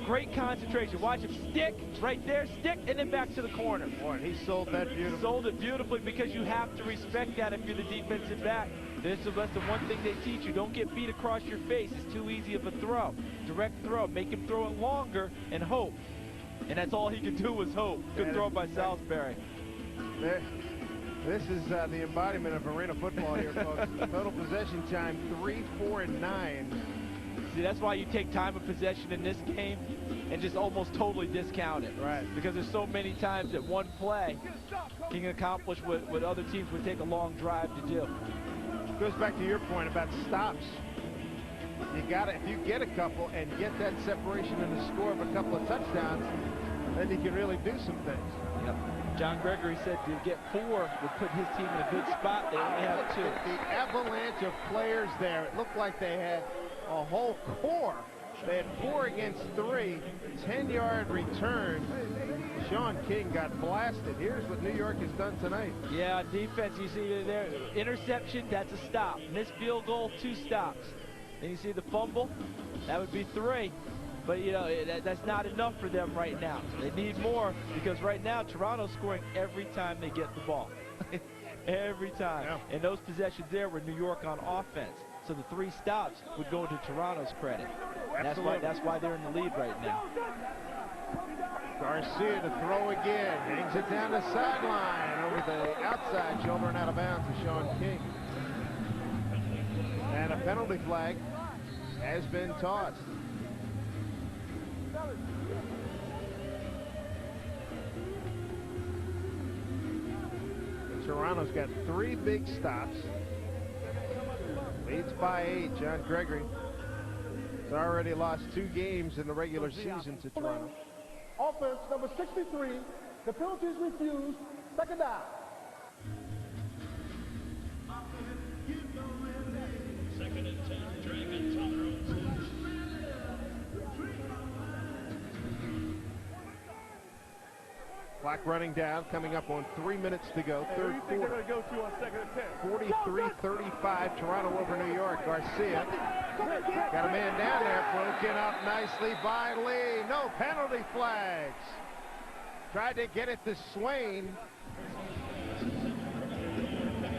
great concentration. Watch him stick right there, stick, and then back to the corner. Boy, he sold that beautifully. Sold it beautifully because you have to respect that if you're the defensive back. That's the one thing they teach you. Don't get beat across your face. It's too easy of a throw. Direct throw. Make him throw it longer and hope. And that's all he could do was hope. Good throw by Salisbury. This is the embodiment of arena football here, folks. Total possession time, 3, 4, and 9. See, that's why you take time of possession in this game and just almost totally discount it. Right. Because there's so many times that one play can accomplish what other teams would take a long drive to do. Goes back to your point about stops. You got it. If you get a couple and get that separation and the score of a couple of touchdowns, then you can really do some things. Yep. John Gregory said to get 4 would put his team in a good spot. They only have 2. The avalanche of players there. It looked like they had a whole core. They had 4 against 3. 10-yard return. Sean King got blasted. Here's what New York has done tonight. Yeah, defense, you see there. Interception, that's a stop. Missed field goal, 2 stops. Then you see the fumble, that would be 3. But, you know, that's not enough for them right now. They need more because right now Toronto's scoring every time they get the ball. Every time. Yeah. And those possessions there were New York on offense. So the 3 stops would go into Toronto's credit. That's why they're in the lead right now. Garcia to throw again. Hangs it down the sideline over the outside shoulder and out of bounds to Sean King. And a penalty flag has been tossed. Toronto's got 3 big stops. Leads by 8. John Gregory has already lost 2 games in the regular season to Toronto. Offense, number 63. The penalty is refused. Second down. Second and 10, Dragons on their own 6. Clock running down, coming up on 3 minutes to go. Third quarter. They're going to go to on second and 10. 43-35, Toronto over New York. Garcia got a man down there, broken up nicely by Lee. No penalty flags. Tried to get it to Swain.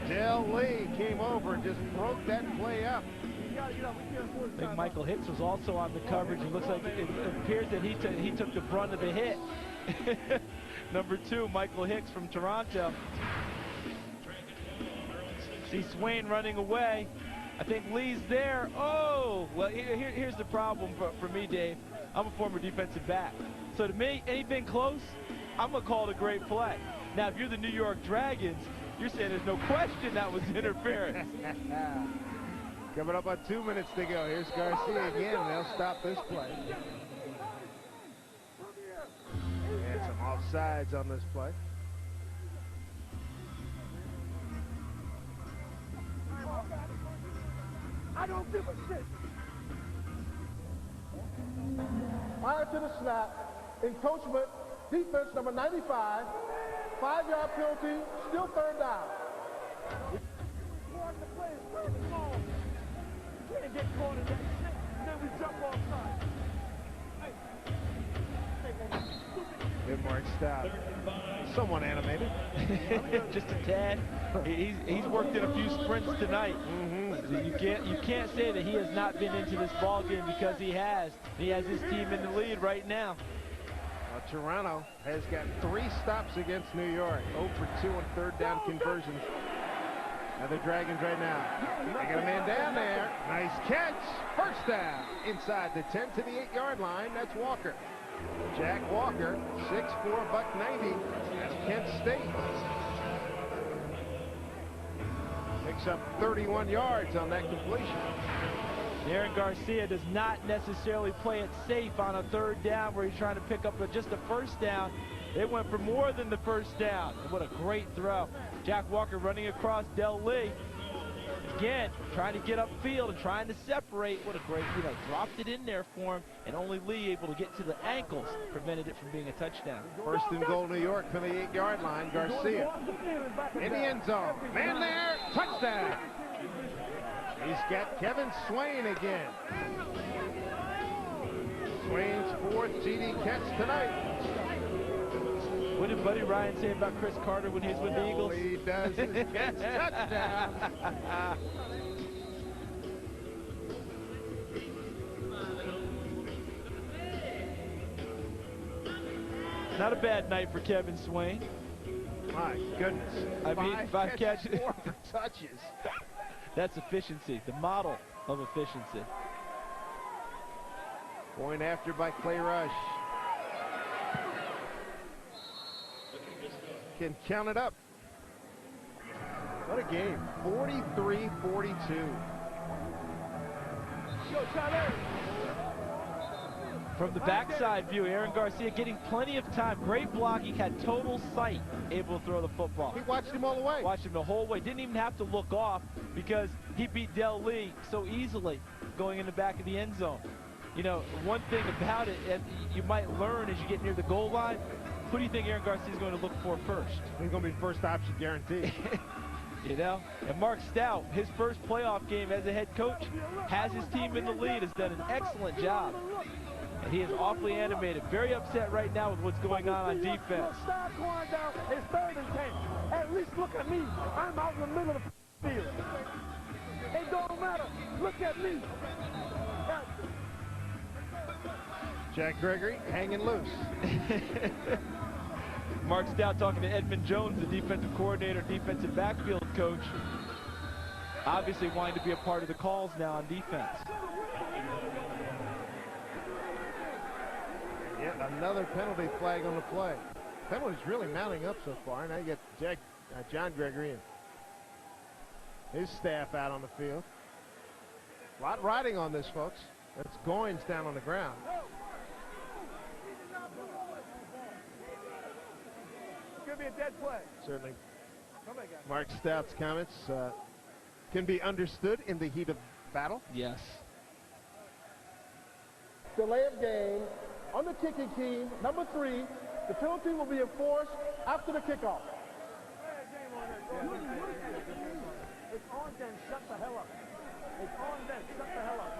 Del Lee came over and just broke that play up. I think Michael Hicks was also on the coverage. It looks like it appears that he took the brunt of the hit. Number 2, Michael Hicks from Toronto. See Swain running away. I think Lee's there. Oh, well, here's the problem for me, Dave. I'm a former defensive back. So to me, anything close, I'm going to call it a great play. Now, if you're the New York Dragons, you're saying there's no question that was interference. Coming up on 2 minutes to go. Here's Garcia again, and they'll stop this play. And some offsides on this play. I don't give a shit. Prior to the snap, encroachment, defense number 95, 5-yard penalty, still third down. We can't get caught in that shit, and then we jump offside. good, Mark Stout. Somewhat animated. Just a tad. He's worked in a few sprints tonight. You can't say that he has not been into this ball game, because he has. He has his team in the lead right now. Toronto has got 3 stops against New York. 0 for 2 on third down conversions. Now the Dragons right now. They got a man down there. Nice catch. First down. Inside the 10 to the 8-yard line. That's Walker. Jack Walker, 6'4", $190. That's Kent State. Picks up 31 yards on that completion. Aaron Garcia does not necessarily play it safe on a third down where he's trying to pick up just a first down. They went for more than the first down. And what a great throw. Jack Walker running across Del Lee. Again, trying to get upfield and trying to separate. What a great, dropped it in there for him, and only Lee able to get to the ankles, prevented it from being a touchdown. First and goal, New York from the 8-yard line. Garcia in the end zone. Man there, touchdown. He's got Kevin Swain again. Swain's 4th TD catch tonight. What did Buddy Ryan say about Chris Carter when he was with the Eagles? He does his catch touchdown. Not a bad night for Kevin Swain. My goodness. I mean, 5 catches, 4 touches. That's efficiency, the model of efficiency. Point after by Clay Rush. Can count it up. What a game. 43-42. From the backside view, Aaron Garcia getting plenty of time. Great blocking, had total sight, able to throw the football. He watched him all the way. Watched him the whole way. Didn't even have to look off because he beat Del Lee so easily going in the back of the end zone. One thing about it, and you might learn as you get near the goal line, who do you think Aaron Garcia is going to look for first? He's going to be the first option, guaranteed. And Mark Stout, his first playoff game as a head coach, has his team in the lead, has done an excellent job. And he is awfully animated, very upset right now with what's going on defense. It's 3rd and 10. At least look at me. I'm out in the middle of the field. It don't matter. Look at me. Jack Gregory hanging loose. Mark Stout talking to Edmund Jones, the defensive coordinator, defensive backfield coach. Obviously wanting to be a part of the calls now on defense. Yet another penalty flag on the play. Penalties really mounting up so far. Now you got John Gregory and his staff out on the field. A lot riding on this, folks. That's Goins down on the ground. Could be a dead play. Certainly. Mark Stout's comments can be understood in the heat of battle. Yes. Delay of game on the kicking team, number 3. The penalty will be enforced after the kickoff. It's on then, shut the hell up. It's on then, shut the hell up.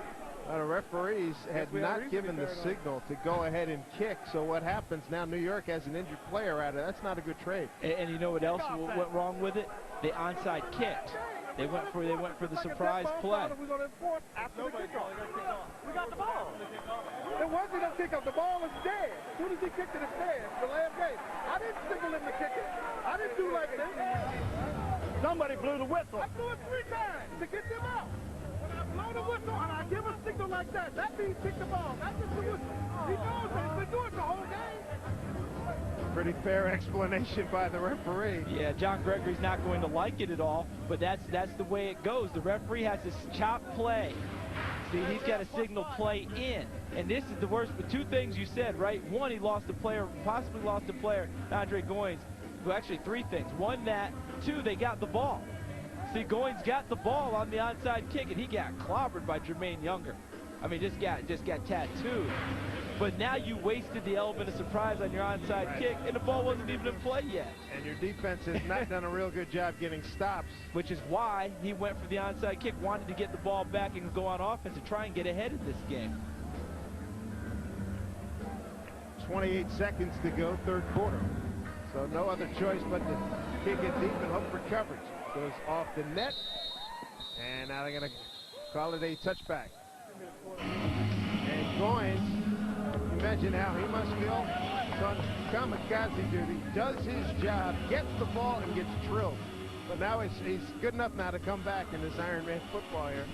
The referees had not given the signal to go ahead and kick, so what happens now, New York has an injured player out of it. That's not a good trade. And you know what else went wrong with it? They onside kicked. They went for the surprise play. We're going to enforce after the kickoff. We got the ball. It wasn't a kickoff. The ball was dead. As soon as he kicked it, it's dead. Delay of game. I didn't signal him to kick it. I didn't do like this. Somebody blew the whistle. I blew it 3 times to get them out. When I blow the whistle and I give a signal like that, that means kick the ball. That's just the whistle. He knows that. He's been doing it the whole game. Pretty fair explanation by the referee. Yeah, John Gregory's not going to like it at all, but that's the way it goes. The referee has to chop play. See, he's got to signal play in. And this is the worst. But 2 things you said, right? 1, he lost a player, possibly lost a player, Andre Goins. Well, actually 3 things. 1, that. 2, they got the ball. See, Goins got the ball on the onside kick, and he got clobbered by Jermaine Younger. I mean, just got tattooed. But now you wasted the element of surprise on your onside kick, and the ball wasn't even in play yet. And your defense has not done a real good job getting stops. Which is why he went for the onside kick, wanted to get the ball back and go on offense to try and get ahead of this game. 28 seconds to go, third quarter. So no other choice but to kick it deep and hope for coverage. Goes off the net, and now they're going to call it a touchback. And Goins, imagine how he must feel. It's on kamikaze duty, does his job, gets the ball, and gets drilled. But now he's good enough now to come back in this Ironman football here.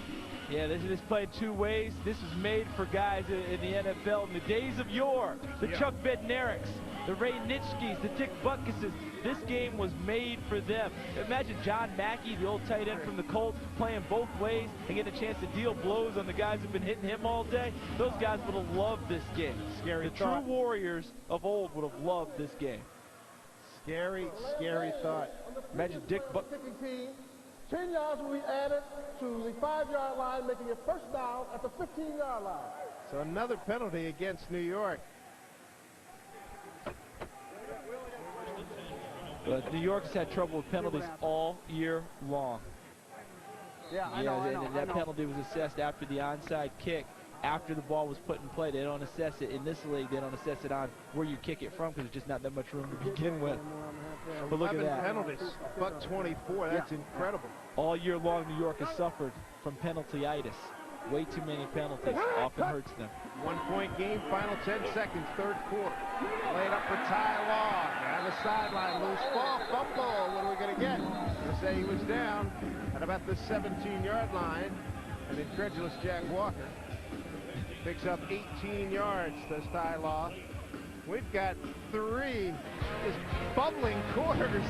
Yeah, this is played two ways. This was made for guys in the NFL in the days of yore. The Chuck Bednareks, the Ray Nitschkes, the Dick Butkuses. This game was made for them. Imagine John Mackey, the old tight end from the Colts, playing both ways and getting a chance to deal blows on the guys who've been hitting him all day. Those guys would have loved this game. Scary the thought. true warriors of old would have loved this game. Scary, scary thought. Imagine Dick Buck. 10 yards will be added to the 5-yard line, making it first down at the 15-yard line. So another penalty against New York. But New York's had trouble with penalties all year long. I know. That penalty was assessed after the onside kick, after the ball was put in play. They don't assess it in this league. They don't assess it on where you kick it from because there's just not that much room to begin with. But look at 11 that. penalties, buck 24. That's incredible. All year long, New York has suffered from penalty-itis. Way too many penalties. Often hurts them. 1-point game, final 10 seconds, third quarter. Laid up for Ty Law. Down the sideline, loose ball, fumble. What are we going to get? They say he was down at about the 17-yard line. An incredulous Jack Walker picks up 18 yards, does Ty Law. We've got 3 just bubbling quarters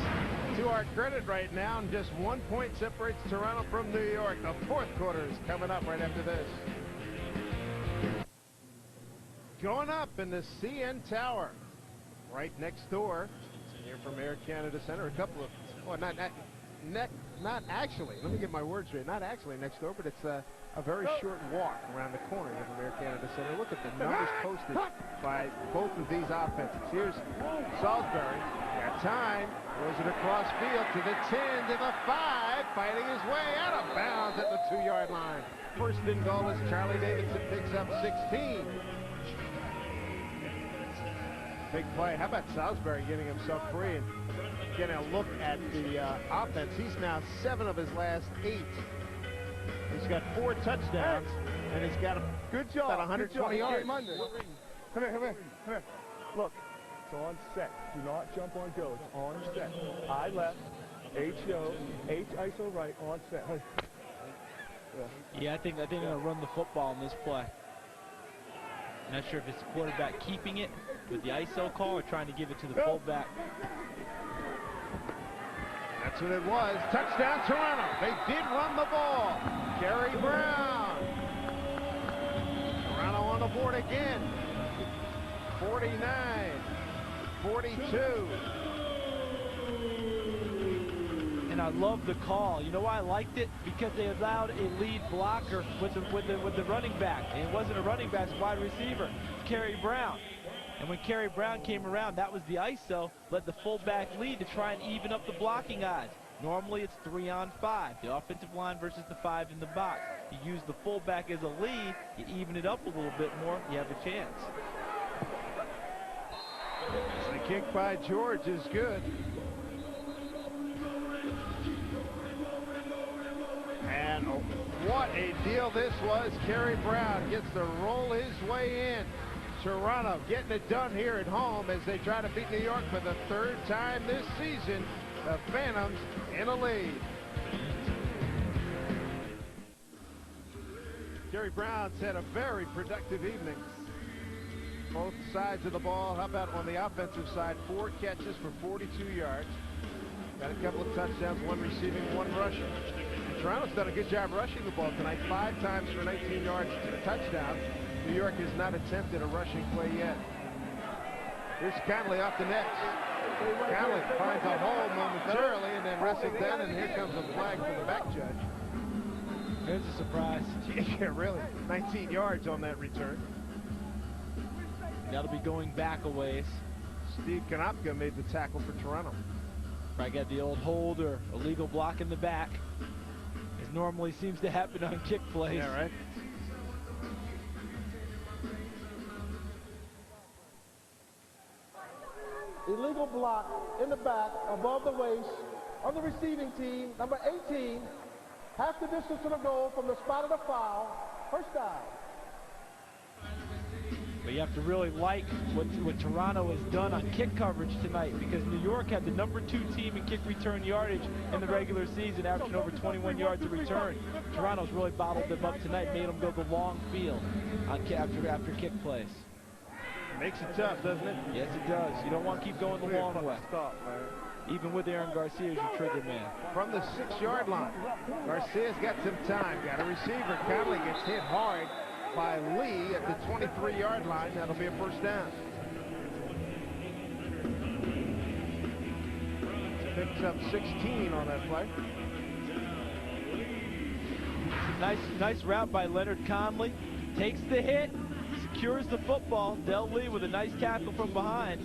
to our credit right now, and just 1 point separates Toronto from New York. The fourth quarter is coming up right after this. Going up in the CN Tower, right next door, here from Air Canada Center. A couple of, well, not actually, let me get my words straight. Not actually next door, but it's a very short walk around the corner here from Air Canada Center. Look at the numbers posted by both of these offenses. Here's Salisbury. Got time. Throws it across field to the 10, to the 5. Fighting his way out of bounds at the 2-yard line. First and goal as Charlie Davidson picks up 16. Big play. How about Salisbury getting himself free and getting a look at the offense? He's now 7 of his last 8. He's got 4 touchdowns, and he's got a Good job. about 120 yards. Come here. Look, it's on set. Do not jump on goes. On set. I left. H ISO right. On set. Yeah, I think they're going to run the football in this play. Not sure if it's the quarterback keeping it with the ISO call or trying to give it to the fullback. That's what it was. Touchdown, Toronto. They did run the ball. Kerry Brown. Toronto on the board again. 49, 42. And I love the call. You know why I liked it? Because they allowed a lead blocker with the running back. And it wasn't a running back, it's a wide receiver. It's Kerry Brown. And when Kerry Brown came around, that was the ISO, let the fullback lead to try and even up the blocking odds. Normally it's 3-on-5, the offensive line versus the 5 in the box. You use the fullback as a lead, you even it up a little bit more, you have a chance. The kick by George is good. And what a deal this was. Kerry Brown gets to roll his way in. Toronto getting it done here at home as they try to beat New York for the 3rd time this season. The Phantoms in a lead. Kerry Brown's had a very productive evening. Both sides of the ball. How about on the offensive side? 4 catches for 42 yards. Got a couple of touchdowns, 1 receiving, 1 rushing. And Toronto's done a good job rushing the ball tonight. 5 times for 19 yards to a touchdown. New York has not attempted a rushing play yet. Here's Conley off the net. Conley finds a hole momentarily and then wrestles down, and here comes a flag for the back judge. There's a surprise. Yeah, really. 19 yards on that return. That'll be going back a ways. Steve Konopka made the tackle for Toronto. Probably got the old hold or illegal block in the back, as normally seems to happen on kick plays. Yeah, right. illegal block in the back, above the waist, on the receiving team, number 18, half the distance to the goal from the spot of the foul, first down. But you have to really like what Toronto has done on kick coverage tonight, because New York had the #2 team in kick return yardage in the regular season, averaging over 21 yards a return. Toronto's really bottled them up tonight, made them go the long field on after kick plays. Makes it tough, doesn't it? Yes, it does. You don't want to keep going the long way. Stop, man. Even with Aaron Garcia as your trigger man. From the 6-yard line, Garcia's got some time. Got a receiver. Conley gets hit hard by Lee at the 23-yard line. That'll be a first down. Picks up 16 on that play. Nice route by Leonard Conley. Takes the hit, secures the football. Del Lee with a nice tackle from behind.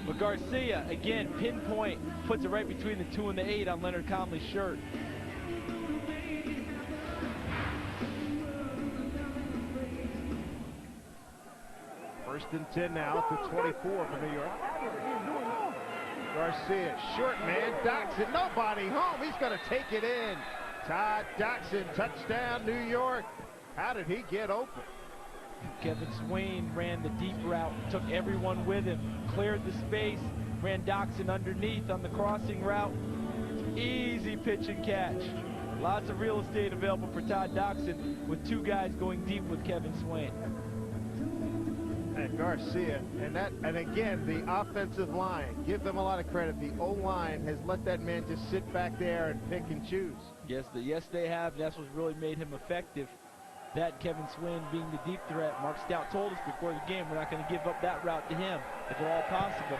But Garcia, again, pinpoint, puts it right between the 2 and the 8 on Leonard Conley's shirt. First and 10 now at the 24 for New York. Garcia, short man, Doxson, nobody home. He's going to take it in. Todd Doxson, touchdown, New York. How did he get open? Kevin Swain ran the deep route, took everyone with him, cleared the space, ran Doxson underneath on the crossing route. Easy pitch and catch. Lots of real estate available for Todd Doxson with 2 guys going deep with Kevin Swain. And Garcia, and again, the offensive line, give them a lot of credit. The O-line has let that man just sit back there and pick and choose. Yes, they have. That's what's really made him effective. That Kevin Swain being the deep threat. Mark Stout told us before the game we're not going to give up that route to him if at all possible.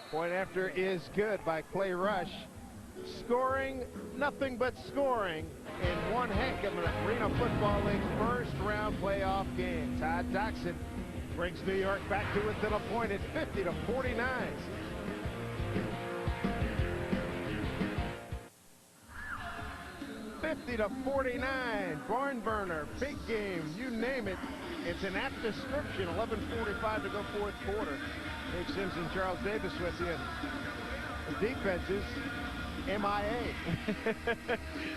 Point after is good by Clay Rush. Scoring, nothing but scoring in one heck of an Arena Football League's first round playoff game. Todd Doxson brings New York back to within a point at 50-49. 50-49, barn burner, big game, you name it. It's an apt description. 11:45 to go, fourth quarter. Dave Sims and Charles Davis with you. The defense is MIA.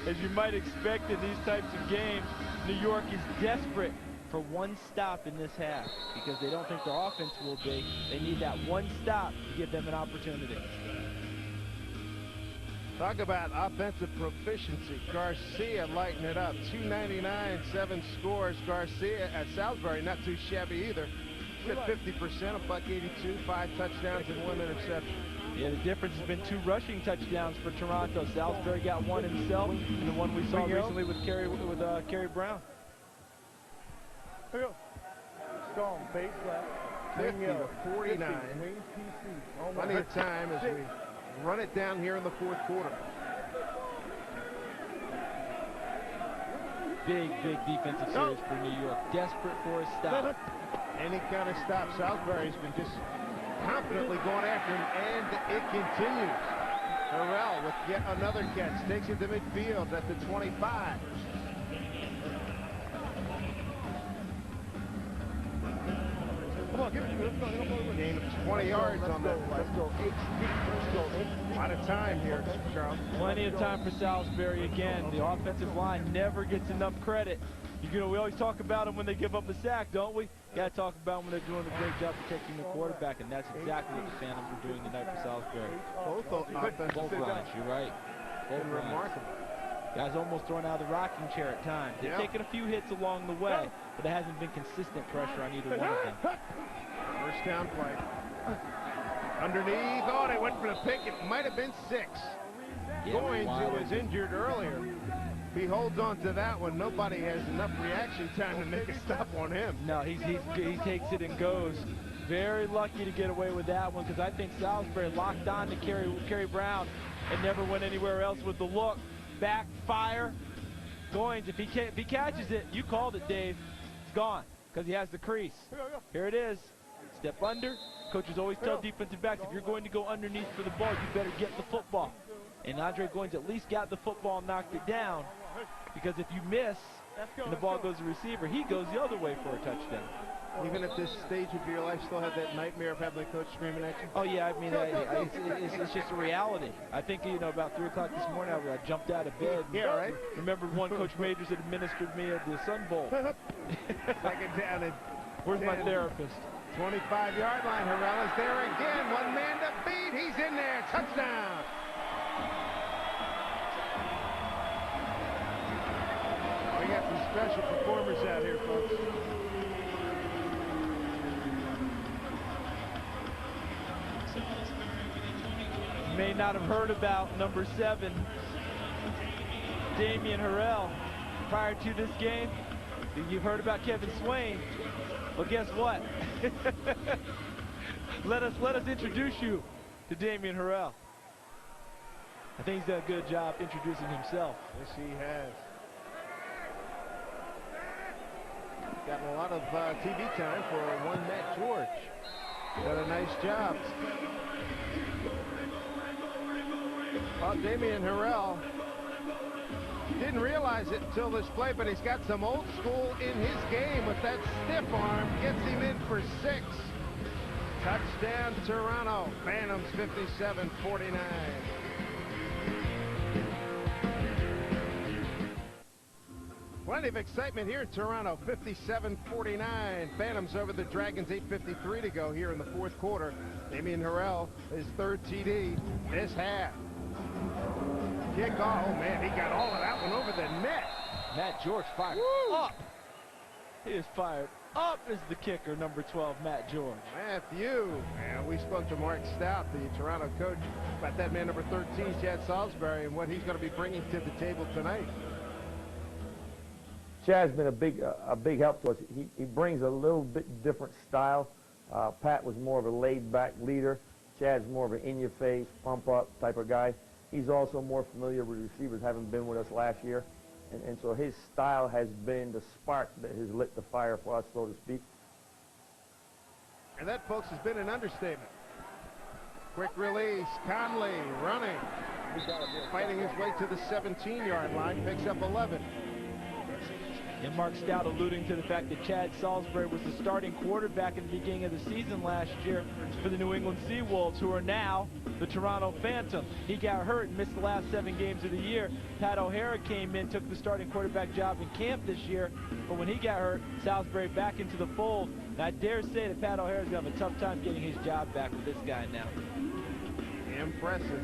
As you might expect in these types of games, New York is desperate for one stop in this half because they don't think their offense will be. They need that one stop to give them an opportunity. Talk about offensive proficiency. Garcia lighting it up. 299, 7 scores. Garcia at Salisbury, not too shabby either. He's at 50%, $182, 5 touchdowns and 1 interception. Yeah, the difference has been 2 rushing touchdowns for Toronto. Salisbury got 1 himself, and the one we saw recently with Kerry Brown. Here we go. Storm, base left. 50-49. Plenty of time as we run it down here in the fourth quarter. Big defensive series for New York. Desperate for a stop. Any kind of stop. Salisbury's been just confidently going after him, and it continues. Harrell with yet another catch. Takes it to midfield at the 25. Come on, give it to me. Let's go. Gain of 20 yards on that. Let's go. A lot of time here, Charles. Plenty of time for Salisbury again. The offensive line never gets enough credit. You know, we always talk about them when they give up a sack, don't we? Got to talk about them when they're doing a great job protecting the quarterback, and that's exactly what the Phantoms are doing tonight for Salisbury. Both lines, you're right. Both lines. Remarkable. Guys almost throwing out of the rocking chair at times. They've taken a few hits along the way, but it hasn't been consistent pressure on either one of them. First down play. Underneath. Oh, they went for the pick. It might have been 6. Goins, who was injured earlier, he holds on to that one. Nobody has enough reaction time to make a stop on him. No, he takes it and goes. Very lucky to get away with that one because I think Salisbury locked on to Kerry Brown and never went anywhere else with the look. Backfire. Goins, if he catches it, you called it, Dave. It's gone because he has the crease. Here it is. Step under. Coaches always tell defensive backs, if you're going to go underneath for the ball, you better get the football. And Andre Goins at least got the football and knocked it down because if you miss and the ball goes to receiver, he goes the other way for a touchdown. Even at this stage of your life, still have that nightmare of having the coach screaming at you? Oh, yeah, I mean, it's just a reality. I think, you know, about 3 o'clock this morning, I jumped out of bed. And right? Remembered one Coach Majors had administered me at the Sun Bowl. Second down and Where's my therapist? 25-yard line. Harrell is there again. One man to beat. He's in there. Touchdown. We got some special performers out here, folks. You may not have heard about number 7, Damian Harrell, prior to this game. You've heard about Kevin Swain. Well, guess what? let us introduce you to Damian Harrell. I think he's done a good job introducing himself. Yes, he has. Gotten a lot of TV time for one Matt George. Done a nice job. Well, Damian Harrell didn't realize it until this play, but he's got some old school in his game with that stiff arm. Gets him in for 6. Touchdown, Toronto. Phantoms 57-49. Plenty of excitement here in Toronto. 57-49. Phantoms over the Dragons. 8:53 to go here in the 4th quarter. Damian Harrell, his 3rd TD this half. Kickoff. Oh, man, he got all of that one over the net. Matt George fired up. He is fired up as the kicker, number 12, Matt George. Matthew. And we spoke to Mark Stout, the Toronto coach, about that man, number 13, Chad Salisbury, and what he's going to be bringing to the table tonight. Chad's been a big help to us. He brings a little bit different style. Pat was more of a laid-back leader. Chad's more of an in-your-face, pump-up type of guy. He's also more familiar with receivers, having been with us last year. And so his style has been the spark that has lit the fire for us, so to speak. And that, folks, has been an understatement. Quick release. Conley running. Fighting his way to the 17-yard line. Picks up 11. And Mark Stout alluding to the fact that Chad Salisbury was the starting quarterback at the beginning of the season last year for the New England Seawolves, who are now the Toronto Phantoms. He got hurt and missed the last 7 games of the year. Pat O'Hara came in, took the starting quarterback job in camp this year, but when he got hurt, Salisbury back into the fold. And I dare say that Pat O'Hara's going to have a tough time getting his job back with this guy now. Impressive.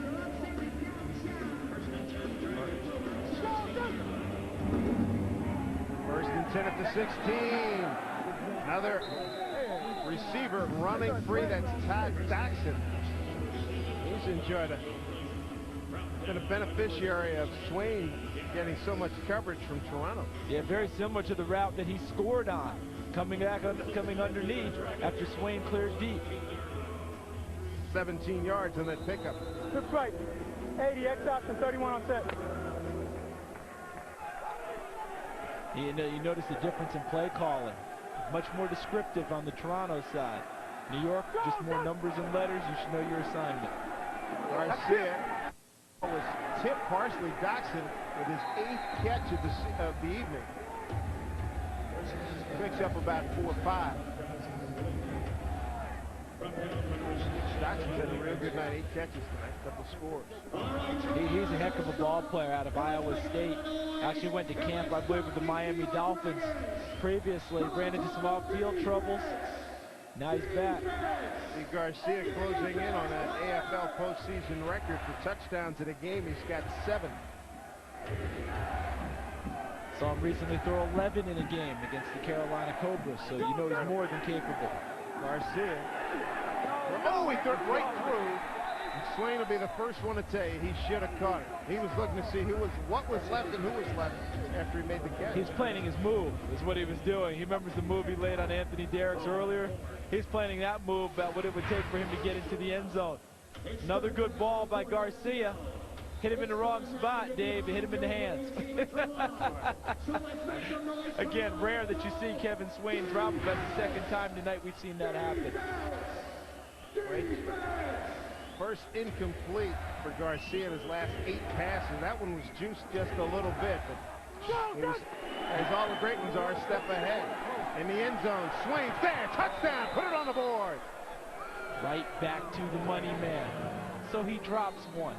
First and 10 at the 16. Another receiver running free. That's Todd Doxson. He's enjoyed it. Been a beneficiary of Swain getting so much coverage from Toronto. Yeah, very similar to the route that he scored on, coming underneath after Swain cleared deep. 17 yards on that pickup. Good right. 80, X-option, 31 on set. You notice the difference in play calling. Much more descriptive on the Toronto side. New York, just more numbers and letters. You should know your assignment. Garcia was tipped partially. Doxson with his 8th catch of the evening. Picks up about 4 or 5. Doxson's had a real good night. 8 catches tonight, a couple scores. He's a heck of a ball player out of Iowa State. Actually went to camp, I believe, with the Miami Dolphins previously. Ran into some off-field troubles. Now he's back. See Garcia closing in on that AFL postseason record for touchdowns in a game. He's got 7. Saw him recently throw 11 in a game against the Carolina Cobras, so you know he's more than capable. Garcia. Oh, he threw right through. And Swain will be the first one to tell you he should have caught it. He was looking to see what was left and who was left after he made the catch. He's planning his move, is what he was doing. He remembers the move he laid on Anthony Derricks earlier. He's planning that move about what it would take for him to get into the end zone. Another good ball by Garcia. Hit him in the wrong spot, Dave. Hit him in the hands. Again, rare that you see Kevin Swain drop him. That's the second time tonight we've seen that happen. First incomplete for Garcia in his last 8 passes. That one was juiced just a little bit, but he was, as all the great ones are, a step ahead. in the end zone. Swings there. Touchdown. Put it on the board. Right back to the money man. So he drops one.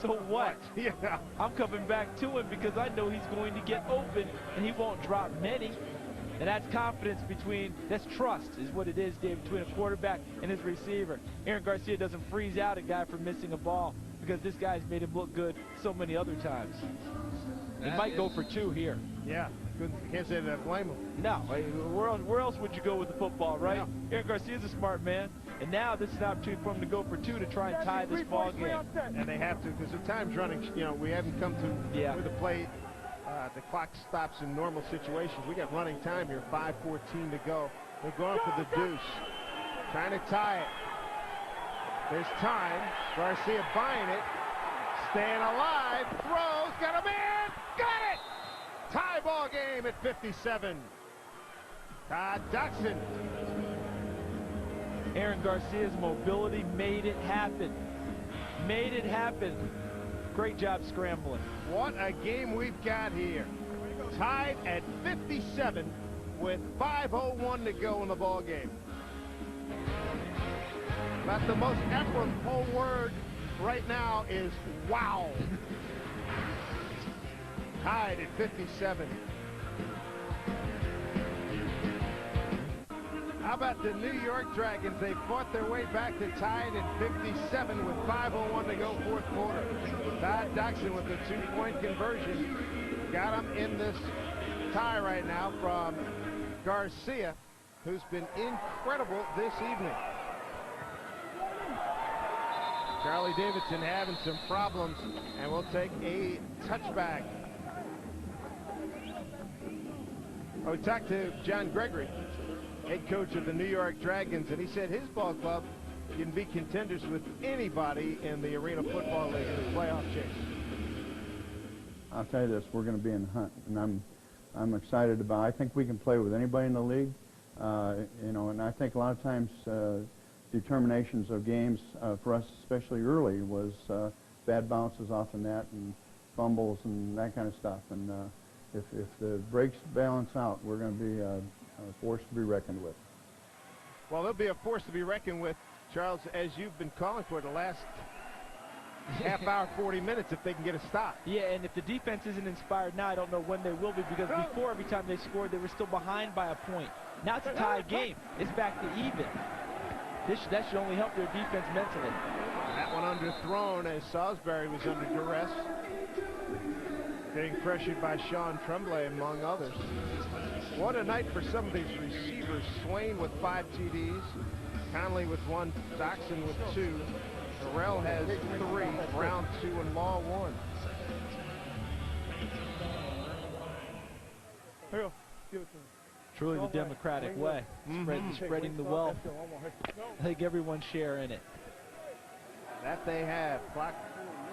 So what? Yeah. I'm coming back to him because I know he's going to get open and he won't drop many. And that's confidence that's trust is what it is, Dave, between a quarterback and his receiver. Aaron Garcia doesn't freeze out a guy for missing a ball because this guy's made him look good so many other times. He might go for 2 here. Yeah. Can't say that I blame him. No. Where else would you go with the football, right? Yeah. Aaron Garcia's a smart man. And now this is an opportunity for him to go for 2 to try and tie this ball game. And they have to because the time's running. You know, we haven't come to where the play. The clock stops in normal situations. We got running time here. 5:14 to go. They're going for the deuce. Trying to tie it. There's time. Garcia buying it. Staying alive. Throws. Got a man. Got it. Tie ball game at 57. Todd Doxson. Aaron Garcia's mobility made it happen. Made it happen. Great job scrambling. What a game we've got here. Tied at 57 with 5:01 to go in the ball game. But the most apropos word right now is wow. Tied at 57. How about the New York Dragons? They fought their way back to tied at 57 with 5:01 to go, fourth quarter. Todd Doxson with the 2-point conversion. Got him in this tie right now from Garcia, who's been incredible this evening. Charlie Davidson having some problems, and we'll take a touchback. We talked to John Gregory, head coach of the New York Dragons, and he said his ball club can be contenders with anybody in the Arena Football League in the playoff chase. I'll tell you this, we're going to be in the hunt, and I'm excited about it. I think we can play with anybody in the league, you know, and I think a lot of times determinations of games for us, especially early, was bad bounces off the net and fumbles and that kind of stuff. And if the breaks balance out, we're going to be a force to be reckoned with. Well, they'll be a force to be reckoned with, Charles, as you've been calling for the last half hour, 40 minutes, if they can get a stop. Yeah, and if the defense isn't inspired now, I don't know when they will be, because before, every time they scored, they were still behind by a point. Now it's a tie game. It's back to even. That should only help their defense mentally. That one underthrown as Salisbury was under duress. Getting pressured by Sean Tremblay, among others. What a night for some of these receivers. Swain with 5 TDs. Conley with 1. Doxson with 2. Harrell has 3. Brown 2 and Law 1. Here you go. Give it to me. Truly the democratic way. Spreading the wealth. I think everyone's share in it. That they have. Clock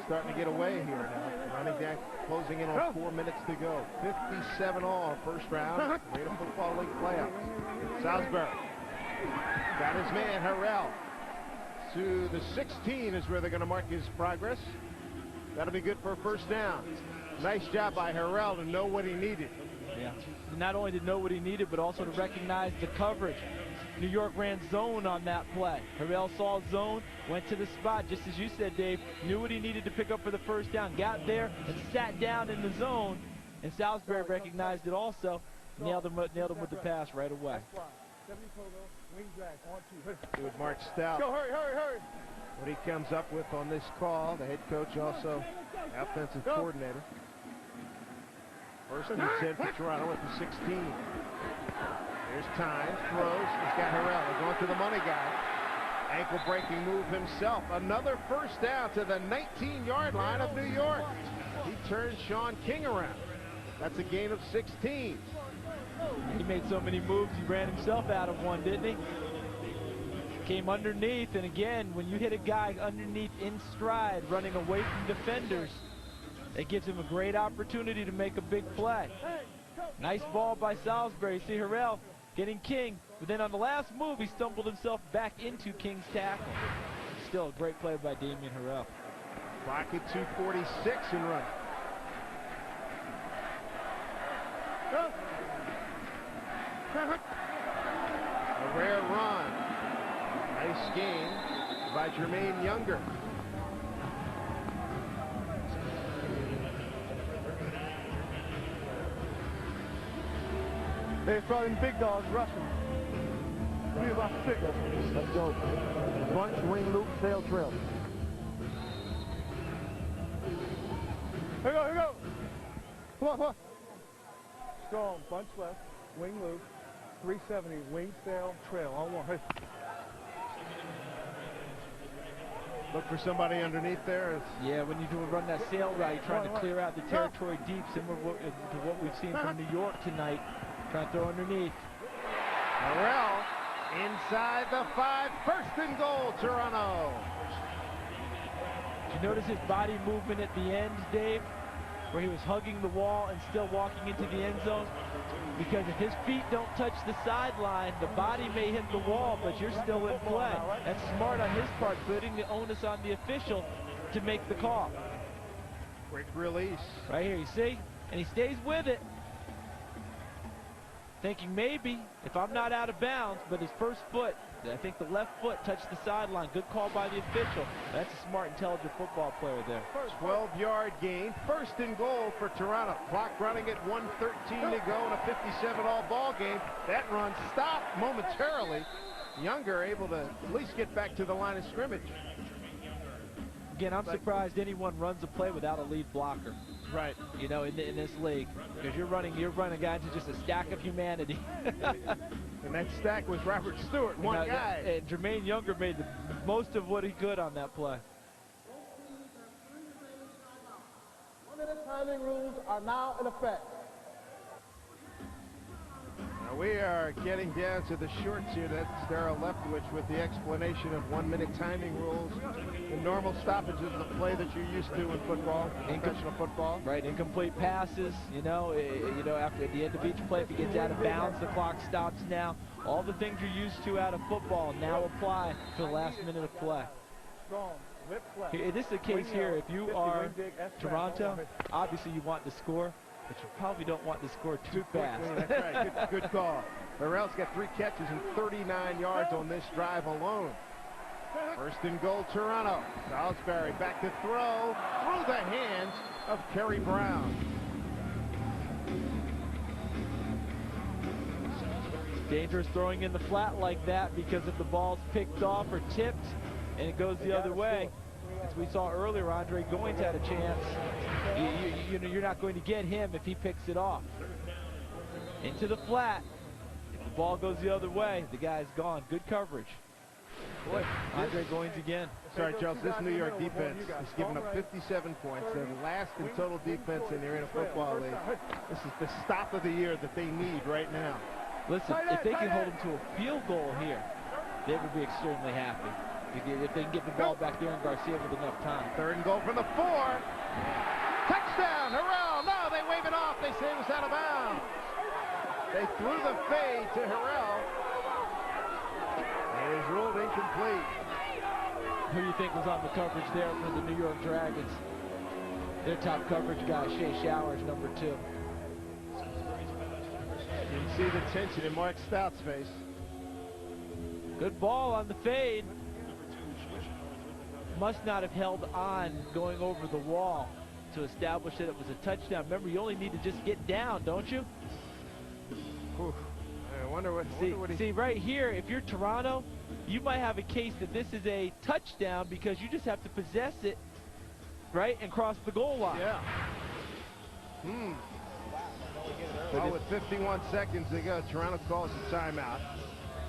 starting to get away here now. Running back closing in on 4 minutes to go. 57 all first round. Arena Football League playoffs. Salisbury got his man Harrell. To the 16 is where they're going to mark his progress. That'll be good for a first down. Nice job by Harrell to know what he needed. Yeah. Not only to know what he needed, but also to recognize the coverage. New York ran zone on that play. Harrell saw zone, went to the spot, just as you said, Dave, knew what he needed to pick up for the first down, got there and sat down in the zone, and Salisbury recognized it also, nailed him with the pass right away. With Mark Stout. Go, hurry. What he comes up with on this call, the head coach also offensive coordinator. First and 10 for Toronto at the 16. There's time, throws, he's got Harrell. They're going to the money guy. Ankle breaking move himself. Another first down to the 19-yard line of New York. He turned Sean King around. That's a gain of 16. He made so many moves, he ran himself out of one, didn't he? Came underneath, and again, when you hit a guy underneath in stride, running away from defenders, it gives him a great opportunity to make a big play. Nice ball by Salisbury. See Harrell getting King, but then on the last move, he stumbled himself back into King's tackle. Still a great play by Damian Harrell. Clock at 2:46 and running. A rare run. Nice gain by Jermaine Younger. They're throwing big dogs rushing. Be about 6. Let's go. Bunch, wing loop, sail trail. Here we go, here we go. Come on, come on. Strong, bunch left, wing loop, 370, wing sail trail on 1. Hey. Look for somebody underneath there. Yeah, when you do run that sail route, you're trying to clear out the territory deep, similar to what we've seen from New York tonight. Trying to throw underneath. Harrell inside the 5, first and goal, Toronto. Did you notice his body movement at the end, Dave? Where he was hugging the wall and still walking into the end zone? Because if his feet don't touch the sideline, the body may hit the wall, but you're still in play. That's smart on his part, putting the onus on the official to make the call. Quick release. Right here, you see? And he stays with it. Thinking maybe, if I'm not out of bounds, but his first foot, I think the left foot touched the sideline. Good call by the official. That's a smart, intelligent football player there. 12-yard gain, first and goal for Toronto. Clock running at 1:13 to go in a 57-all ball game. That run stopped momentarily. Younger able to at least get back to the line of scrimmage. Again, I'm surprised anyone runs a play without a lead blocker. Right. You know, in this league, because you're running guys into just a stack of humanity. And that stack was Robert Stewart, one guy. And Jermaine Younger made the most of what he could on that play. 1-minute timing rules are now in effect. Now we are getting down to the shorts here. That's Darryl Leftwich with the explanation of 1-minute timing rules. The normal stoppages of the play that you're used to in football, professional football. Right, incomplete passes, after the end of each play, if it gets out of bounds, the clock stops now. All the things you're used to out of football now apply to the last minute of play. This is the case here. If you are Toronto, obviously you want to score, but you probably don't want to score too fast. That's right, good call. Harrell's got 3 catches and 39 yards on this drive alone. First and goal, Toronto. Salisbury back to throw through the hands of Kerry Brown. Dangerous throwing in the flat like that, because if the ball's picked off or tipped and it goes the other way, as we saw earlier, Andre Goins had a chance. You're not going to get him if he picks it off. Into the flat. If the ball goes the other way, the guy's gone. Good coverage. Boy, Andre Goins again. Sorry, Charles, this New York defense is giving up 57 points. They're last in total defense in the Arena Football League. This is the stop of the year that they need right now. Listen, if they can hold them to a field goal here, they would be extremely happy. If they can get the ball back there, Aaron Garcia with enough time. Third and goal from the 4. Touchdown, Harrell. No, they wave it off. They say it was out of bounds. They threw the fade to Harrell. It is ruled incomplete. Who do you think was on the coverage there for the New York Dragons? Their top coverage guy, Shea Showers, number 2. You can see the tension in Mark Stout's face. Good ball on the fade. Must not have held on going over the wall to establish that it was a touchdown. Remember, you only need to just get down, don't you? Whew. I wonder what See, right here, if you're Toronto, you might have a case that this is a touchdown because you just have to possess it, right, and cross the goal line. Yeah. Well, with 51 seconds to go, Toronto calls a timeout.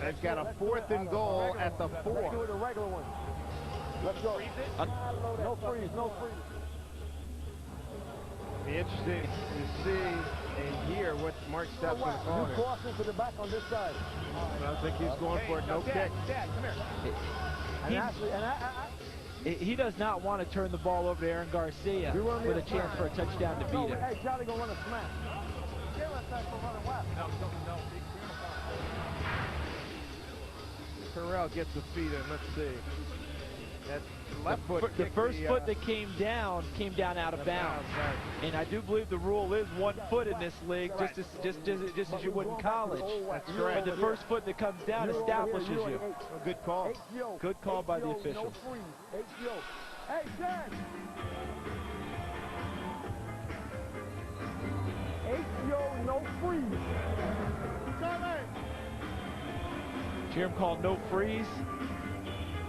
They've got a 4th and goal at the 4. Let's do it a regular one. Let's go. No freeze, no freeze. Be interesting to see and hear what Mark Stout's going to call You here. cross into the back on this side. I don't think he's going for it. No kick. Dad, come here. He does not want to turn the ball over to Aaron Garcia with a chance for a touchdown to beat him. Hey, Charlie gonna run a smash. Harrell gets the feet in. Let's see. That left foot The kicked first foot that came down out of bounds. Right. And I do believe the rule is 1 foot in this league, just as you would in college. That's correct. But the first foot that comes down establishes you. A good call. Good call by the officials. Hey, Dad! HO, no freeze. Hear him call no freeze.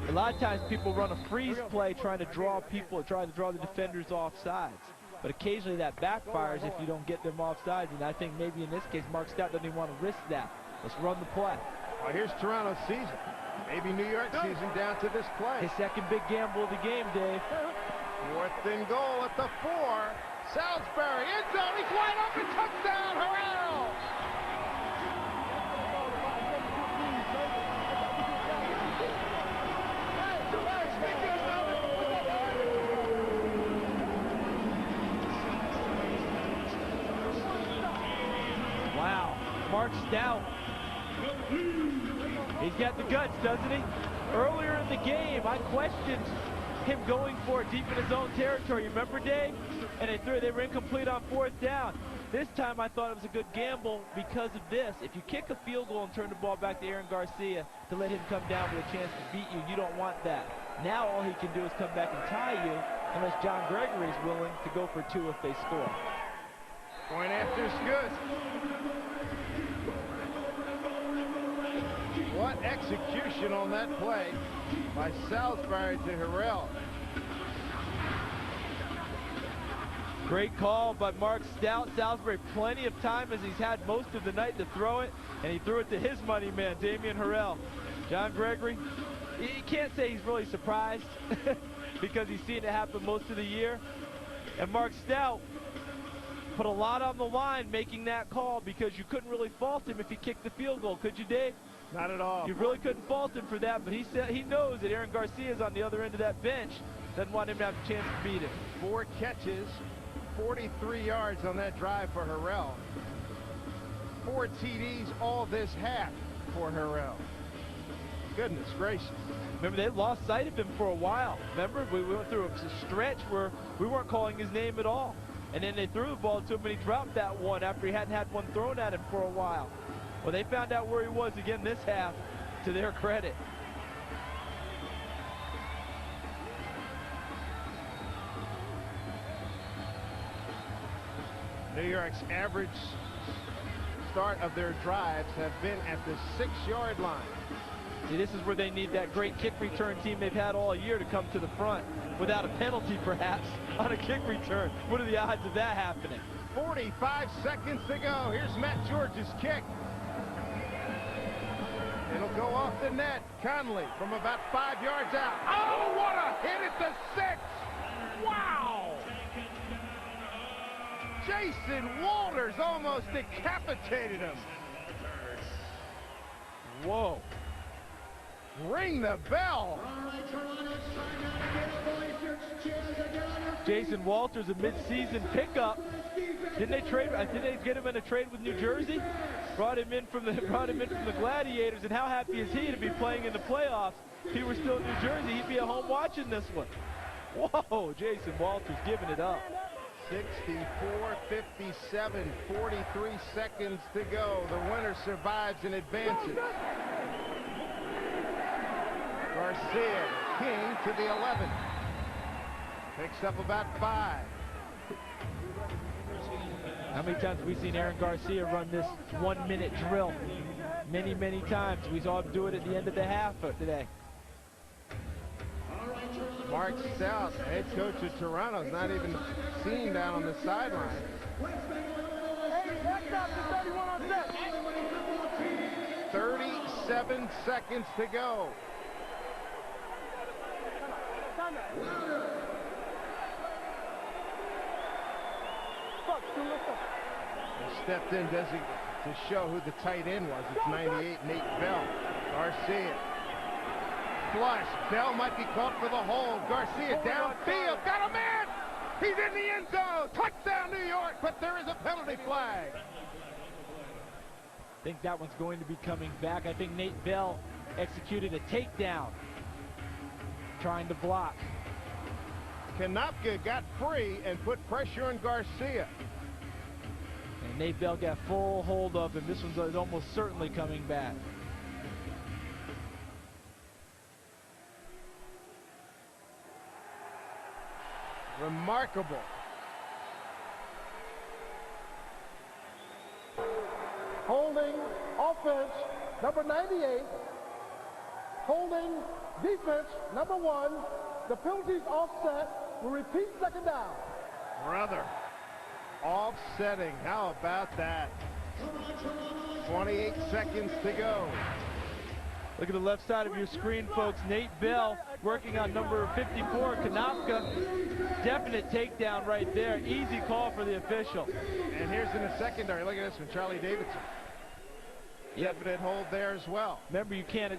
A lot of times people run a freeze play trying to draw the defenders off sides. But occasionally that backfires if you don't get them off sides. And I think maybe in this case, Mark Stout doesn't even want to risk that. Let's run the play. Well, here's Toronto's season. Maybe New York season down to this play. His second big gamble of the game, Dave. 4th and goal at the 4. Salisbury, end zone, he's wide open, touchdown, Harrell! Wow, Mark Stout. He's got the guts, doesn't he? Earlier in the game, I questioned him going for it deep in his own territory. You remember, Dave? And they were incomplete on 4th down. This time I thought it was a good gamble because of this. If you kick a field goal and turn the ball back to Aaron Garcia to let him come down with a chance to beat you, you don't want that. Now all he can do is come back and tie you unless John Gregory is willing to go for 2 if they score. Point after is good. What execution on that play by Salisbury to Harrell. Great call by Mark Stout. Salisbury plenty of time as he's had most of the night to throw it, and he threw it to his money man, Damian Harrell. John Gregory, you can't say he's really surprised because he's seen it happen most of the year. And Mark Stout put a lot on the line making that call because you couldn't really fault him if he kicked the field goal, could you, Dave? Not at all. You really couldn't fault him for that, but he said he knows that Aaron Garcia is on the other end of that bench. Doesn't want him to have a chance to beat him. 4 catches, 43 yards on that drive for Harrell. 4 TDs all this half for Harrell. Goodness gracious. Remember, they lost sight of him for a while. Remember, we went through a stretch where we weren't calling his name at all. And then they threw the ball to him, and he dropped that one after he hadn't had one thrown at him for a while. Well, they found out where he was again this half, to their credit. New York's average start of their drives have been at the 6-yard line. See, this is where they need that great kick return team they've had all year to come to the front without a penalty, perhaps, on a kick return. What are the odds of that happening? 45 seconds to go. Here's Matt George's kick. It'll go off the net. Conley from about 5 yards out. Oh, what a hit at the 6! Wow! Jason Walters almost decapitated him. Whoa. Ring the bell. Jason Walters, a mid-season pickup. Didn't they get him in a trade with New Jersey? Brought him in from the Gladiators, and how happy is he to be playing in the playoffs? If he were still in New Jersey, he'd be at home watching this one. Whoa, Jason Walters giving it up. 64-57, 43 seconds to go. The winner survives and advances. Garcia, King to the 11. Picks up about 5. How many times have we seen Aaron Garcia run this 1-minute drill? Many, many times. We saw him do it at the end of the half today. Mark Stout, head coach of Toronto, is not even seen down on the sideline. Hey, that's up to 31 on set. 37 seconds to go. Stepped in to show who the tight end was. It's 98, Nate Bell. Garcia. Flush. Bell might be caught for the hold. Garcia downfield. Got a man! He's in the end zone. Touchdown, New York, but there is a penalty flag. I think that one's going to be coming back. I think Nate Bell executed a takedown. trying to block. Konopka got free and put pressure on Garcia. And Nate Bell got full hold of him. This one's almost certainly coming back. Remarkable. Holding offense, number 98. Holding defense, number 1. The penalty's offset. We'll repeat second down. Brother. Offsetting. How about that? 28 seconds to go. Look at the left side of your screen, folks. Nate Bell working on number 54, Konopka. Definite takedown right there. Easy call for the official. And here's in the secondary. Look at this one, Charlie Davidson. Definite hold there as well. Remember, you can't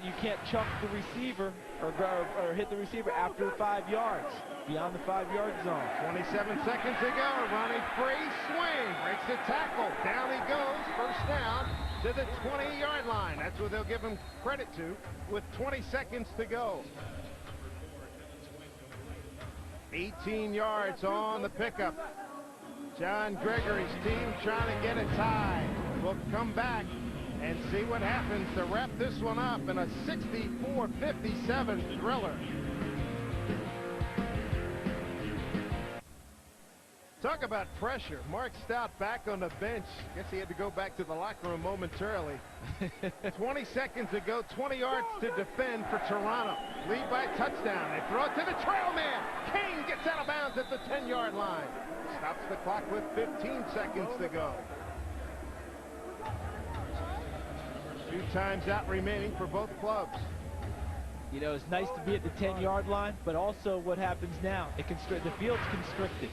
chunk the receiver or hit the receiver after the 5 yards, beyond the 5-yard zone. 27 seconds to go. Ronnie free swing, breaks the tackle. Down he goes. First down to the 20-yard line. That's what they'll give him credit to with 20 seconds to go. 18 yards on the pickup. John Gregory's team trying to get a tie. We'll come back and see what happens to wrap this one up in a 64-57 thriller. Talk about pressure. Mark Stout back on the bench. Guess he had to go back to the locker room momentarily. 20 seconds to go, 20 yards to defend for Toronto. Lead by touchdown. They throw it to the trail man. King gets out of bounds at the 10-yard line. Stops the clock with 15 seconds to go. 2 times out remaining for both clubs. You know, it's nice to be at the 10-yard line, but also what happens now, the field's constricted.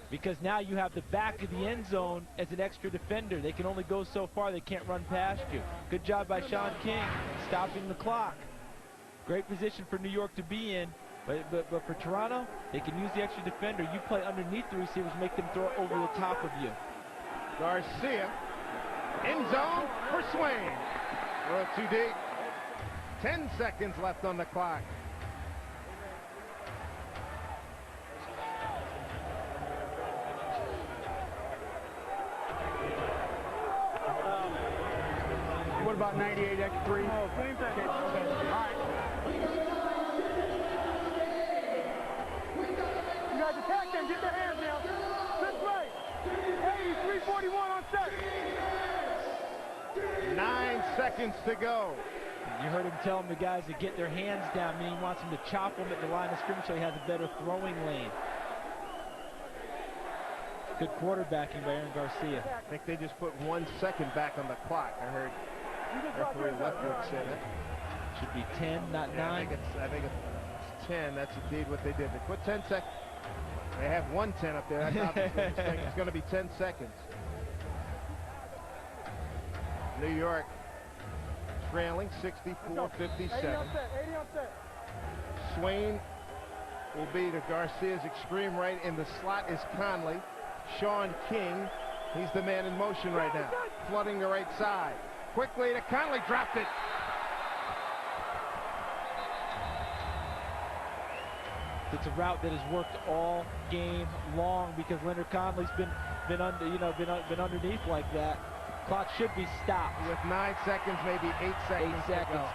Because now you have the back of the end zone as an extra defender. They can only go so far. They can't run past you. Good job by Sean King stopping the clock. Great position for New York to be in. But for Toronto, they can use the extra defender. You play underneath the receivers, make them throw it over the top of you. Garcia, end zone for Swain. Throw it too deep. 10 seconds left on the clock. What about 98 X3? Oh, same thing. Okay. All right. You guys attack them. Get their hands down. This way. Hey, 341 on set. 9 seconds to go. You heard him telling the guys to get their hands down, meaning he wants them to chop them at the line of scrimmage so he has a better throwing lane. Good quarterbacking by Aaron Garcia. I think they just put 1 second back on the clock. I heard referee Lefkow say that. Should be 10, not 9. I think it's 10. That's indeed what they did. They put 10 seconds. They have 1:10 up there. That's obviously a mistake. It's going to be 10 seconds. New York trailing 64-57. Swain will be to Garcia's extreme right. In the slot is Conley. Sean King, he's the man in motion right now. Flooding the right side. Quickly to Conley, dropped it. It's a route that has worked all game long because Leonard Conley's been underneath like that. Clock should be stopped with 9 seconds, maybe 8 seconds. 8 seconds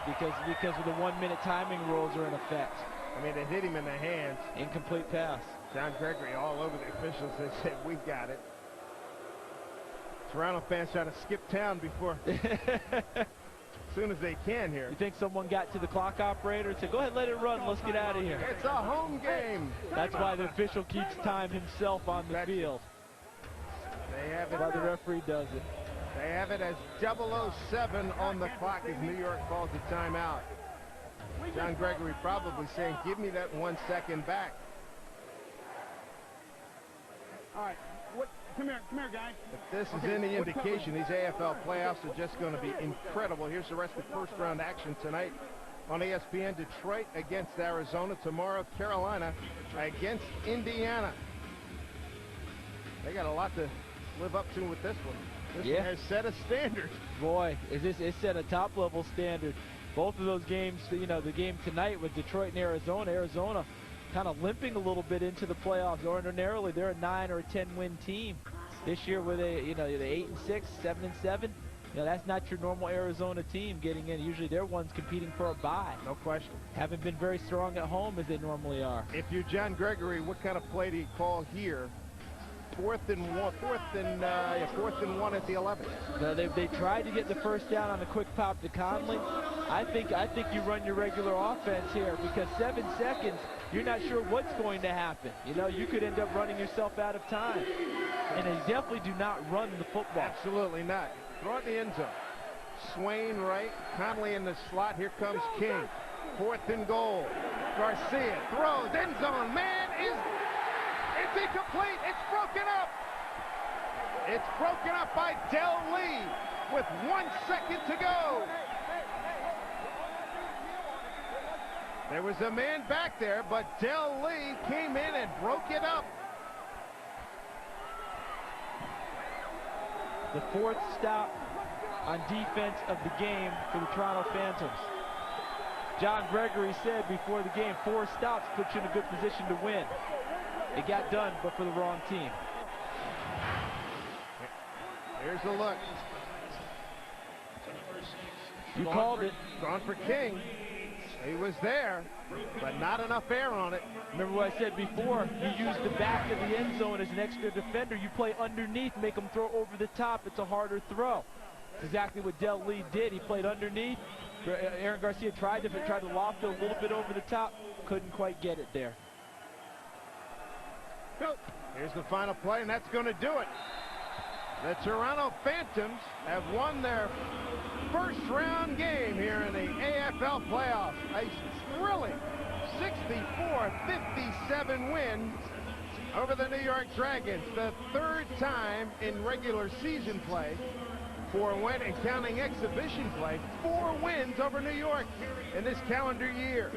because of the 1-minute timing rules are in effect. I mean, it hit him in the hands. Incomplete pass. John Gregory all over the officials. They said, "We've got it." Toronto fans try to skip town before as soon as they can here. You think someone got to the clock operator and said, "Go ahead, let it run. Let's get out of here." It's a home game. That's why the official keeps time himself on the field. They have it. Why the referee does it. They have it as 007 on the clock as New York calls a timeout. John Gregory probably saying, "Give me that 1 second back." All right. Come here, guys. If this is any indication, these AFL playoffs are just going to be incredible. Here's the rest of first-round action tonight on ESPN. Detroit against Arizona. Tomorrow, Carolina against Indiana. They got a lot to live up to with this one. This one has set a standard. Boy, it set a top-level standard. both of those games, you know, the game tonight with Detroit and Arizona kind of limping a little bit into the playoffs. Ordinarily, they're a 9 or a 10 win team. This year with a, you know, the 8-6, 7-7, you know, that's not your normal Arizona team getting in. Usually they're ones competing for a bye. No question. Haven't been very strong at home as they normally are. If you're John Gregory, what kind of play do you call here? Fourth and one at the 11. So they tried to get the first down on a quick pop to Conley. I think you run your regular offense here, because 7 seconds, you're not sure what's going to happen. You know, you could end up running yourself out of time. And they definitely do not run the football. Absolutely not. Throw it in the end zone. Swain right, Conley in the slot. Here comes King. 4th and goal. Garcia throws, end zone. Man, it's incomplete. It's broken up. It's broken up by Del Lee with 1 second to go. There was a man back there, but Del Lee came in and broke it up. The 4th stop on defense of the game for the Toronto Phantoms. John Gregory said before the game, 4 stops put you in a good position to win. It got done, but for the wrong team. Here's a look. You called it. Gone for King. He was there, but not enough air on it. Remember what I said before? You use the back of the end zone as an extra defender. You play underneath, make them throw over the top. It's a harder throw. It's exactly what Del Lee did. He played underneath. Aaron Garcia tried to loft it a little bit over the top. Couldn't quite get it there. Here's the final play, and that's going to do it. The Toronto Phantoms have won their first-round game here in the AFL playoffs. A thrilling 64-57 win over the New York Dragons. The 3rd time in regular season play, 4 win, and counting exhibition play, 4 wins over New York in this calendar year.